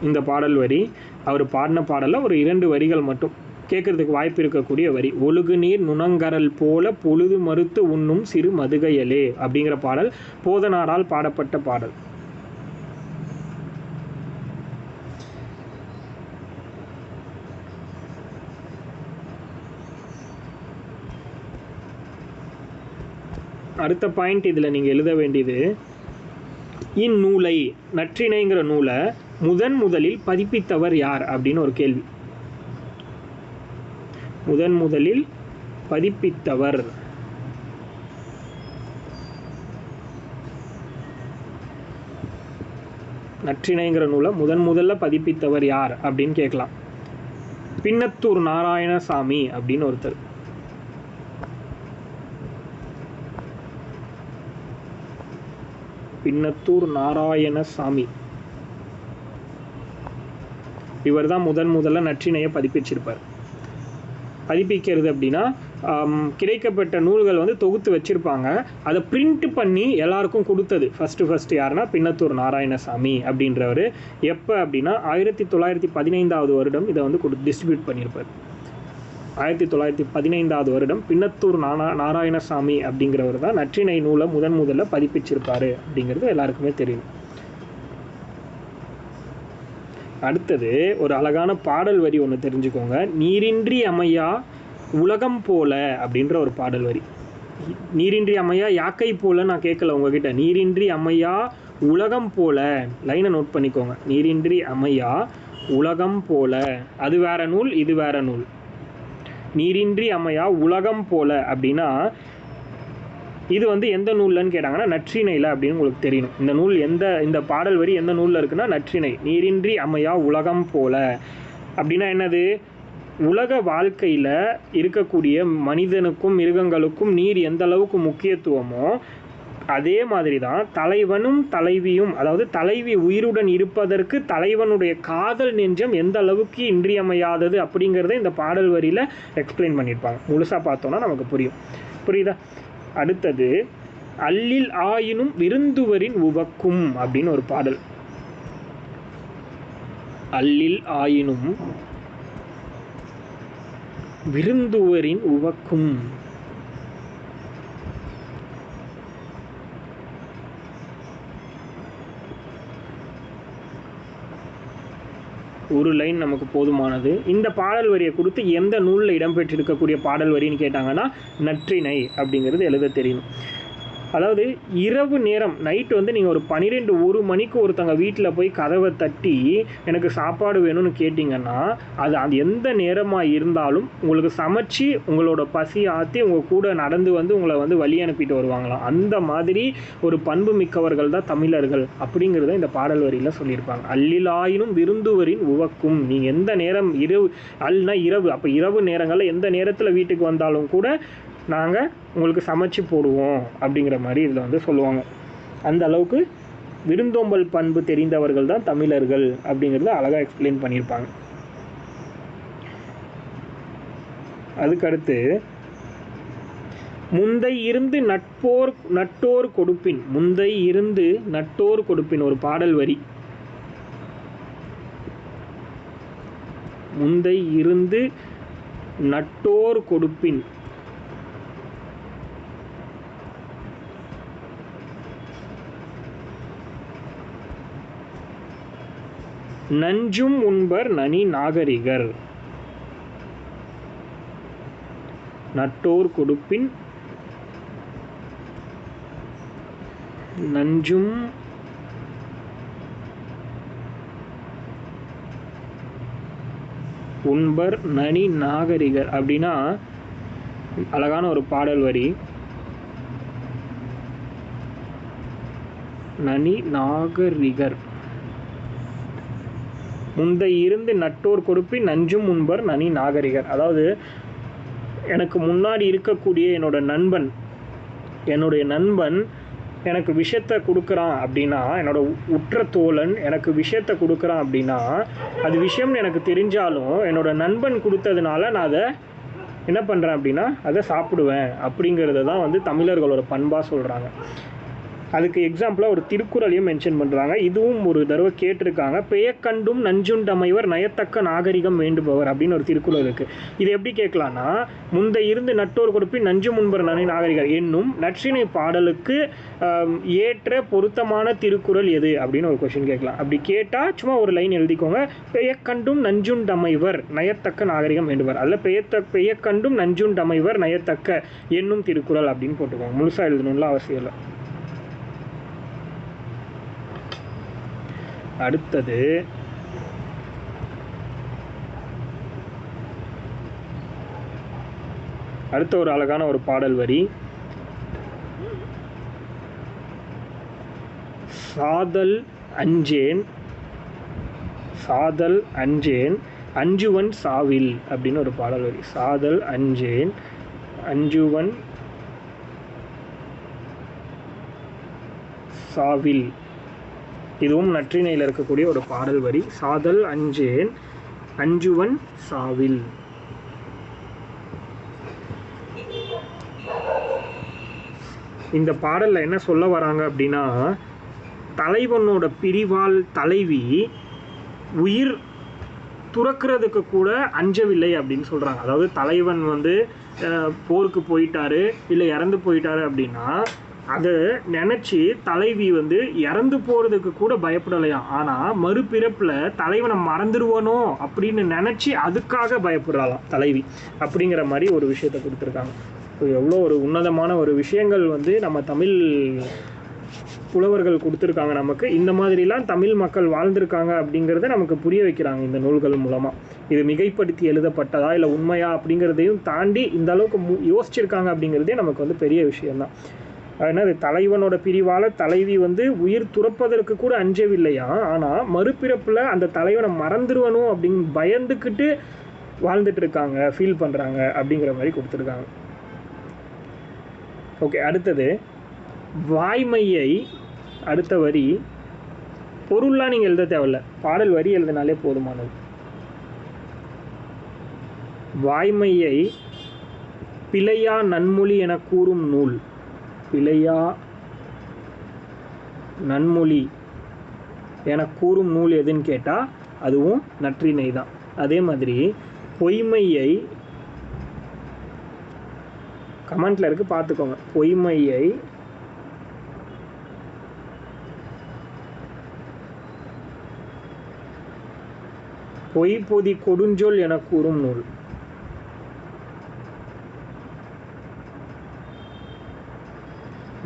இந்த பாடல் வரி அவர் பாடின பாடலில் ஒரு 2 வரிகள் மட்டும் கேட்கறதுக்கு வாய்ப்பு இருக்கக்கூடிய வரி. ஒழுகு நீர் நுணங்கரல் போல பொழுது மறுத்து உண்ணும் சிறு மதுகையலே அப்படிங்கிற பாடல் போதனாரால் பாடப்பட்ட பாடல். அடுத்த பாயிண்ட் இதில் நீங்கள் எழுத வேண்டியது, இந்நூலை நற்றிணைங்கிற நூலை முதலில் பதிப்பித்தவர் யார் அப்படின்னு ஒரு கேள்வி. முதலில் பதிப்பித்தவர் நற்றிணைங்கிற நூலை முதல்ல பதிப்பித்தவர் யார் அப்படின்னு கேட்கலாம். பின்னத்தூர் நாராயணசாமி அப்படின்னு ஒருத்தர். பின்னத்தூர் நாராயணசாமி இவர் தான் முதல்ல நற்றிணையை பதிப்பிச்சிருப்பார். பதிப்பிக்கிறது அப்படின்னா கிடைக்கப்பட்ட நூல்கள் வந்து தொகுத்து வச்சுருப்பாங்க, அதை பிரிண்ட் பண்ணி எல்லாருக்கும் கொடுத்தது ஃபஸ்ட்டு யாருன்னா பின்னத்தூர் நாராயணசாமி அப்படின்றவர். எப்போ அப்படின்னா 1915வது வருடம் இதை வந்து டிஸ்ட்ரிபியூட் பண்ணியிருப்பார். 1915வது வருடம் பின்னத்தூர் நாராயணசாமி அப்படிங்கிறவர் தான் நற்றிணை நூலை முதல்ல பதிப்பிச்சிருப்பார் அப்படிங்கிறது எல்லாருக்குமே தெரியும். அடுத்தது ஒரு அழகான பாடல் வரி ஒன்று தெரிஞ்சுக்கோங்க. நீரின்றி அமையா உலகம் போல அப்படின்ற ஒரு பாடல் வரி. நீரின்றி அமையா யாக்கை போல நான் கேட்கல உங்ககிட்ட. நீரின்றி அமையா உலகம் போல, லைனை நோட் பண்ணிக்கோங்க. நீரின்றி அமையா உலகம் போல, அது வேற நூல், இது வேற நூல். நீரின்றி அமையா உலகம் போல அப்படின்னா இது வந்து எந்த நூல்லன்னு கேட்டாங்கன்னா நற்றிணையில் அப்படின்னு உங்களுக்கு தெரியணும். இந்த நூல் இந்த பாடல் வரி எந்த நூலில் இருக்குன்னா நற்றிணை. நீரின்றி அமையா உலகம் போல அப்படின்னா என்னது? உலக வாழ்க்கையில் இருக்கக்கூடிய மனிதனுக்கும் மிருகங்களுக்கும் நீர் எந்த அளவுக்கு முக்கியத்துவமோ அதே மாதிரி தான் தலைவனும் தலைவியும், அதாவது தலைவி உயிருடன் இருப்பதற்கு தலைவனுடைய காதல் நெஞ்சம் எந்த அளவுக்கு இன்றியமையாதது அப்படிங்கிறத இந்த பாடல் வரியில் எக்ஸ்பிளைன் பண்ணியிருப்பாங்க. முழுசாக பார்த்தோன்னா நமக்கு புரியுதா? அடுத்தது அல்லில் ஆயினும் விருந்துவரின் உவக்கும் அப்படின்னு ஒரு பாடல். அல்லில் ஆயினும் விருந்துவரின் உவக்கும். ஒரு லைன் நமக்கு போதுமானது. இந்த பாடல் வரியை கொடுத்து எந்த நூலில் இடம்பெற்றிருக்கக்கூடிய பாடல் வரின்னு கேட்டாங்கன்னா நற்றிணை அப்படிங்கிறது எழுத தெரியணும். அதாவது இரவு நேரம் நைட்டு வந்து நீங்கள் ஒரு 12-1 மணிக்கு ஒருத்தங்க வீட்டில் போய் கதவை தட்டி எனக்கு சாப்பாடு வேணும்னு கேட்டிங்கன்னா அது எந்த நேரமாக இருந்தாலும் உங்களுக்கு சமைச்சு உங்களோட பசி ஆற்றி உங்கள் கூட நடந்து வந்து உங்களை வந்து வழி அனுப்பிட்டு வருவாங்களாம். அந்த மாதிரி ஒரு பண்பு மிக்கவர்கள் தான் தமிழர்கள் அப்படிங்கிறத இந்த பாடல் வரியில் சொல்லியிருப்பாங்க. அல்லிலாயினும் விருந்துவரின் உவக்கும். நீங்கள் எந்த நேரம் அல்னா இரவு, அப்போ இரவு நேரங்களில் எந்த நேரத்தில் வீட்டுக்கு வந்தாலும் கூட நாங்கள் உங்களுக்கு சமைச்சு போடுவோம் அப்படிங்கிற மாதிரி இதில் வந்து சொல்லுவாங்க. அந்த அளவுக்கு விருந்தோம்பல் பண்பு தெரிந்தவர்கள் தான் தமிழர்கள் அப்படிங்கிறத அழகாக எக்ஸ்பிளைன் பண்ணியிருப்பாங்க. அதுக்கடுத்து முந்தை இருந்து நட்டோர் கொடுப்பின். முந்தை இருந்து நட்டோர் கொடுப்பின் ஒரு பாடல் வரி. முந்தை இருந்து நட்டோர் கொடுப்பின். நஞ்சும் உண்பர் நனி நாகரிகர். நட்டோர் கொடுப்பின் நஞ்சும் உண்பர் நனி நாகரிகர் அப்படின்னா அழகான ஒரு பாடல் வரி. நனி நாகரிகர். முந்தை இருந்து நட்டோர் கொடுப்பின் நஞ்சும் உண்பர் நனி நாகரிகர். அதாவது எனக்கு முன்னாடி இருக்கக்கூடிய என்னுடைய நண்பன் எனக்கு விஷயத்தை கொடுக்குறான் அப்படின்னா, என்னோட உற்ற தோழன் எனக்கு விஷயத்தை கொடுக்குறான் அப்படின்னா அது விஷயம்னு எனக்கு தெரிஞ்சாலும் என்னோட நண்பன் கொடுத்ததுனால நான் அதை என்ன பண்ணுறேன் அப்படின்னா அதை சாப்பிடுவேன் அப்படிங்கிறத தான் வந்து தமிழர்களோட பண்பாக சொல்கிறாங்க. அதுக்கு எக்ஸாம்பிளாக ஒரு திருக்குறளையும் மென்ஷன் பண்ணுறாங்க. இதுவும் ஒரு தடவை கேட்டிருக்காங்க. பெயக்கண்டும் நஞ்சுண்டமைவர் நயத்தக்க நாகரிகம் வேண்டுபவர் அப்படின்னு ஒரு திருக்குறள் இருக்குது. இது எப்படி கேட்கலான்னா, முந்தை இருந்து நட்டோர் கொடுப்பின் நஞ்சு முன்பர் நனி நாகரிகர் என்னும் நற்றிணை பாடலுக்கு ஏற்ற பொருத்தமான திருக்குறள் எது அப்படின்னு ஒரு கொஸ்டின் கேட்கலாம். அப்படி கேட்டால் சும்மா ஒரு லைன் எழுதிக்கோங்க. பெயக்கண்டும் நஞ்சுண்டமைவர் நயத்தக்க நாகரிகம் வேண்டுபவர், அதில் பெயக்கண்டும் நஞ்சுண்டமைவர் நயத்தக்க என்னும் திருக்குறள் அப்படின்னு போட்டுக்கோங்க. முழுசாக எழுதணும்ல அவசியம் இல்லை. அடுத்தது அடுத்த ஒரு அழகான ஒரு பாடல் வரி. சாதல் அஞ்சேன் அஞ்சுவன் சாவில் அப்படின்னு ஒரு பாடல் வரி. சாதல் அஞ்சேன் அஞ்சுவன் சாவில். இதுவும் நற்றிணையில் இருக்கக்கூடிய ஒரு பாடல் வரி. சாதல் அஞ்சேன் அஞ்சுவன் சாவில். இந்த பாடலில் என்ன சொல்ல வராங்க அப்படின்னா, தலைவனோட பிரிவால் தலைவி உயிர் துறக்கிறதுக்கு கூட அஞ்சவில்லை அப்படின்னு சொல்கிறாங்க. அதாவது தலைவன் வந்து போருக்கு போயிட்டாரு இல்லை இறந்து போயிட்டாரு அப்படின்னா அதை நினச்சி தலைவி வந்து இறந்து போகிறதுக்கு கூட பயப்படலையாம். ஆனால் மறுபிறப்பில் தலைவனை மறந்துடுவானோ அப்படின்னு நினச்சி அதுக்காக பயப்படுறாளாம் தலைவி. அப்படிங்கிற மாதிரி ஒரு விஷயத்தை கொடுத்துருக்காங்க. எவ்வளோ ஒரு உன்னதமான ஒரு விஷயங்கள் வந்து நம்ம தமிழ் புலவர்கள் கொடுத்துருக்காங்க நமக்கு. இந்த மாதிரிலாம் தமிழ் மக்கள் வாழ்ந்திருக்காங்க அப்படிங்கிறத நமக்கு புரிய வைக்கிறாங்க இந்த நூல்கள் மூலமாக. இது மிகைப்படுத்தி எழுதப்பட்டதா இல்லை உண்மையா அப்படிங்கிறதையும் தாண்டி இந்த அளவுக்கு யோசிச்சிருக்காங்க அப்படிங்கிறதே நமக்கு வந்து பெரிய விஷயம்தான். அதனால் தலைவனோட பிரிவால் தலைவி வந்து உயிர் துறப்பதற்கு கூட அஞ்சவில்லையா. ஆனால் மறுபிறப்பில் அந்த தலைவனை மறந்துடுவனும் அப்படின்னு பயந்துக்கிட்டு வாழ்ந்துட்டு இருக்காங்க, ஃபீல் பண்ணுறாங்க அப்படிங்கிற மாதிரி கொடுத்துருக்காங்க. ஓகே, அடுத்தது வாய்மையை. அடுத்த வரி பொருள்லாம் நீங்கள் எழுத தேவையில்ல, பாடல் வரி எழுதினாலே போதுமானது. வாய்மையை பிழையா நன்மொழி என கூறும் நூல். பிழையா நன்மொழி என கூறும் நூல் எதுன்னு கேட்டால் அதுவும் நற்றிணை தான். அதே மாதிரி பொய்மையை கமெண்ட்ல இருக்கு, பார்த்துக்கோங்க. பொய்மையை பொய்பொதி கொடுஞ்சொல் என கூறும் நூல்.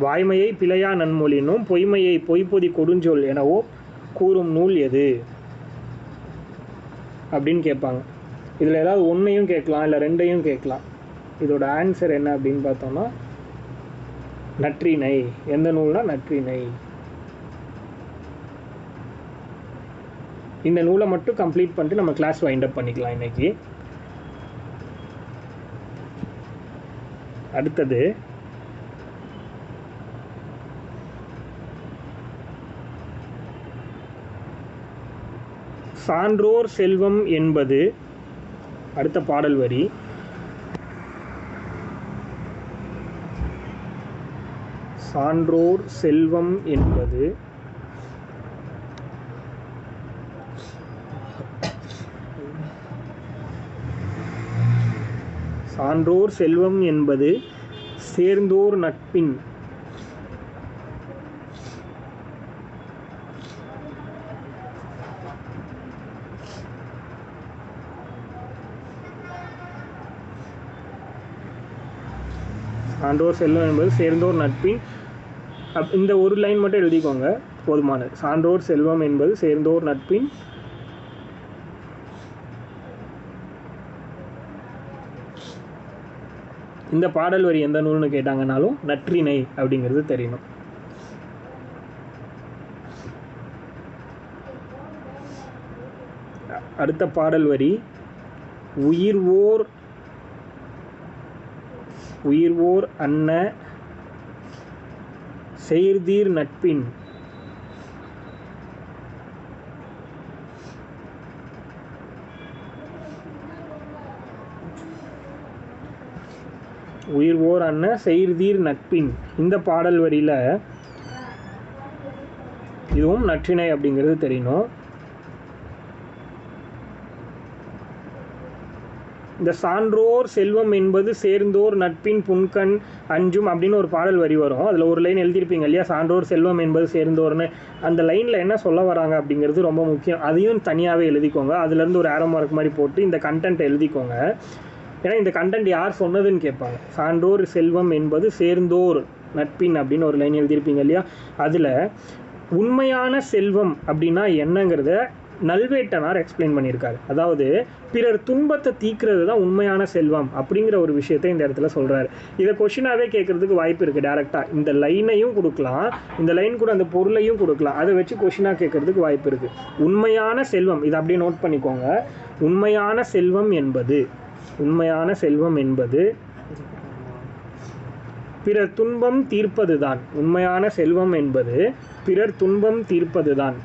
வாய்மையை பிழையா நன்மொழினும் பொய்மையை பொய்பொதி கொடுஞ்சொல் எனவோ கூறும் நூல் எது அப்படின்னு கேட்பாங்க. இதில் ஏதாவது ஒன்றையும் கேட்கலாம், இல்லை ரெண்டையும் கேட்கலாம். இதோட ஆன்சர் என்ன அப்படின்னு பார்த்தோம்னா நற்றிணை. எந்த நூல்னா நற்றிணை. இந்த நூலை மட்டும் கம்ப்ளீட் பண்ணிட்டு நம்ம கிளாஸ் வைண்ட் அப் பண்ணிக்கலாம் இன்னைக்கு. அடுத்தது சான்றோர் செல்வம் என்பது. அடுத்த பாடல் வரி சான்றோர் செல்வம் என்பது சான்றோர் செல்வம் என்பது சேர்ந்தோர் நட்பின். சான்றோர் செல்வம் என்பது சேர்ந்தோர் நட்பின். இந்த ஒரு லைன் மட்டும் எழுதிக்கோங்க, போதுமானது. சான்றோர் செல்வம் என்பது சேர்ந்தோர் நட்பின். இந்த பாடல் வரி எந்த நூல்னு கேட்டாங்கனாலும் நற்றிணை அப்படிங்கிறது தெரியணும். அடுத்த பாடல் வரி உயிர்வோர் அன்ன செய்தீர் நட்பின். உயிர்வோர் அன்ன செய்தீர் நட்பின். இந்த பாடல் வரியில இதுவும் நற்றிணை அப்படிங்கிறது தெரியணும். இந்த சான்றோர் செல்வம் என்பது சேர்ந்தோர் நட்பின் புன்கண் அஞ்சும் அப்படின்னு ஒரு பாடல் வரி வரும். அதில் ஒரு லைன் எழுதியிருப்பீங்க இல்லையா, சான்றோர் செல்வம் என்பது சேர்ந்தோர்னு. அந்த லைனில் என்ன சொல்ல வராங்க அப்படிங்கிறது ரொம்ப முக்கியம். அதையும் தனியாகவே எழுதிக்கோங்க. அதுலேருந்து ஒரு ஆரோ மார்க் மாதிரி போட்டு இந்த கண்டென்ட் எழுதிக்கோங்க. ஏன்னா இந்த கண்டென்ட் யார் சொன்னதுன்னு கேட்பாங்க. சான்றோர் செல்வம் என்பது சேர்ந்தோர் நட்பின் அப்படின்னு ஒரு லைன் எழுதியிருப்பீங்க இல்லையா, அதில் உண்மையான செல்வம் அப்படின்னா என்னங்கிறத நல்வேட்டனார் எக்ஸ்பிளைன் பண்ணியிருக்காரு. அதாவது பிறர் துன்பத்தை தீக்கிறது தான் உண்மையான செல்வம் அப்படிங்கிற ஒரு விஷயத்தை இந்த இடத்துல சொல்கிறாரு. இதை கொஷினாகவே கேட்குறதுக்கு வாய்ப்பு இருக்குது. டேரெக்டாக இந்த லைனையும் கொடுக்கலாம், இந்த லைன் கூட அந்த பொருளையும் கொடுக்கலாம். அதை வச்சு கொஷினாக கேட்குறதுக்கு வாய்ப்பு இருக்குது. உண்மையான செல்வம், இதை அப்படியே நோட் பண்ணிக்கோங்க. உண்மையான செல்வம் என்பது பிறர் துன்பம் தீர்ப்பது தான். உண்மையான செல்வம் என்பது பிறர் துன்பம் தீர்ப்பது தான்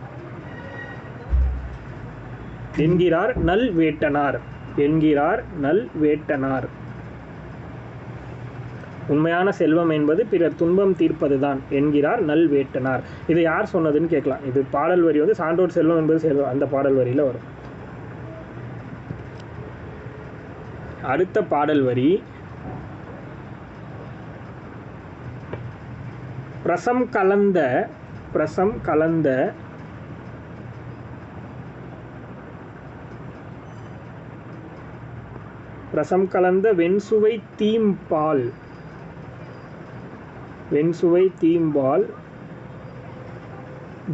என்கிறார் நல்வேட்டனார். உண்மையான செல்வம் என்பது பிறர் துன்பம் தீர்ப்பது தான் என்கிறார் நல்வேட்டனார். இதை யார் சொன்னதுன்னு கேட்கலாம். இது பாடல் வரி வந்து சான்றோர் செல்வம் என்பது செல்வம் அந்த பாடல் வரியில் வரும். அடுத்த பாடல் வரி பிரசம் கலந்த வெண்சுவை தீம்பால்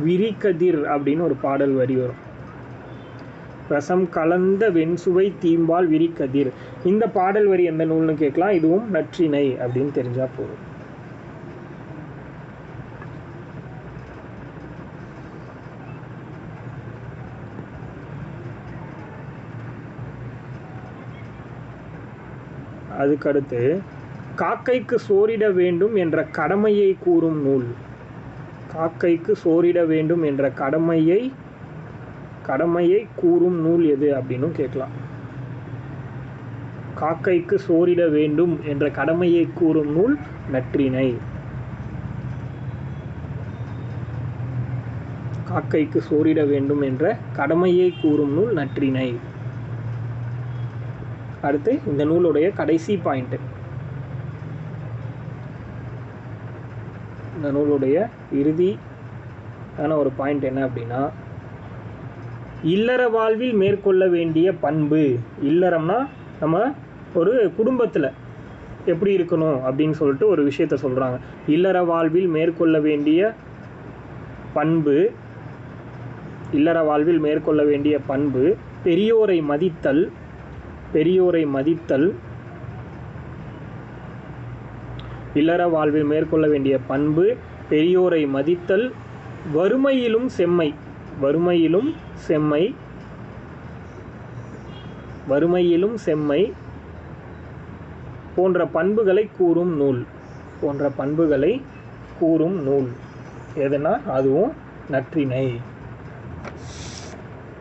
விரிகதிர் அப்படின்னு ஒரு பாடல் வரி வரும். ரசம் கலந்த வெண்சுவை தீம்பால் விரிகதிர். இந்த பாடல் வரி எந்த நூல்னு கேட்கலாம். இதுவும் நற்றிணை அப்படின்னு தெரிஞ்சா போதும். அதுக்கடுத்து காக்கைக்கு சோறிட வேண்டும் என்ற கடமையை கூறும் நூல். காக்கைக்கு சோறிட வேண்டும் என்ற கடமையை கூறும் நூல் எது அப்படின்னு கேட்கலாம். காக்கைக்கு சோறிட வேண்டும் என்ற கடமையை கூறும் நூல் நற்றிணை. காக்கைக்கு சோறிட வேண்டும் என்ற கடமையை கூறும் நூல் நற்றிணை. அடுத்து இந்த நூலுடைய கடைசி பாயிண்ட். இந்த நூலுடைய இறுதியான ஒரு பாயிண்ட் என்ன அப்படின்னா, இல்லற வாழ்வில் மேற்கொள்ள வேண்டிய பண்பு. இல்லறம்னா நம்ம ஒரு குடும்பத்தில் எப்படி இருக்கணும் அப்படின்னு சொல்லிட்டு ஒரு விஷயத்த சொல்கிறாங்க. இல்லற வாழ்வில் மேற்கொள்ள வேண்டிய பண்பு, இல்லற வாழ்வில் மேற்கொள்ள வேண்டிய பண்பு பெரியோரை மதித்தல், இல்லற வாழ்வில் மேற்கொள்ள வேண்டிய பண்பு பெரியோரை மதித்தல், வறுமையிலும் செம்மை போன்ற பண்புகளை கூறும் நூல் எதுனா அதுவும் நற்றிணை.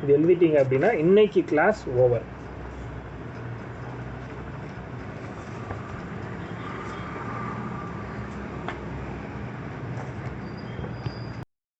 இது எழுதிட்டீங்க அப்படின்னா இன்னைக்கு கிளாஸ் ஓவர்.